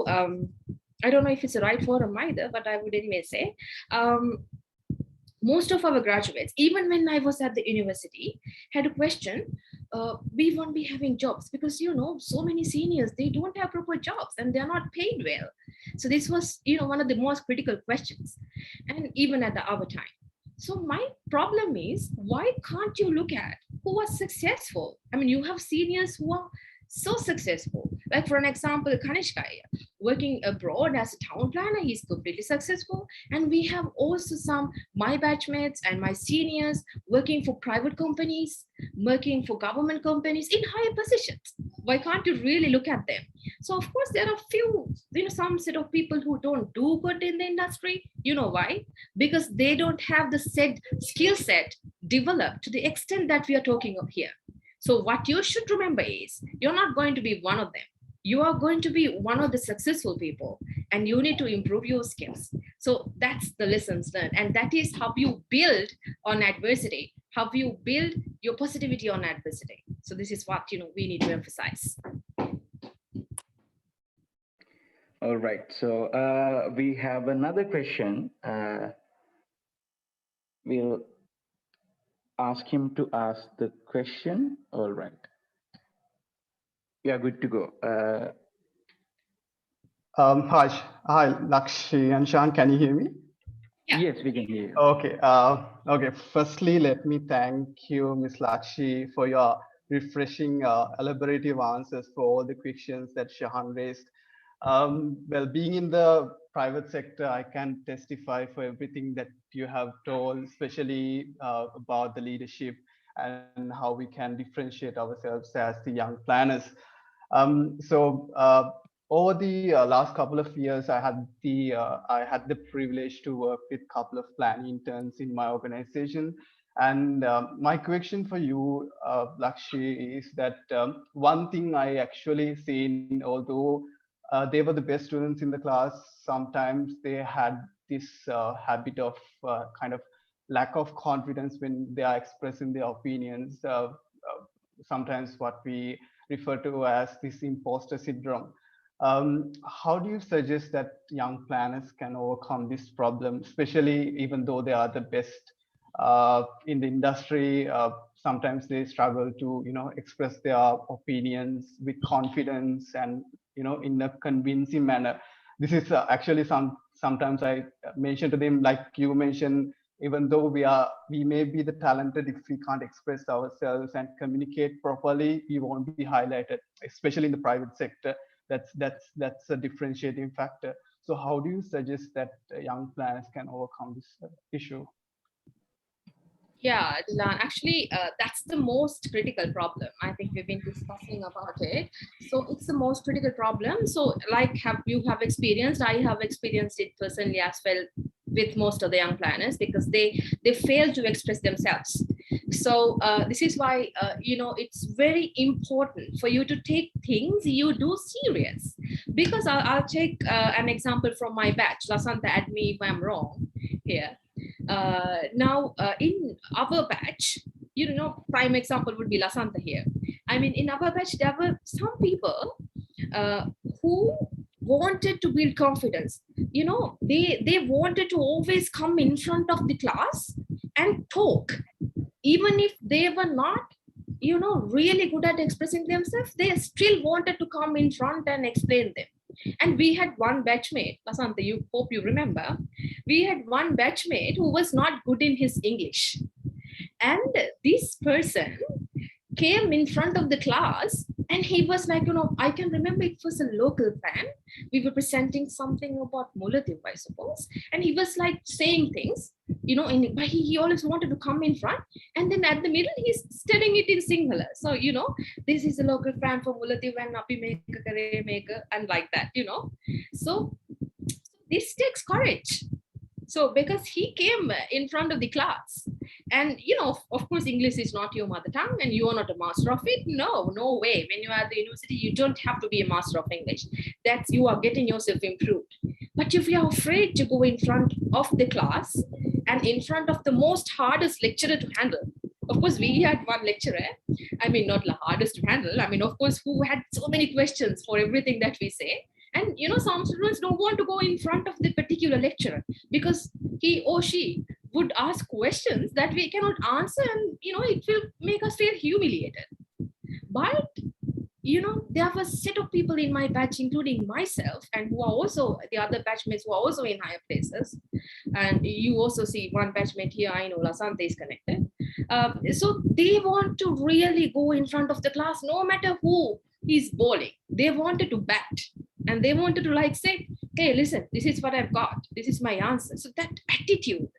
I don't know if it's the right forum either, but I would anyway say, most of our graduates, even when I was at the university, had a question, we won't be having jobs because, so many seniors, they don't have proper jobs and they're not paid well. So this was, one of the most critical questions, and even at our time. So my problem is, why can't you look at who was successful? I mean, you have seniors who are so successful. Like for an example, Kanishka working abroad as a town planner, he's completely successful. And we have also some my batchmates and my seniors working for private companies, working for government companies in higher positions. Why can't you really look at them? So of course there are few, some set of people who don't do good in the industry. You know why? Because they don't have the said skill set developed to the extent that we are talking of here. So what you should remember is, you're not going to be one of them. You are going to be one of the successful people, and you need to improve your skills. So that's the lessons learned. And that is how you build on adversity, how you build your positivity on adversity. So this is what, we need to emphasize. All right. So we have another question. We'll ask him to ask the question. All right. Yeah, good to go. Hi, Lakshi and Sean, can you hear me? Yeah. Yes, we can hear you. Okay. Okay. Firstly, let me thank you, Ms. Lakshi, for your refreshing, elaborative answers for all the questions that Shahan raised. Well, being in the private sector, I can testify for everything that you have told, especially about the leadership and how we can differentiate ourselves as the young planners. Over the last couple of years, I had the privilege to work with a couple of planning interns in my organization. And my question for you, Lakshi, is that one thing I actually seen, although they were the best students in the class, sometimes they had this habit of kind of lack of confidence when they are expressing their opinions. Sometimes what we refer to as this imposter syndrome. How do you suggest that young planners can overcome this problem, especially even though they are the best in the industry? Sometimes they struggle to, express their opinions with confidence and, in a convincing manner. This is actually sometimes I mention to them, like you mentioned, even though we may be the talented, if we can't express ourselves and communicate properly, we won't be highlighted, especially in the private sector. That's a differentiating factor. So how do you suggest that young planners can overcome this issue? Yeah, Dilan, actually, that's the most critical problem. I think we've been discussing about it. So it's the most critical problem. So like you have experienced, I have experienced it personally as well with most of the young planners because they fail to express themselves. So this is why, it's very important for you to take things you do serious. Because I'll take an example from my batch. Lasanta, add me if I'm wrong here. Now, in our batch, prime example would be Lasanta here. I mean, in our batch, there were some people uh, who wanted to build confidence. They wanted to always come in front of the class and talk, even if they were not really good at expressing themselves. They still wanted to come in front and explain them. And we had one batchmate, Lasanta, you hope you remember, we had one batchmate who was not good in his English. And this person came in front of the class and he was like, I can remember it was a local plan. We were presenting something about Mulativ, I suppose. And he was like saying things, but he always wanted to come in front. And then at the middle, he's telling it in Sinhala. So, this is a local plan for Mulativ and Napi maker, Kare maker, and like that, So this takes courage. So because he came in front of the class and, of course, English is not your mother tongue and you are not a master of it. No way. When you are at the university, you don't have to be a master of English. That's you are getting yourself improved. But if you are afraid to go in front of the class and in front of the most hardest lecturer to handle, of course, we had one lecturer, I mean, not the hardest to handle. I mean, of course, who had so many questions for everything that we say. And some students don't want to go in front of the particular lecturer because he or she would ask questions that we cannot answer, and it will make us feel humiliated. But there was a set of people in my batch, including myself, and who are also the other batchmates who are also in higher places. And you also see one batchmate here, I know Lasante is connected. So they want to really go in front of the class, no matter who is bowling. They wanted to bat. And they wanted to say, hey, listen, this is what I've got. This is my answer. So that attitude.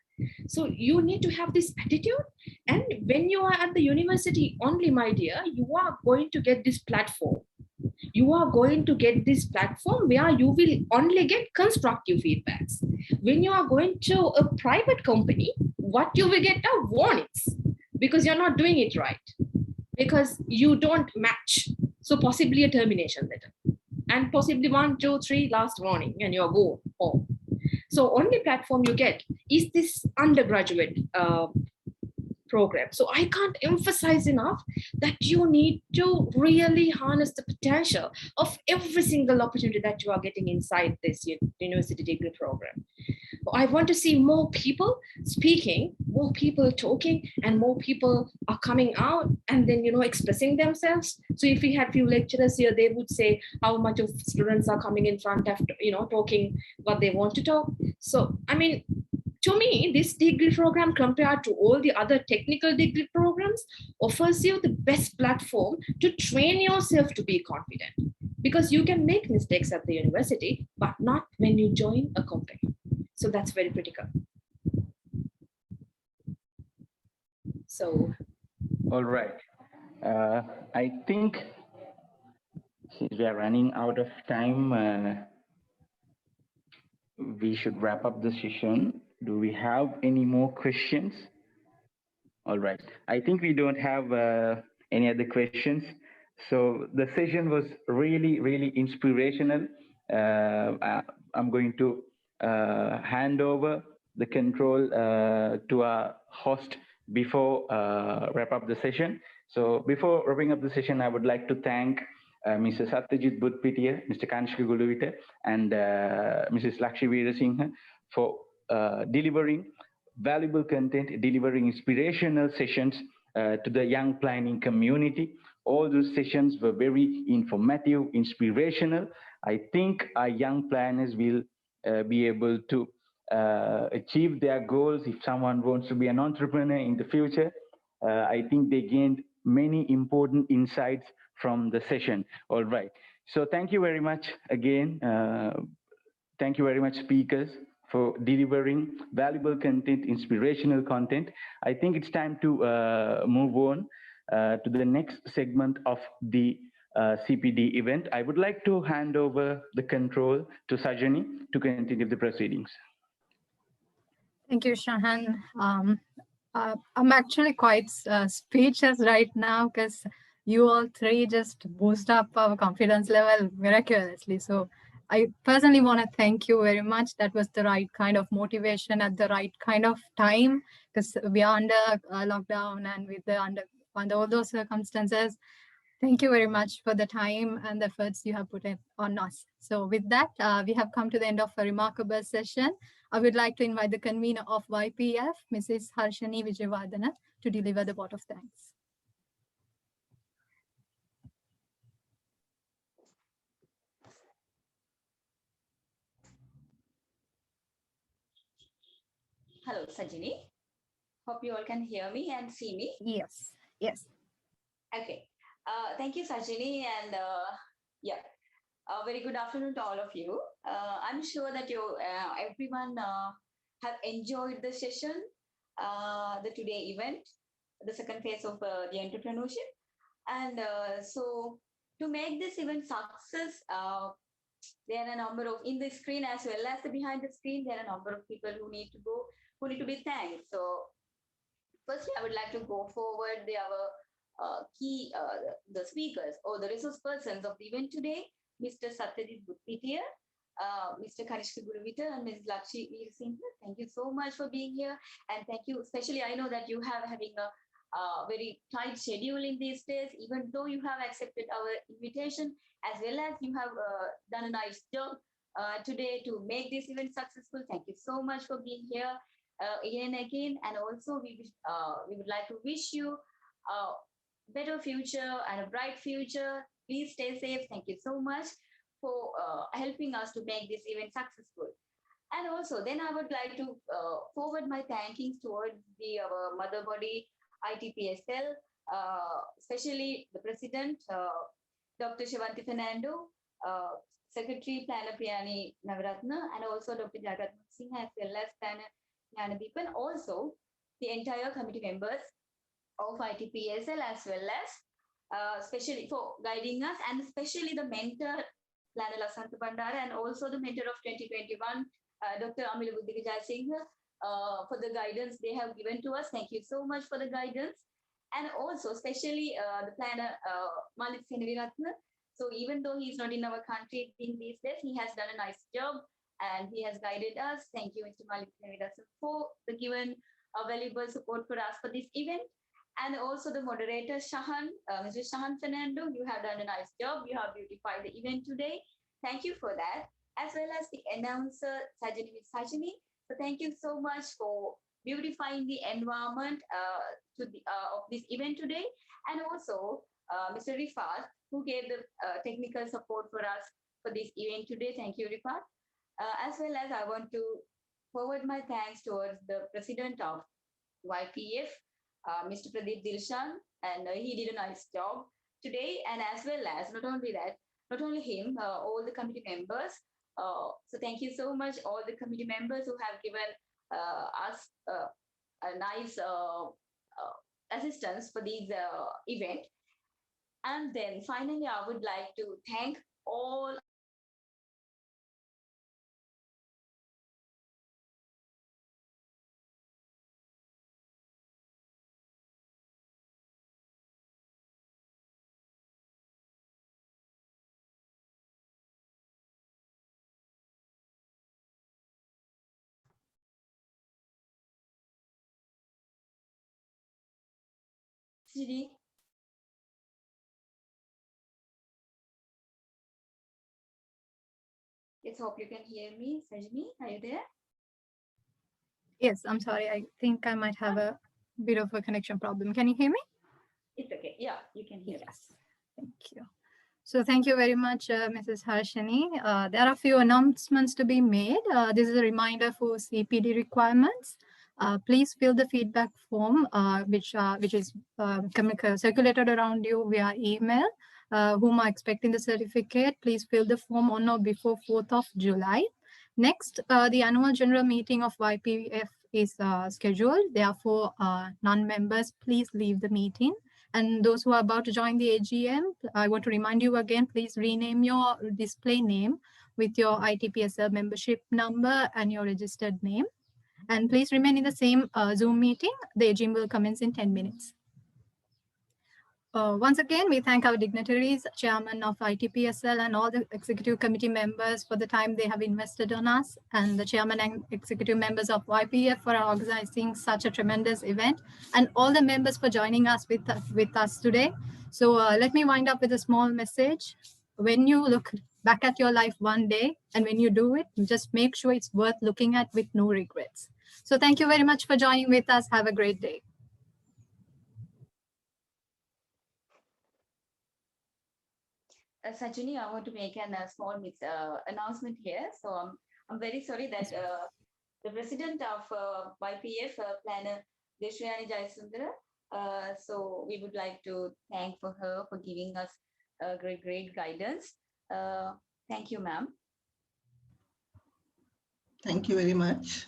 So you need to have this attitude. And when you are at the university only, my dear, you are going to get this platform. You are going to get this platform where you will only get constructive feedbacks. When you are going to a private company, what you will get are warnings because you're not doing it right, because you don't match. So possibly a termination letter. And possibly 1, 2, 3 last warning, and you're go home. So only platform you get is this undergraduate program. So I can't emphasize enough that you need to really harness the potential of every single opportunity that you are getting inside this university degree program. I want to see more people speaking, more people talking, and more people are coming out and then, expressing themselves. So if we had few lecturers here, they would say how much of students are coming in front after, talking what they want to talk. So, I mean, to me, this degree program compared to all the other technical degree programs offers you the best platform to train yourself to be confident, because you can make mistakes at the university, but not when you join a company. So that's very critical. So. All right. I think since we are running out of time, we should wrap up the session. Do we have any more questions? All right. I think we don't have any other questions. So the session was really, really inspirational. I'm going to hand over the control to our host before wrap up the session. So before wrapping up the session, I would like to thank Mr. Sathyajith Butpitiya, Mr. Kanishka Gulawita, and Mrs. Lakshi Weerasinghe for delivering valuable content, delivering inspirational sessions to the young planning community. All those sessions were very informative, inspirational. I think our young planners will be able to achieve their goals. If someone wants to be an entrepreneur in the future, I think they gained many important insights from the session. All right. So thank you very much again. Thank you very much, speakers, for delivering valuable content, inspirational content. I think it's time to move on to the next segment of the CPD event. I would like to hand over the control to Sajani to continue the proceedings. Thank you, Shahan. I'm actually quite speechless right now because you all three just boost up our confidence level miraculously. So I personally want to thank you very much. That was the right kind of motivation at the right kind of time, because we are under lockdown and with the under all those circumstances. Thank you very much for the time and the efforts you have put in on us. So with that, we have come to the end of a remarkable session. I would like to invite the convener of YPF, Mrs. Harshani Vijayawardena, to deliver the vote of thanks. Hello, Sajini. Hope you all can hear me and see me. Yes, yes. Okay. Thank you, Sajini. And yeah, very good afternoon to all of you. I'm sure that everyone have enjoyed the session, the today event, the second phase of the entrepreneurship. And so to make this event success, there are a number of, in the screen as well as the behind the screen, there are a number of people who need to be thanked. So firstly, I would like to go forward our key, the speakers or the resource persons of the event today, Mr. Sathyajith Butpitiya, Mr. Kanishka Gulawita, and Ms. Lakshi Weerasinghe. Thank you so much for being here. And thank you, especially I know that you have having a very tight schedule in these days, even though you have accepted our invitation, as well as you have done a nice job today to make this event successful. Thank you so much for being here again and again. And also we would like to wish you a better future and a bright future. Please stay safe. Thank you so much for helping us to make this event successful. And also then I would like to forward my thankings towards our mother body, ITPSL, especially the president, Dr. Shivanti Fernando, Secretary Planner Priyani Navaratna, and also Dr. Jagat Singh, as well as Planner Jnanadeepan, also the entire committee members of ITPSL, as well as especially for guiding us, and especially the mentor, Planner Lasantha Bandara, and also the mentor of 2021, Dr. Amila Buddhivijay Singh, for the guidance they have given to us. Thank you so much for the guidance. And also especially the planner, Malik Senaviratna. So even though he's not in our country in these days, he has done a nice job and he has guided us. Thank you, Mr. Malik Senaviratna, for the given valuable support for us for this event. And also the moderator, Shahan, Mr. Shahan Fernando, you have done a nice job. You have beautified the event today. Thank you for that. As well as the announcer, Sajani with Sajani. So thank you so much for beautifying the environment of this event today. And also Mr. Rifat, who gave the technical support for us for this event today. Thank you, Rifat. As well as I want to forward my thanks towards the president of YPF, Mr. Pradeep Dilshan, and he did a nice job today. And as well as not only him, all the committee members. So thank you so much, all the committee members who have given us a nice assistance for this event. And then finally, I would like to thank all CD. Let's hope you can hear me. Sajni, are you there? Yes, I'm sorry. I think I might have a bit of a connection problem. Can you hear me? It's okay. Yeah, you can hear. Yes. Thank you. So thank you very much, Mrs. Harshani. There are a few announcements to be made. This is a reminder for CPD requirements. Please fill the feedback form, which is circulated around you via email. Whom are expecting the certificate, please fill the form on or before 4th of July. Next, the annual general meeting of YPF is scheduled. Therefore, non-members, please leave the meeting. And those who are about to join the AGM, I want to remind you again, please rename your display name with your ITPSL membership number and your registered name. And please remain in the same Zoom meeting. The AGM will commence in 10 minutes. Once again, we thank our dignitaries, chairman of ITPSL and all the executive committee members for the time they have invested on us, and the chairman and executive members of YPF for organizing such a tremendous event, and all the members for joining us with us today. So let me wind up with a small message. When you look back at your life one day, and when you do it, just make sure it's worth looking at with no regrets. So thank you very much for joining with us. Have a great day. Sajini, I want to make a small announcement here. So I'm very sorry that the president of YPF, Planner Deshriyani Jayasundara, so we would like to thank for her for giving us great guidance. Thank you, ma'am. Thank you very much.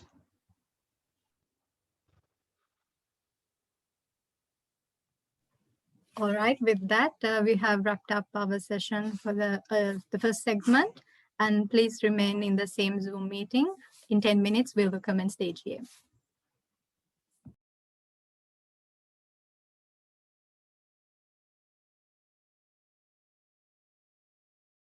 All right, with that, we have wrapped up our session for the first segment. And please remain in the same Zoom meeting. In 10 minutes, we will commence the AGM.